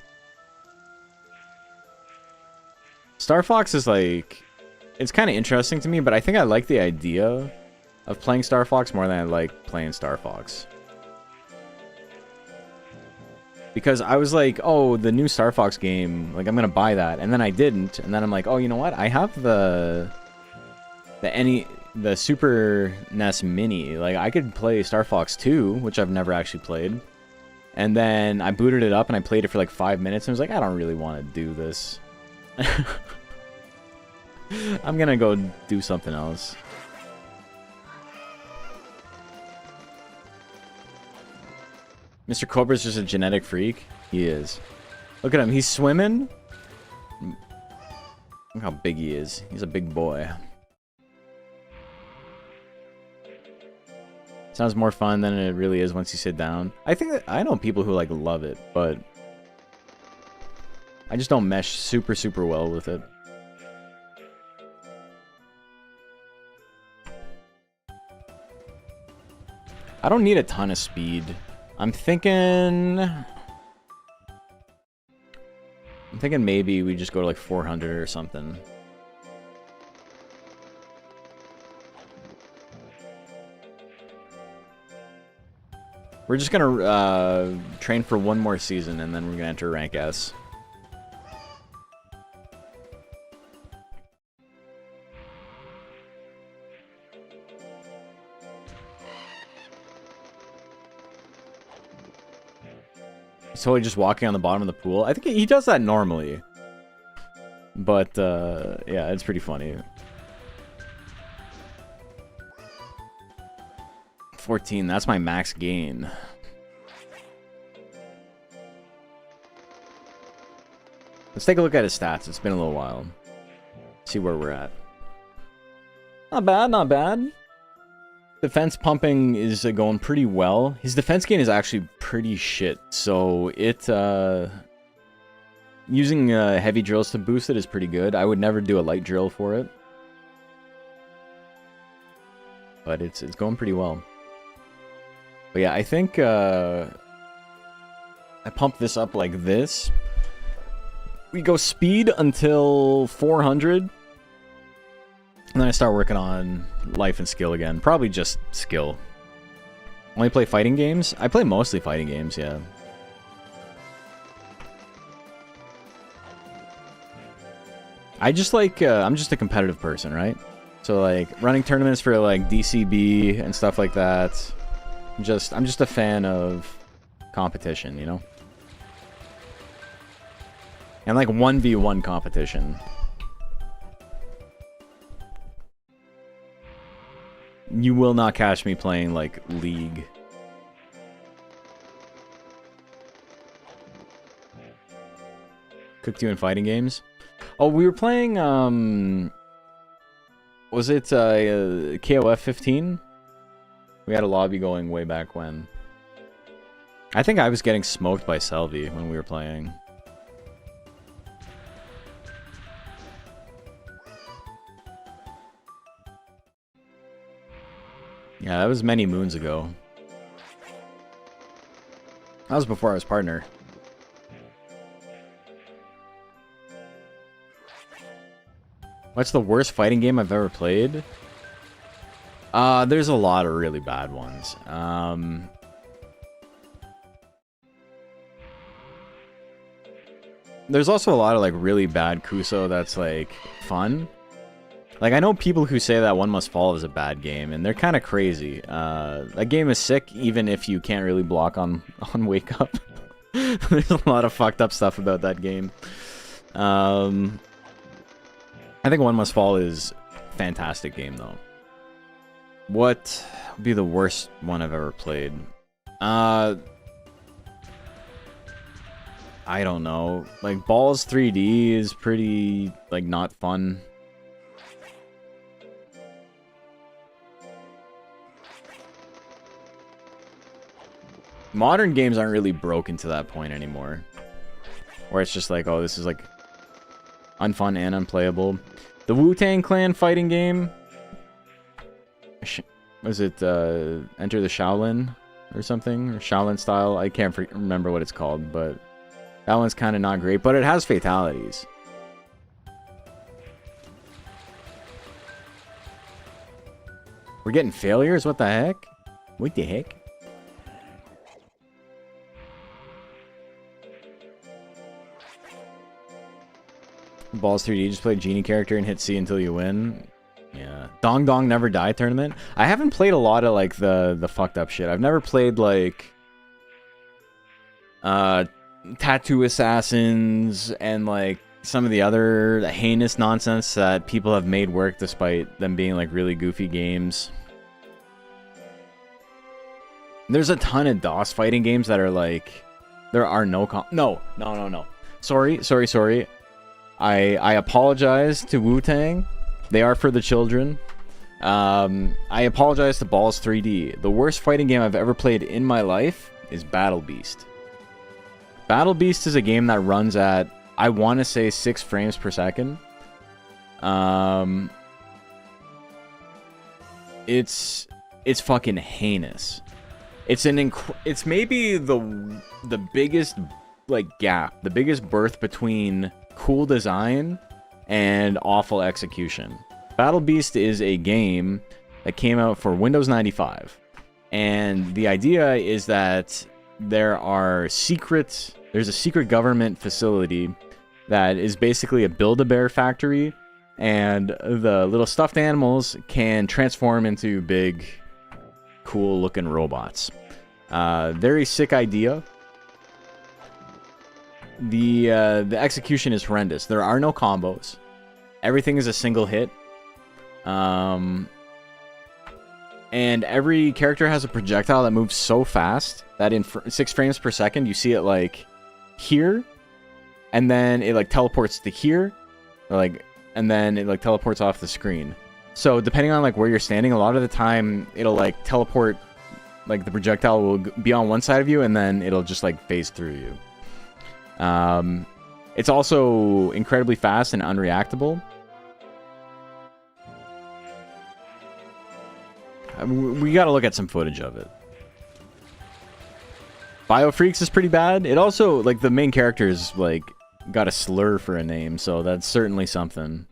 Star Fox is like... It's kind of interesting to me, but I think I like the idea of playing Star Fox more than I like playing Star Fox. Because I was like, oh, the new Star Fox game, like, I'm going to buy that. And then I didn't. And then I'm like, oh, you know what? I have the Super NES Mini. Like, I could play Star Fox 2, which I've never actually played. And then I booted it up and I played it for like 5 minutes. And I was like, I don't really want to do this. I'm going to go do something else. Mr. Cobra's just a genetic freak. He is. Look at him. He's swimming. Look how big he is. He's a big boy. Sounds more fun than it really is once you sit down. I think that I know people who like love it, but I just don't mesh super, super well with it. I don't need a ton of speed. I'm thinking maybe we just go to like 400 or something. We're just gonna train for one more season and then we're gonna enter rank S. He's totally just walking on the bottom of the pool. I think he does that normally. But, yeah, it's pretty funny. 14, that's my max gain. Let's take a look at his stats. It's been a little while. See where we're at. Not bad, not bad. Defense pumping is going pretty well. His defense gain is actually pretty shit. So it, using heavy drills to boost it is pretty good. I would never do a light drill for it. But it's going pretty well. But yeah, I think I pump this up like this. We go speed until 400. And then I start working on life and skill again. Probably just skill. Only play fighting games? I play mostly fighting games, yeah. I just like, I'm just a competitive person, right? So like, running tournaments for like DCB and stuff like that. I'm just a fan of competition, you know? And like 1v1 competition. You will not catch me playing, like, League. Cooked you in fighting games? Oh, we were playing, was it, KOF 15? We had a lobby going way back when. I think I was getting smoked by Selvi when we were playing. Yeah, that was many moons ago. That was before I was partner. What's the worst fighting game I've ever played? There's a lot of really bad ones. There's also a lot of like really bad Kuso that's like fun. Like, I know people who say that One Must Fall is a bad game, and they're kind of crazy. That game is sick, even if you can't really block on Wake Up. There's a lot of fucked up stuff about that game. I think One Must Fall is a fantastic game, though. What would be the worst one I've ever played? I don't know. Like, Balls 3D is pretty, like, not fun. Modern games aren't really broken to that point anymore. Where it's just like, oh, this is like unfun and unplayable. The Wu-Tang Clan fighting game. Was it Enter the Shaolin or something? Or Shaolin style? I can't remember what it's called, but that one's kind of not great. But it has fatalities. We're getting failures? What the heck? What the heck? Balls 3D, just play Genie character and hit C until you win. Yeah. Dong Dong Never Die tournament. I haven't played a lot of like the fucked up shit. I've never played like Tattoo Assassins and like some of the other heinous nonsense that people have made work despite them being like really goofy games. There's a ton of DOS fighting games that are like there are no no. Sorry. I apologize to Wu-Tang. They are for the children. I apologize to Balls 3D. The worst fighting game I've ever played in my life is Battle Beast. Battle Beast is a game that runs at I want to say 6 frames per second. It's fucking heinous. It's maybe the biggest like gap, the biggest birth between cool design and awful execution. Battle Beast is a game that came out for Windows 95. And the idea is that there's a secret government facility that is basically a Build-A-Bear factory, and the little stuffed animals can transform into big, cool-looking robots. Very sick idea. The execution is horrendous. There are no combos. Everything is a single hit. And every character has a projectile that moves so fast that in 6 frames per second, you see it like here, and then it like teleports to here, and then it like teleports off the screen. So depending on like where you're standing, a lot of the time it'll like teleport, like the projectile will be on one side of you, and then it'll just like phase through you. It's also incredibly fast and unreactable. We gotta look at some footage of it. BioFreaks is pretty bad. It also, like, the main character is, like, got a slur for a name, so that's certainly something.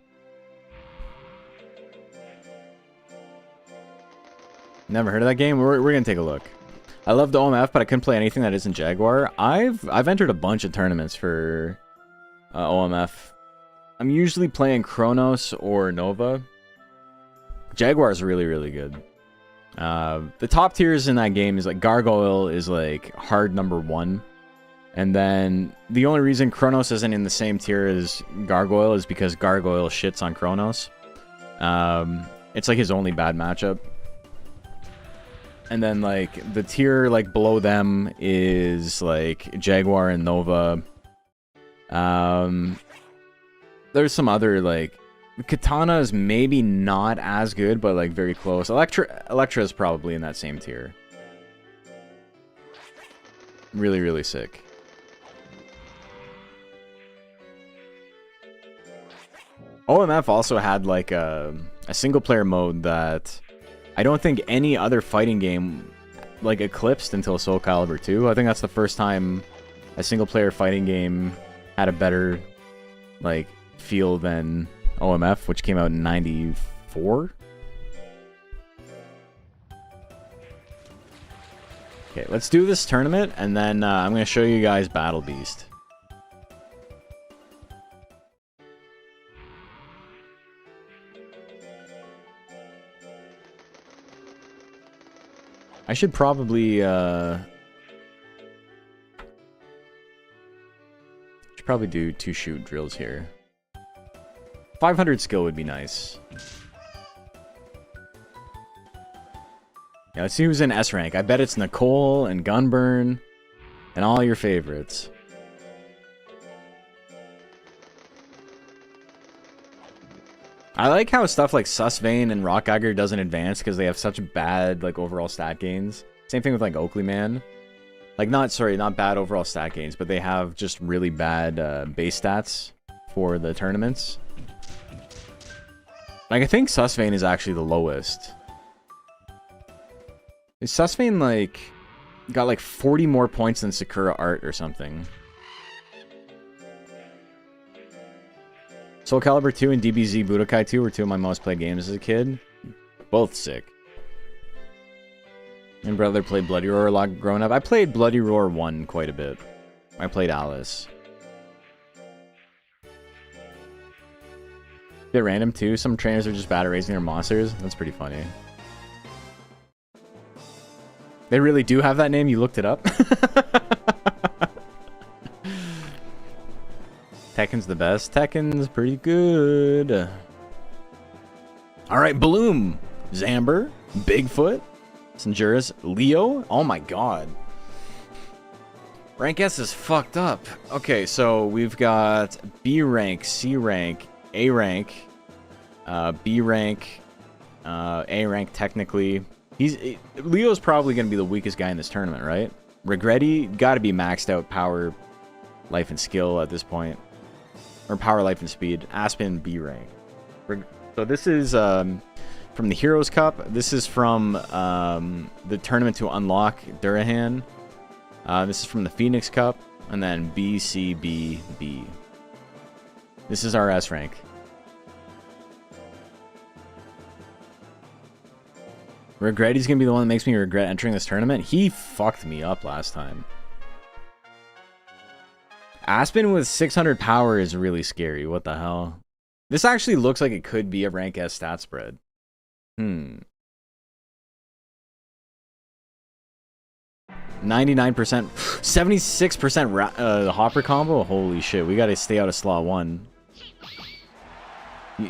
Never heard of that game? We're gonna take a look. I loved OMF, but I couldn't play anything that isn't Jaguar. I've entered a bunch of tournaments for OMF. I'm usually playing Chronos or Nova. Jaguar is really, really good. The top tiers in that game is like Gargoyle is like hard #1, and then the only reason Chronos isn't in the same tier as Gargoyle is because Gargoyle shits on Chronos. It's like his only bad matchup. And then like the tier like below them is like Jaguar and Nova. There's some other like Katana is maybe not as good, but like very close. Electra is probably in that same tier. Really, really sick. OMF also had like a single player mode that I don't think any other fighting game like eclipsed until Soul Calibur 2. I think that's the first time a single player fighting game had a better like feel than OMF, which came out in 94. Okay, let's do this tournament, and then I'm going to show you guys Battle Beast. I should probably do 2 shoot drills here. 500 skill would be nice. Yeah, let's see who's in S rank. I bet it's Nicole and Gunburn and all your favorites. I like how stuff like Susvane and Rock Geiger doesn't advance because they have such bad like overall stat gains. Same thing with like Oakley Man. Like not bad overall stat gains, but they have just really bad base stats for the tournaments. Like, I think Susvane is actually the lowest. Is Susvane, like, got, like, 40 more points than Sakura Art or something? Soul Calibur 2 and DBZ Budokai 2 were 2 of my most played games as a kid. Both sick. My brother played Bloody Roar a lot growing up. I played Bloody Roar 1 quite a bit. I played Alice. Bit random too. Some trainers are just bad at raising their monsters. That's pretty funny. They really do have that name? You looked it up? Tekken's the best. Tekken's pretty good. Alright, Bloom. Zamber. Bigfoot. Sanjuras. Leo. Oh my god. Rank S is fucked up. Okay, so we've got B rank, C rank, A rank, B rank, A rank technically. Leo's probably going to be the weakest guy in this tournament, right? Regretti, got to be maxed out power, life, and skill at this point. Or power, life, and speed. Aspen B rank. So this is from the Heroes Cup. This is from the tournament to unlock Durahan. This is from the Phoenix Cup. And then BCBB. This is our S rank. Regret he's going to be the one that makes me regret entering this tournament. He fucked me up last time. Aspen with 600 power is really scary. What the hell? This actually looks like it could be a rank S stat spread. 99%, 76% Hopper combo? Holy shit, we gotta stay out of slot 1.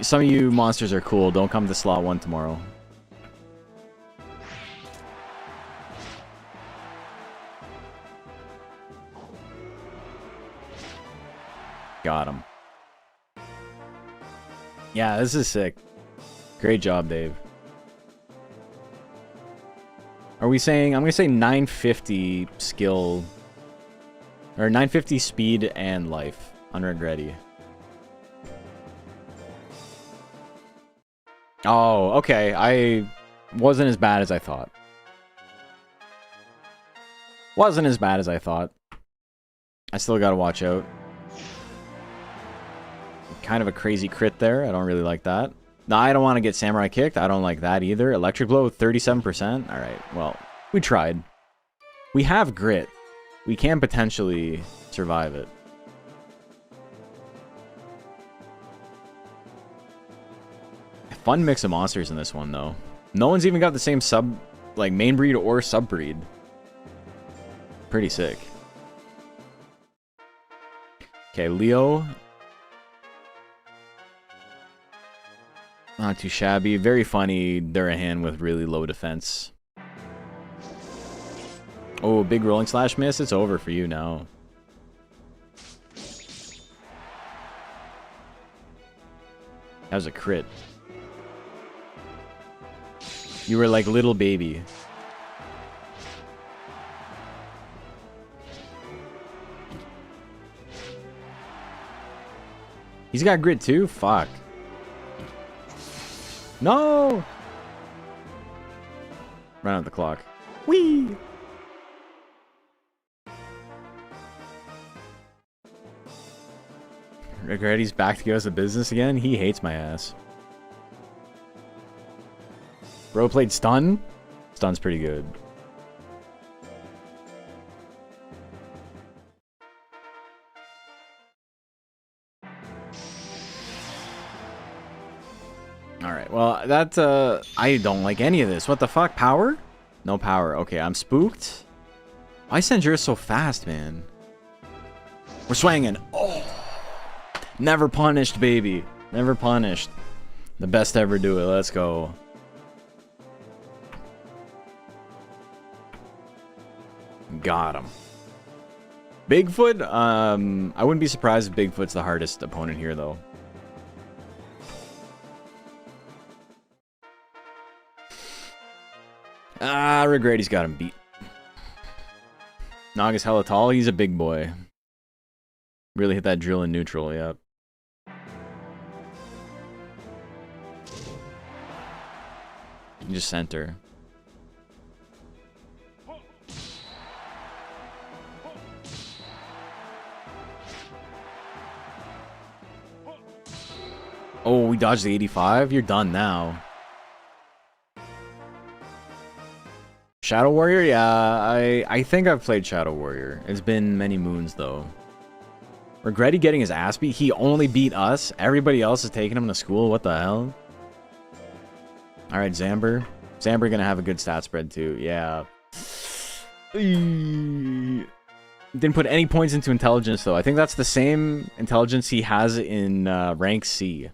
Some of you monsters are cool. Don't come to slot 1 tomorrow. Got him. Yeah, this is sick. Great job, Dave. Are we saying... I'm going to say 950 skill... Or 950 speed and life on Regretti. Oh, okay. I wasn't as bad as I thought. Wasn't as bad as I thought. I still got to watch out. Kind of a crazy crit there. I don't really like that. No, I don't want to get Samurai kicked. I don't like that either. Electric Blow, 37%. All right, well, we tried. We have grit. We can potentially survive it. Fun mix of monsters in this one, though. No one's even got the same main breed or sub breed. Pretty sick. Okay, Leo. Not too shabby. Very funny Durahan with really low defense. Oh, big rolling slash miss. It's over for you now. That was a crit. You were like little baby. He's got grit too? Fuck. No! Run out the clock. Whee! Regretti's back to give us a business again? He hates my ass. Bro played stun? Stun's pretty good. Alright, well, that, I don't like any of this. What the fuck? Power? No power. Okay, I'm spooked. Why send yours so fast, man? We're swinging. Oh! Never punished, baby. Never punished. The best ever do it. Let's go. Got him. Bigfoot? I wouldn't be surprised if Bigfoot's the hardest opponent here, though. Ah, Regretti's got him beat. Naga's hella tall. He's a big boy. Really hit that drill in neutral, yep. Just center. Oh, we dodged the 85? You're done now. Shadow Warrior? Yeah, I think I've played Shadow Warrior. It's been many moons, though. Regretti getting his ass beat? He only beat us? Everybody else is taking him to school? What the hell? Alright, Zamber. Zamber gonna have a good stat spread, too. Yeah. Didn't put any points into intelligence, though. I think that's the same intelligence he has in rank C.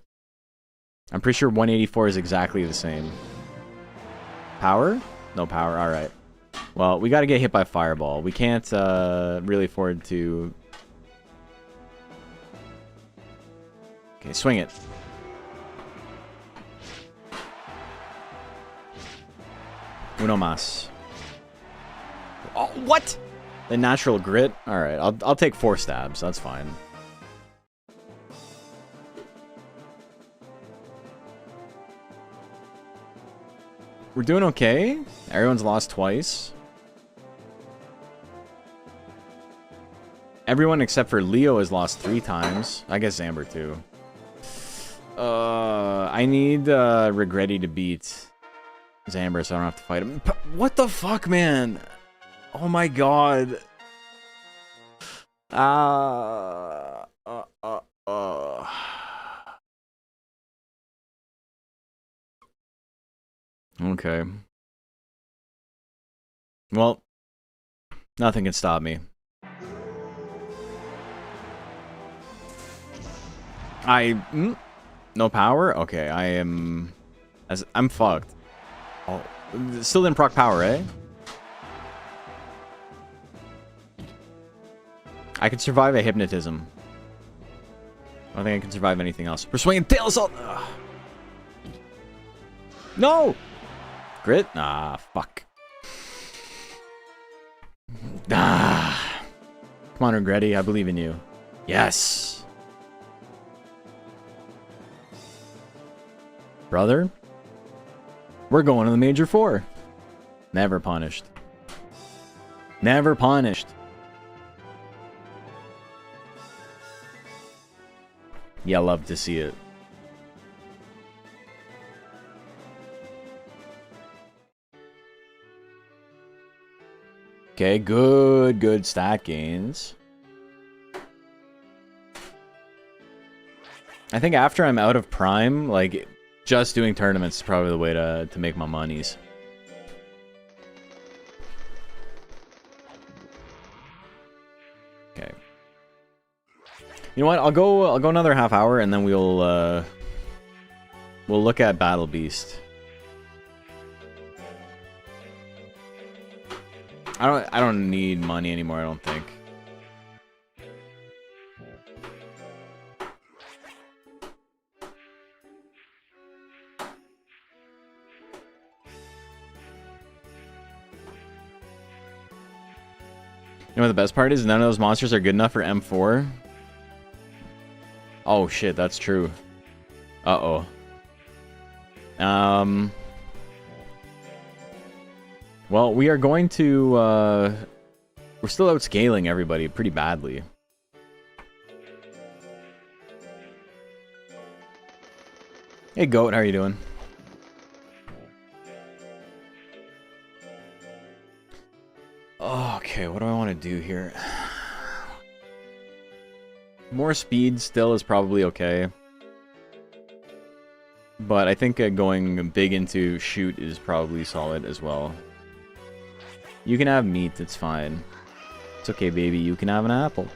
I'm pretty sure 184 is exactly the same. Power? No power. Alright. Well, we gotta get hit by Fireball. We can't really afford to... Okay, swing it. Uno mas. Oh, what? The natural grit? Alright, I'll take 4 stabs. That's fine. We're doing okay. Everyone's lost twice. Everyone except for Leo has lost 3 times. I guess Zamber too. I need Regretti to beat Zamber so I don't have to fight him. What the fuck, man? Oh my god. Okay. Well, nothing can stop me. No power? Okay, I'm fucked. Oh, still didn't proc power, eh? I could survive a hypnotism. I don't think I can survive anything else. We're swinging tail assault. Ugh. No! Grit? Ah, fuck. Ah. Come on, Regretti. I believe in you. Yes. Brother? We're going to the Major 4. Never punished. Never punished. Yeah, love to see it. Okay, good stat gains. I think after I'm out of Prime, like, just doing tournaments is probably the way to make my monies. Okay. You know what? I'll go another half hour and then we'll look at Battle Beast. I don't need money anymore, I don't think. You know what the best part is? None of those monsters are good enough for M4. Oh shit, that's true. Uh-oh. Well, we are going to, we're still outscaling everybody pretty badly. Hey, Goat, how are you doing? Okay, what do I want to do here? More speed still is probably okay. But I think going big into shoot is probably solid as well. You can have meat, it's fine. It's okay, baby, you can have an apple.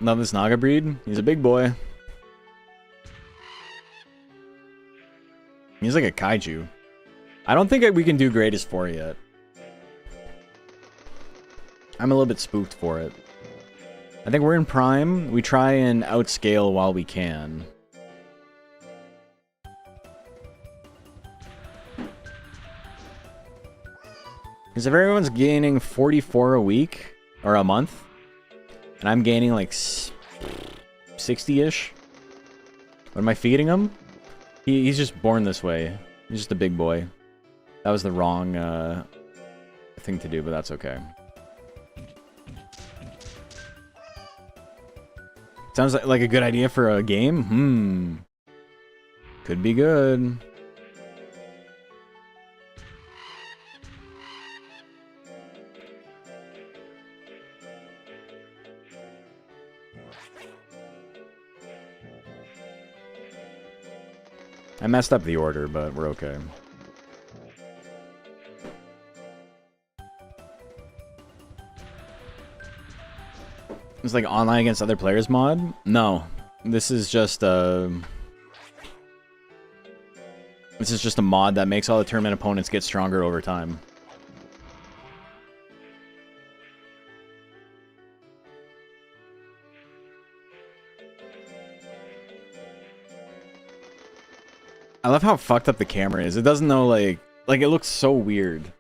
Love this Naga breed. He's a big boy. He's like a kaiju. I don't think we can do greatest 4 yet. I'm a little bit spooked for it. I think we're in Prime. We try and outscale while we can. Because if everyone's gaining 44 a week, or a month, and I'm gaining like 60-ish, what am I feeding him? He's just born this way. He's just a big boy. That was the wrong thing to do, but that's okay. Sounds like a good idea for a game? Could be good. I messed up the order, but we're okay. It's like online against other players mod? No. This is just a mod that makes all the tournament opponents get stronger over time. I love how fucked up the camera is. It doesn't know, like it looks so weird.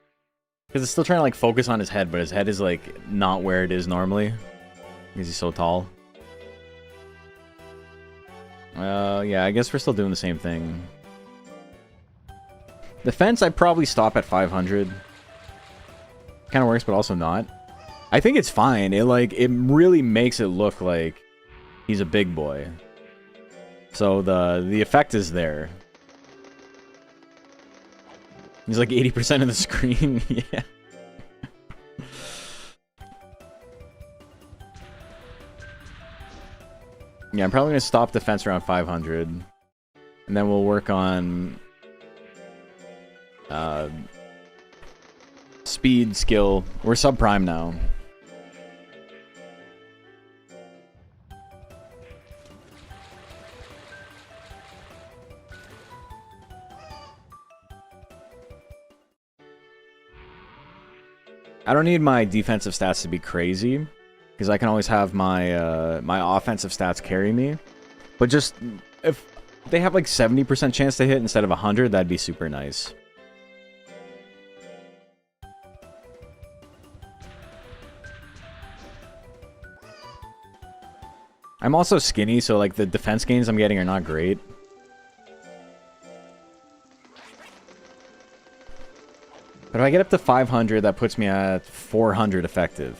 Because it's still trying to like focus on his head, but his head is like not where it is normally. Because he's so tall. Yeah, I guess we're still doing the same thing. Defense, I'd probably stop at 500. Kind of works, but also not. I think it's fine. It really makes it look like he's a big boy. So the effect is there. He's like 80% of the screen. Yeah. Yeah, I'm probably going to stop defense around 500. And then we'll work on speed, skill. We're subprime now. I don't need my defensive stats to be crazy, because I can always have my my offensive stats carry me. But just if they have like 70% chance to hit instead of 100, that'd be super nice. I'm also skinny, so like the defense gains I'm getting are not great. But if I get up to 500, that puts me at 400 effective,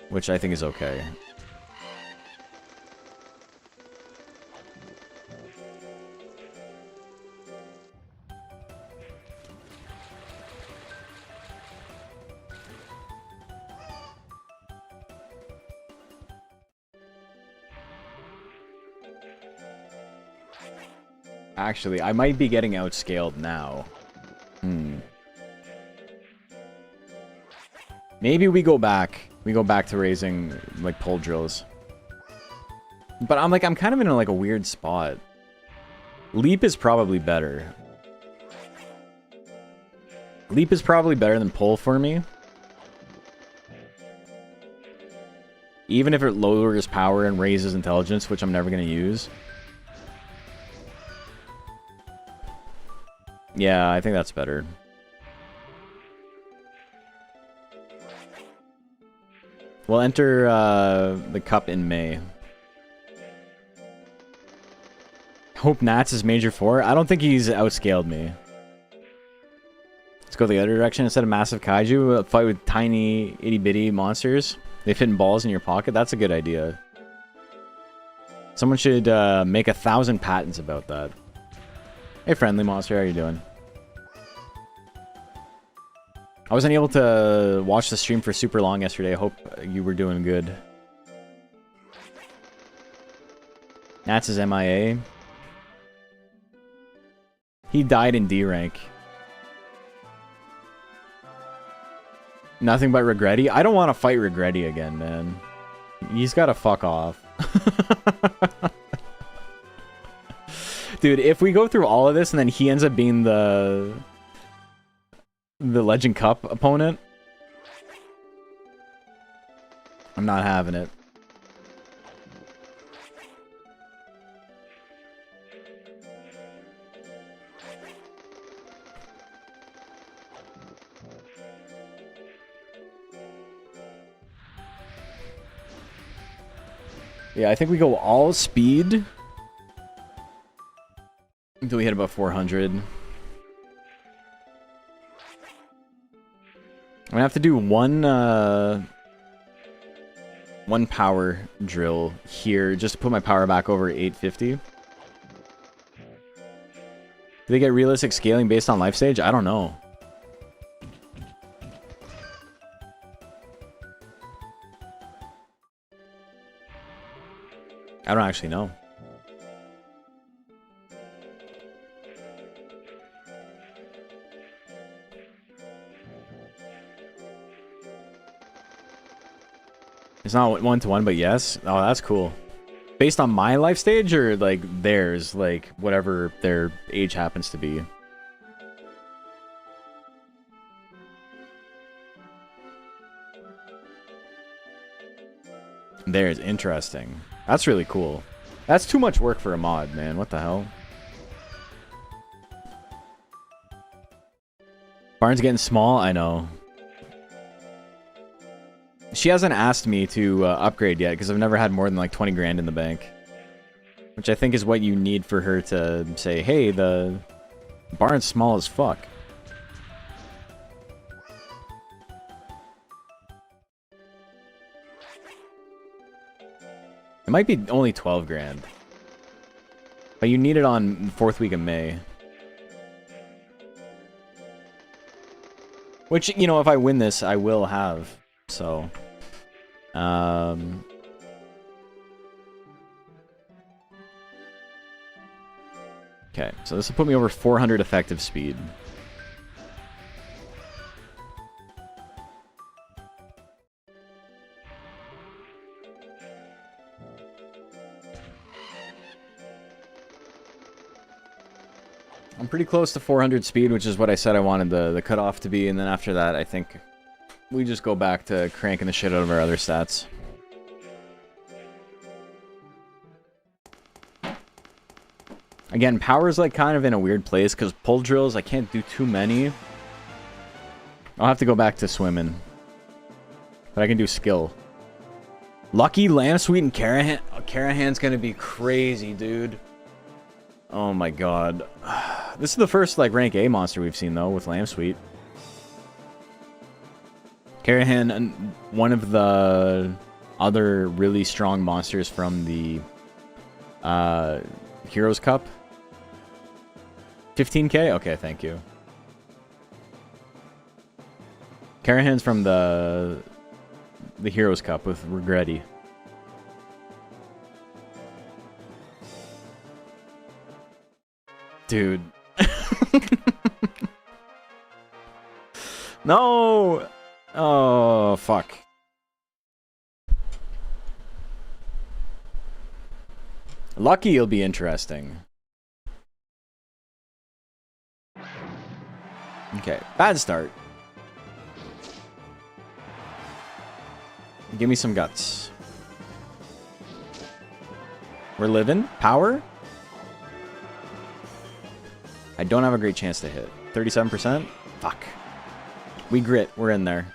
which I think is okay. Actually, I might be getting outscaled now. Maybe we go back. We go back to raising, like, pole drills. But I'm kind of in a weird spot. Leap is probably better. Leap is probably better than pole for me. Even if it lowers power and raises intelligence, which I'm never going to use. Yeah, I think that's better. We'll enter the cup in May. Hope Nats is Major 4. I don't think he's outscaled me. Let's go the other direction. Instead of massive kaiju, fight with tiny itty-bitty monsters. They fit in balls in your pocket. That's a good idea. Someone should make 1,000 patents about that. Hey, friendly monster, how you doing? I wasn't able to watch the stream for super long yesterday. I hope you were doing good. Nats is MIA. He died in D rank. Nothing but Regretti? I don't want to fight Regretti again, man. He's got to fuck off. Dude, if we go through all of this and then he ends up being the Legend Cup opponent, I'm not having it. Yeah, I think we go all speed until we hit about 400. I'm gonna have to do one power drill here just to put my power back over 850. Do they get realistic scaling based on life stage? I don't know. I don't actually know. It's not 1-to-1, but yes. Oh, that's cool. Based on my life stage or like theirs, like whatever their age happens to be. There's interesting. That's really cool. That's too much work for a mod, man. What the hell? Barn's getting small? I know. She hasn't asked me to upgrade yet because I've never had more than like 20 grand in the bank. Which I think is what you need for her to say, hey, the barn's small as fuck. It might be only 12 grand. But you need it on 4th week of May. Which, you know, if I win this, I will have. So. Okay, so this will put me over 400 effective speed. I'm pretty close to 400 speed, which is what I said I wanted the cutoff to be, and then after that, I think we just go back to cranking the shit out of our other stats. Again, power's like kind of in a weird place because pull drills, I can't do too many. I'll have to go back to swimming. But I can do skill. Lucky, Lamb Sweet, and Carahan. Oh, Carahan's gonna be crazy, dude. Oh my god. This is the first like rank A monster we've seen though with Lamb Sweet. Carahan, one of the other really strong monsters from the Heroes Cup. 15k? Okay, thank you. Carahan's from the Heroes Cup with Regretti. Dude. No! Oh, fuck. Lucky will be interesting. Okay, bad start. Give me some guts. We're living. Power? I don't have a great chance to hit. 37%? Fuck. We grit. We're in there.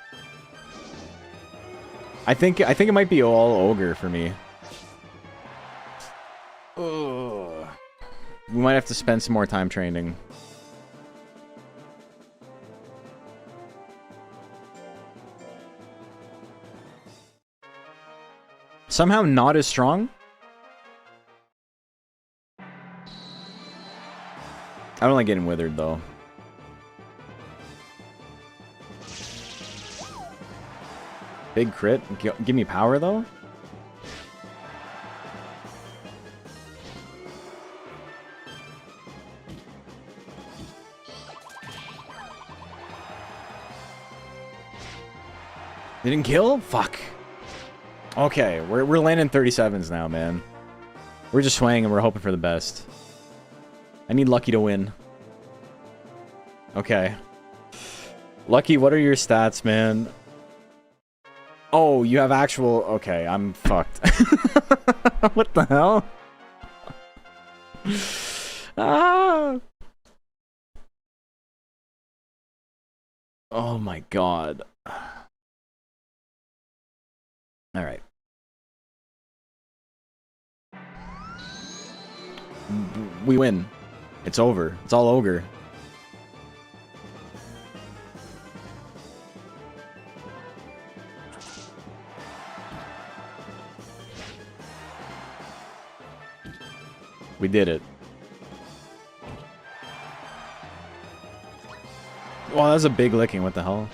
I think it might be all ogre for me. Ugh. We might have to spend some more time training. Somehow not as strong? I don't like getting withered though. Big crit. Give me power though. Didn't kill? Fuck. Okay, we're landing 37s now, man. We're just swaying and we're hoping for the best. I need Lucky to win. Okay. Lucky, what are your stats, man? Oh, you have actual... Okay, I'm fucked. What the hell? Ah! Oh my god. Alright. We win. It's over. It's all ogre. We did it. Wow, that was a big licking. What the hell?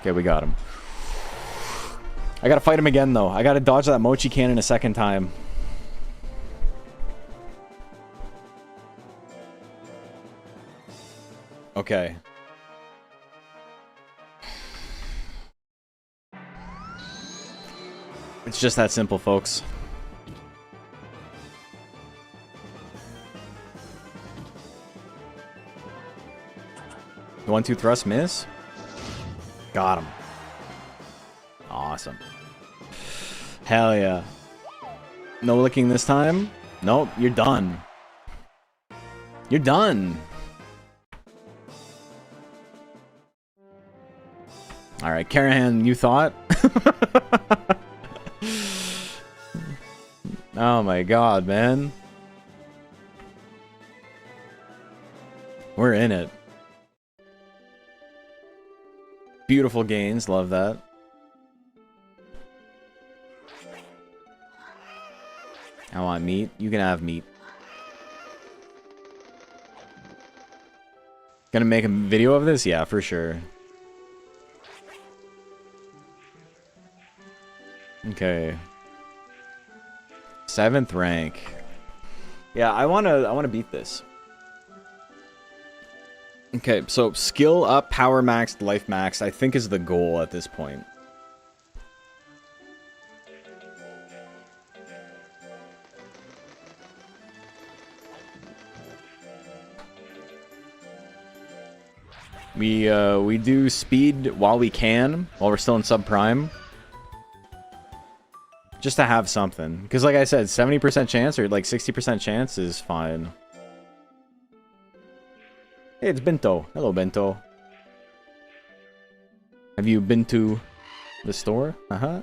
Okay, we got him. I gotta fight him again, though. I gotta dodge that Mochi Cannon a second time. Okay. It's just that simple, folks. The 1-2 thrust miss? Got him. Awesome. Hell yeah. No licking this time? Nope, you're done. You're done. Alright, Carahan, you thought? Oh my god, man. We're in it. Beautiful gains, love that. I want meat. You can have meat. Gonna make a video of this? Yeah, for sure. Okay. 7th rank. Yeah, I wanna beat this. Okay, so skill up, power maxed, life maxed, I think is the goal at this point. We do speed while we can, while we're still in subprime. Just to have something. Because like I said, 70% chance or like 60% chance is fine. Hey, it's Bento. Hello, Bento. Have you been to the store? Uh-huh.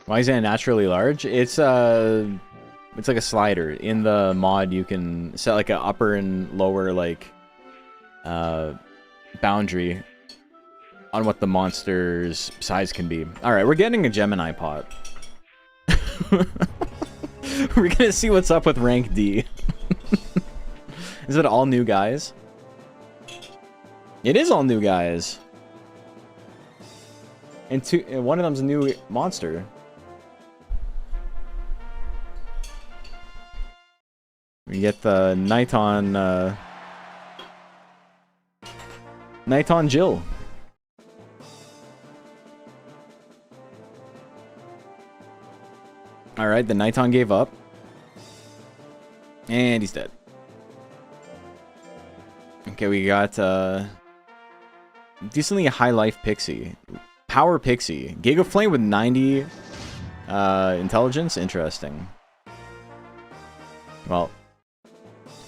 Why is it naturally large? It's like a slider. In the mod, you can set like an upper and lower like boundary on what the monster's size can be. All right, we're getting a Gemini pot. We're gonna see what's up with rank D. Is it all new guys? It is all new guys. And one of them's a new monster. We get the Nighton, Nighton Jill. Alright, the Nighton gave up. And he's dead. Okay, we got, decently high life Pixie. Power Pixie. Giga Flame with 90, intelligence? Interesting. Well,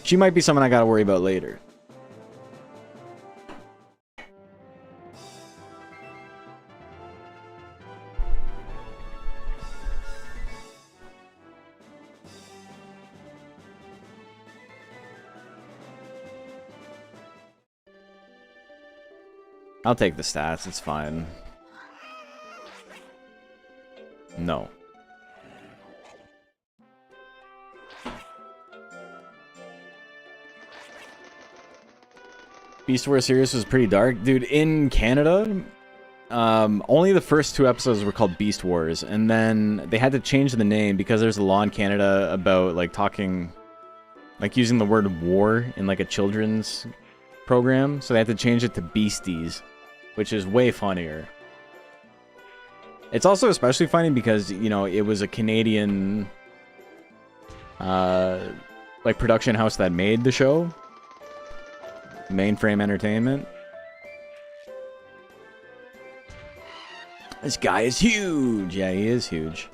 she might be someone I gotta worry about later. I'll take the stats, it's fine. No. Beast Wars series was pretty dark. Dude, in Canada, only the first 2 episodes were called Beast Wars, and then they had to change the name because there's a law in Canada about, like, talking, like, using the word war in, like, a children's program, so they had to change it to Beasties, which is way funnier. It's also especially funny because, you know, it was a Canadian, like, production house that made the show. Mainframe Entertainment. This guy is huge. Yeah, he is huge.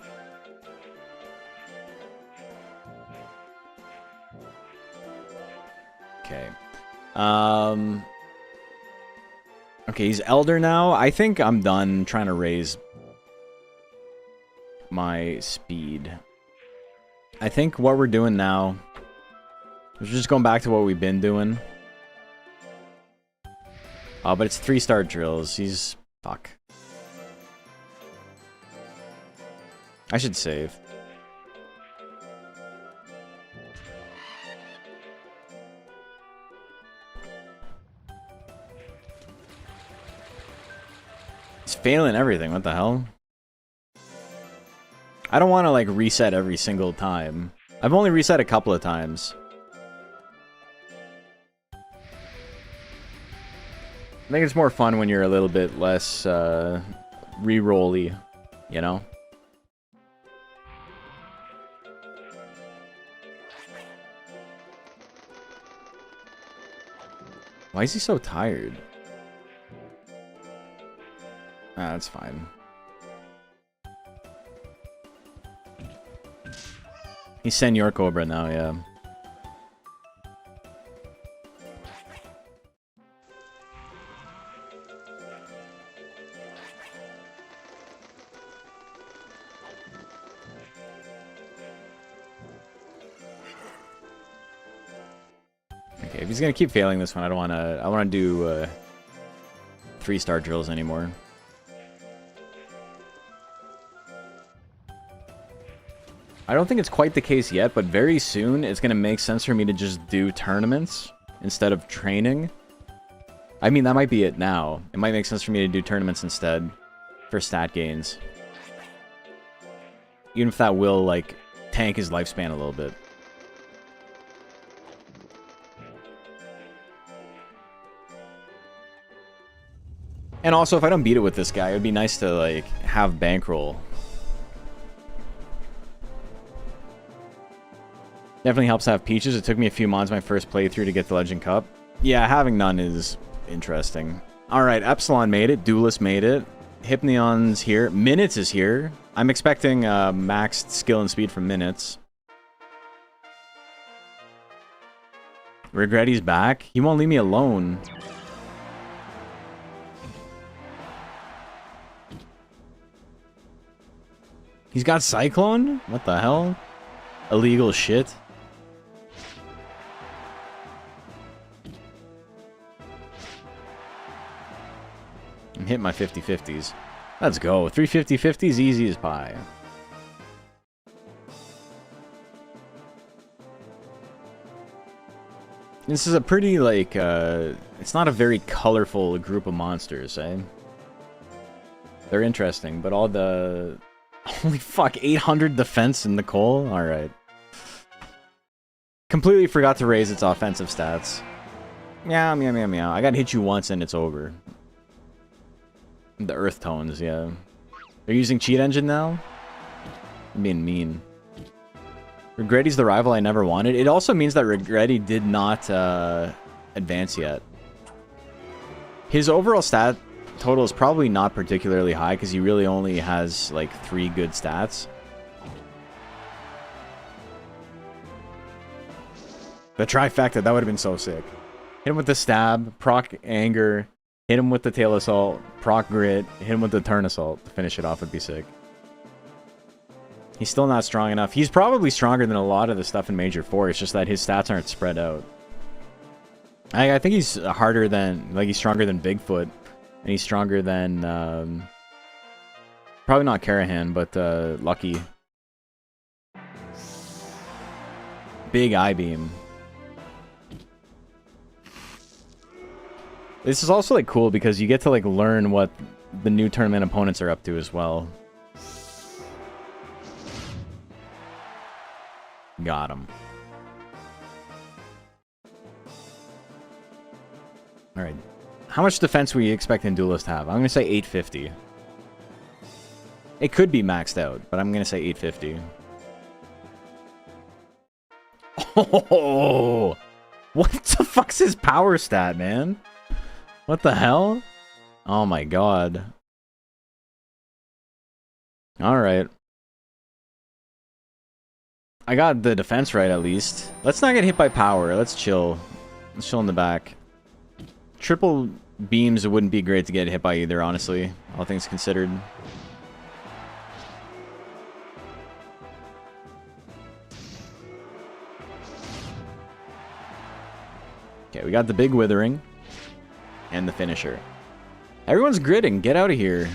Okay. Okay, he's elder now. I think I'm done trying to raise my speed. I think what we're doing now is just going back to what we've been doing. Oh, but it's 3-star drills. He's... fuck. I should save. He's failing everything. What the hell? I don't want to, like, reset every single time. I've only reset a couple of times. I think it's more fun when you're a little bit less re-rolly, you know? Why is he so tired? Ah, that's fine. He's Senor Cobra now, yeah. If he's gonna keep failing this one, I don't wanna do 3-star drills anymore. I don't think it's quite the case yet, but very soon it's gonna make sense for me to just do tournaments instead of training. I mean, that might be it now. It might make sense for me to do tournaments instead for stat gains. Even if that will, like, tank his lifespan a little bit. And also, if I don't beat it with this guy, it would be nice to, like, have bankroll. Definitely helps to have Peaches. It took me a few mods my first playthrough to get the Legend Cup. Yeah, having none is interesting. Alright, Epsilon made it. Duelist made it. Hypneon's here. Minutes is here. I'm expecting maxed skill and speed from Minutes. Regretti's back. He won't leave me alone. He's got Cyclone? What the hell? Illegal shit. I'm hitting my 50-50s. Let's go. 3 50-50s, easy as pie. This is a pretty, like, it's not a very colorful group of monsters, eh? They're interesting, but all the... Holy fuck, 800 defense in Nicole? Alright. Completely forgot to raise its offensive stats. Meow, meow, meow, meow. I gotta hit you once and it's over. The earth tones, yeah. They're using cheat engine now? I'm being mean. Regretti's the rival I never wanted. It also means that Regretti did not advance yet. His overall stat total is probably not particularly high because he really only has like 3 good stats. The trifecta, that would have been so sick. Hit him with the stab, proc anger, hit him with the tail assault, proc grit, hit him with the turn assault to finish it off would be sick. He's still not strong enough. He's probably stronger than a lot of the stuff in Major 4. It's just that his stats aren't spread out. I think he's harder than, like, he's stronger than Bigfoot. And he's stronger than, probably not Karahan, but Lucky. Big I-beam. This is also, like, cool because you get to, like, learn what the new tournament opponents are up to as well. Got him. Alright. How much defense we expecting Duelist to have? I'm going to say 850. It could be maxed out, but I'm going to say 850. Oh! What the fuck's his power stat, man? What the hell? Oh my god. Alright. I got the defense right, at least. Let's not get hit by power. Let's chill. Let's chill in the back. Triple beams, it wouldn't be great to get hit by either, honestly. All things considered. Okay, we got the big withering. And the finisher. Everyone's gritting. Get out of here.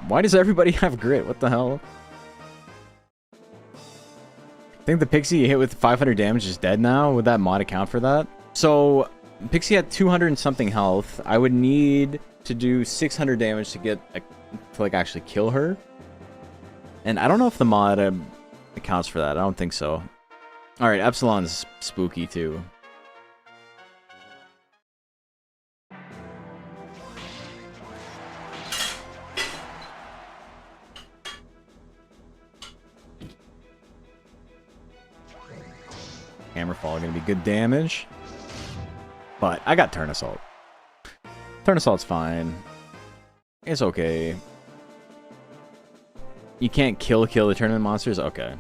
Why does everybody have grit? What the hell? I think the Pixie you hit with 500 damage is dead now. Would that mod account for that? So, Pixie had 200 and something health. I would need to do 600 damage to get, to like actually kill her. And I don't know if the mod accounts for that. I don't think so. Alright, Epsilon's spooky too. Hammerfall gonna be good damage. But I got Turn Assault. Turn Assault's fine. It's okay. You can't kill the tournament monsters? Okay.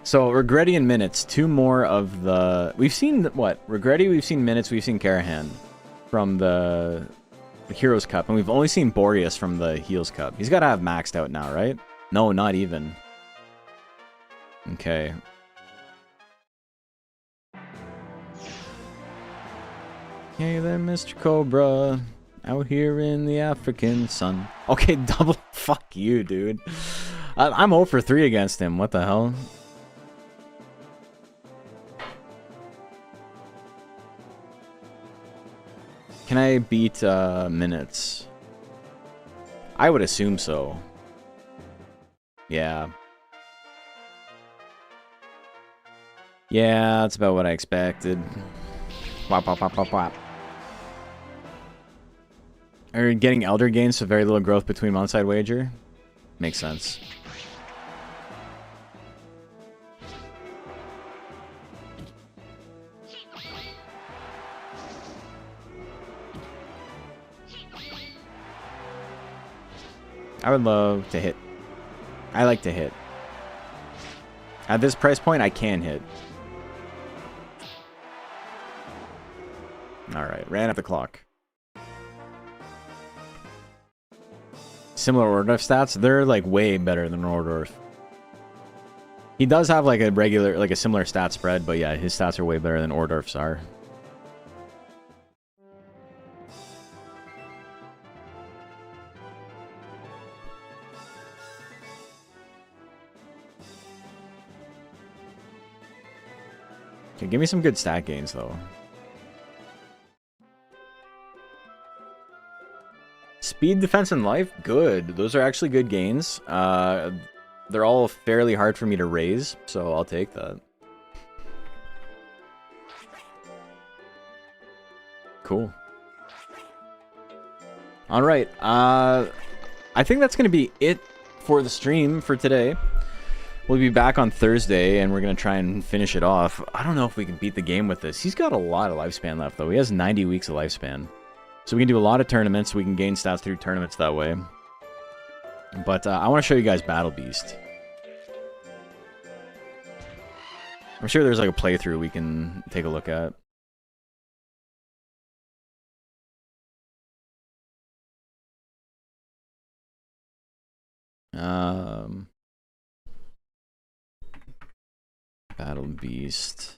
So, Regretti and Minutes. 2 more of the... We've seen, what? Regretti, we've seen Minutes, we've seen Karahan from the Heroes Cup. And we've only seen Boreas from the Heels Cup. He's got to have maxed out now, right? No, not even. Okay. Hey there, Mr. Cobra. Out here in the African sun. Okay, double. Fuck you, dude. I'm 0 for 3 against him. What the hell? Can I beat minutes? I would assume so. Yeah. Yeah, that's about what I expected. Wop, wop, wop, wop, wop. Are you getting elder gains, so very little growth between month side wager? Makes sense. I would love to hit. I like to hit. At this price point, I can hit. Alright, ran up the clock. Similar Ordorf stats, they're like way better than Ordorf. He does have like a regular, like a similar stat spread, but yeah, his stats are way better than Ordorf's are. Okay, give me some good stat gains though. Speed, defense, and life? Good. Those are actually good gains. They're all fairly hard for me to raise, so I'll take that. Cool. Alright, I think that's going to be it for the stream for today. We'll be back on Thursday, and we're going to try and finish it off. I don't know if we can beat the game with this. He's got a lot of lifespan left, though. He has 90 weeks of lifespan. So we can do a lot of tournaments. We can gain stats through tournaments that way. But I want to show you guys Battle Beast. I'm sure there's like a playthrough we can take a look at. Battle Beast.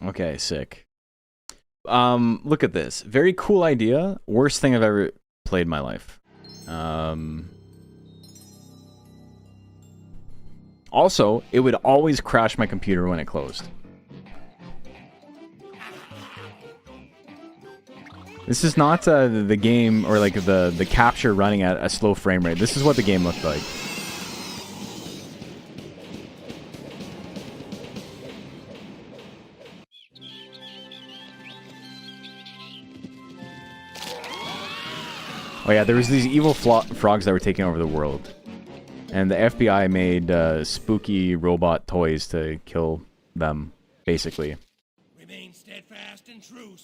Okay, sick. Look at this. Very cool idea. Worst thing I've ever played in my life. Also, it would always crash my computer when it closed. This is not the game or like the capture running at a slow frame rate. This is what the game looked like. Oh yeah, there was these evil frogs that were taking over the world. And the FBI made spooky robot toys to kill them, basically. Remain steadfast and true.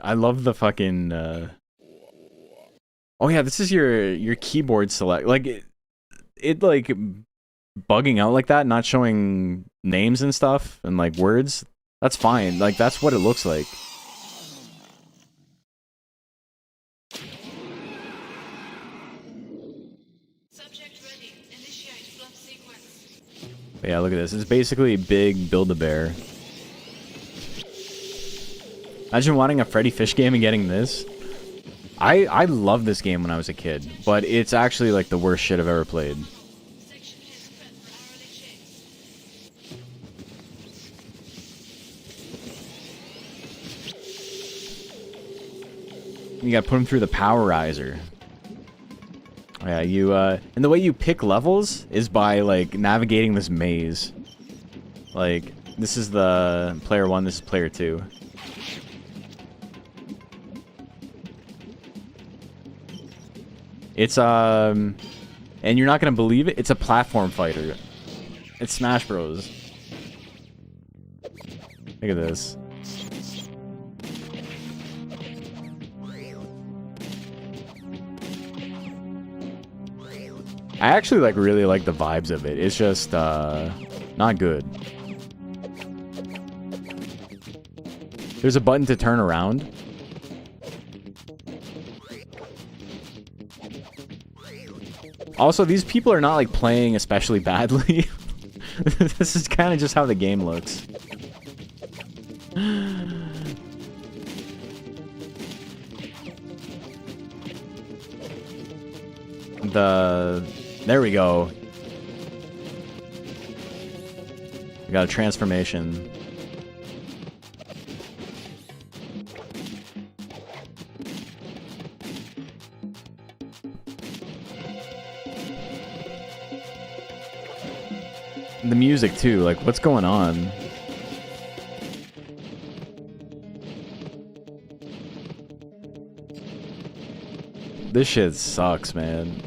I love the fucking Oh yeah, this is your keyboard select. Like it like bugging out like that, not showing names and stuff and like words. That's fine. Like that's what it looks like. But yeah, look at this. It's basically a big Build-A-Bear. Imagine wanting a Freddy Fish game and getting this. I loved this game when I was a kid, but it's actually like the worst shit I've ever played. You gotta put him through the Powerizer. Yeah, you, and the way you pick levels is by, like, navigating this maze. Like, this is the player 1, this is player 2. It's, and you're not gonna believe it, it's a platform fighter. It's Smash Bros. Look at this. I actually like really like the vibes of it. It's just not good. There's a button to turn around. Also, these people are not like playing especially badly. This is kind of just how the game looks. There we go. We got a transformation. The music too, like what's going on? This shit sucks, man.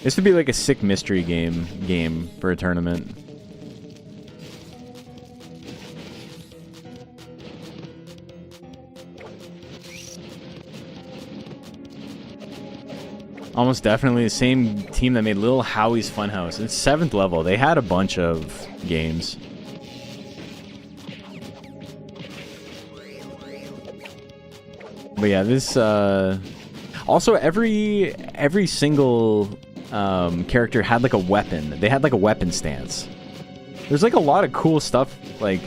This would be like a sick mystery game for a tournament. Almost definitely the same team that made Little Howie's Funhouse. It's 7th level. They had a bunch of games. But yeah, this also every single character had like a weapon. They had like a weapon stance. There's like a lot of cool stuff like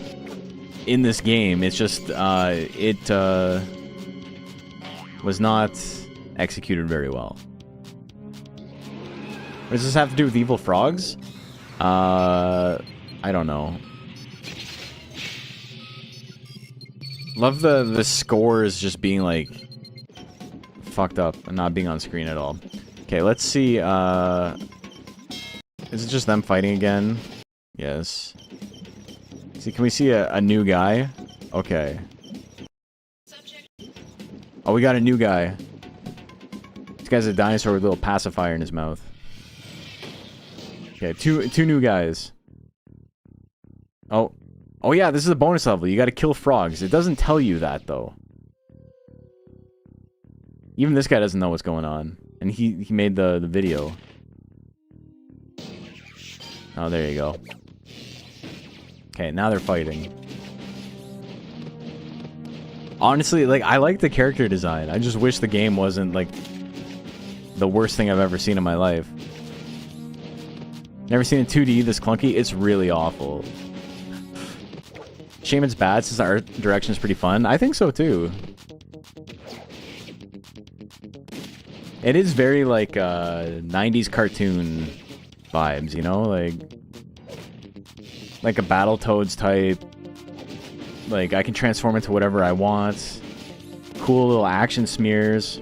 in this game. It's just it was not executed very well. What does this have to do with evil frogs? I don't know. Love the scores just being like fucked up and not being on screen at all. Okay, let's see. Is it just them fighting again? Yes. See, can we see a new guy? Okay. Oh, we got a new guy. This guy's a dinosaur with a little pacifier in his mouth. Okay, two new guys. Oh yeah, this is a bonus level. You gotta kill frogs. It doesn't tell you that, though. Even this guy doesn't know what's going on. And he made the video. Oh, there you go. Okay, now they're fighting. Honestly, like, I like the character design. I just wish the game wasn't, like, the worst thing I've ever seen in my life. Never seen a 2D this clunky? It's really awful. Shame it's bad since the art direction is pretty fun. I think so too. It is very like 90s cartoon vibes, you know? Like a Battletoads type. Like I can transform into whatever I want. Cool little action smears.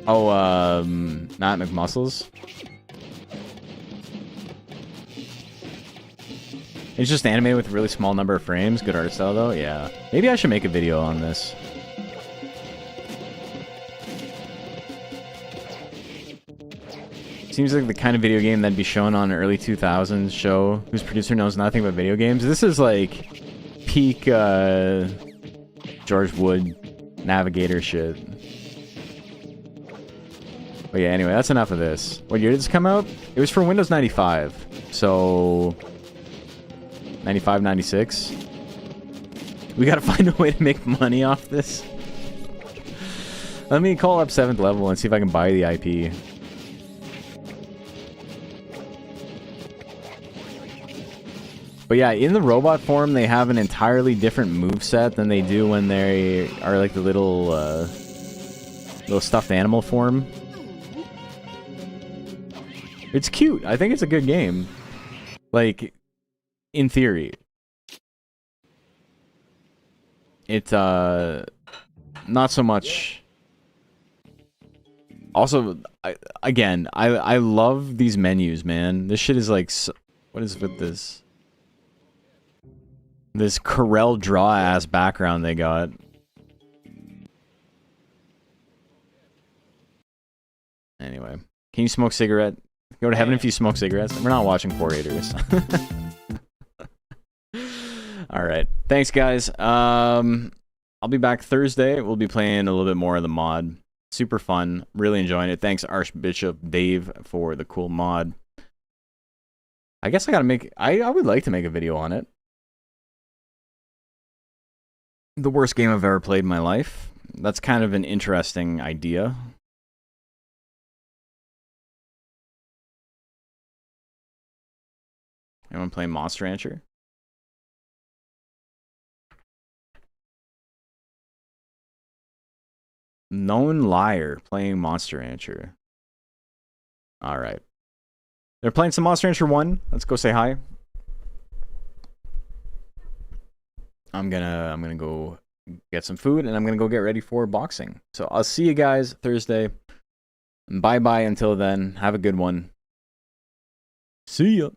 Oh, not McMuscles. It's just animated with a really small number of frames. Good art style, though. Yeah. Maybe I should make a video on this. Seems like the kind of video game that'd be shown on an early 2000s show whose producer knows nothing about video games. This is like peak George Wood Navigator shit. But yeah, anyway, that's enough of this. What year did this come out? It was for Windows 95. So 95, 96. We gotta find a way to make money off this. Let me call up 7th level and see if I can buy the IP. But yeah, in the robot form, they have an entirely different moveset than they do when they are like the little stuffed animal form. It's cute. I think it's a good game. Like, in theory. It's, not so much... Also, I love these menus, man. This shit is like... What is with this? This Corel Draw-ass background they got. Anyway. Can you smoke cigarette? Go to heaven if you smoke cigarettes. We're not watching 4-8ers. Alright. Thanks, guys. I'll be back Thursday. We'll be playing a little bit more of the mod. Super fun. Really enjoying it. Thanks, Archbishop Dave, for the cool mod. I guess I gotta make... I would like to make a video on it. The worst game I've ever played in my life. That's kind of an interesting idea. Anyone playing Monster Rancher? Known liar playing Monster Rancher. Alright. They're playing some Monster Rancher 1. Let's go say hi. I'm gonna go get some food and I'm gonna go get ready for boxing. So I'll see you guys Thursday. Bye bye until then. Have a good one. See ya.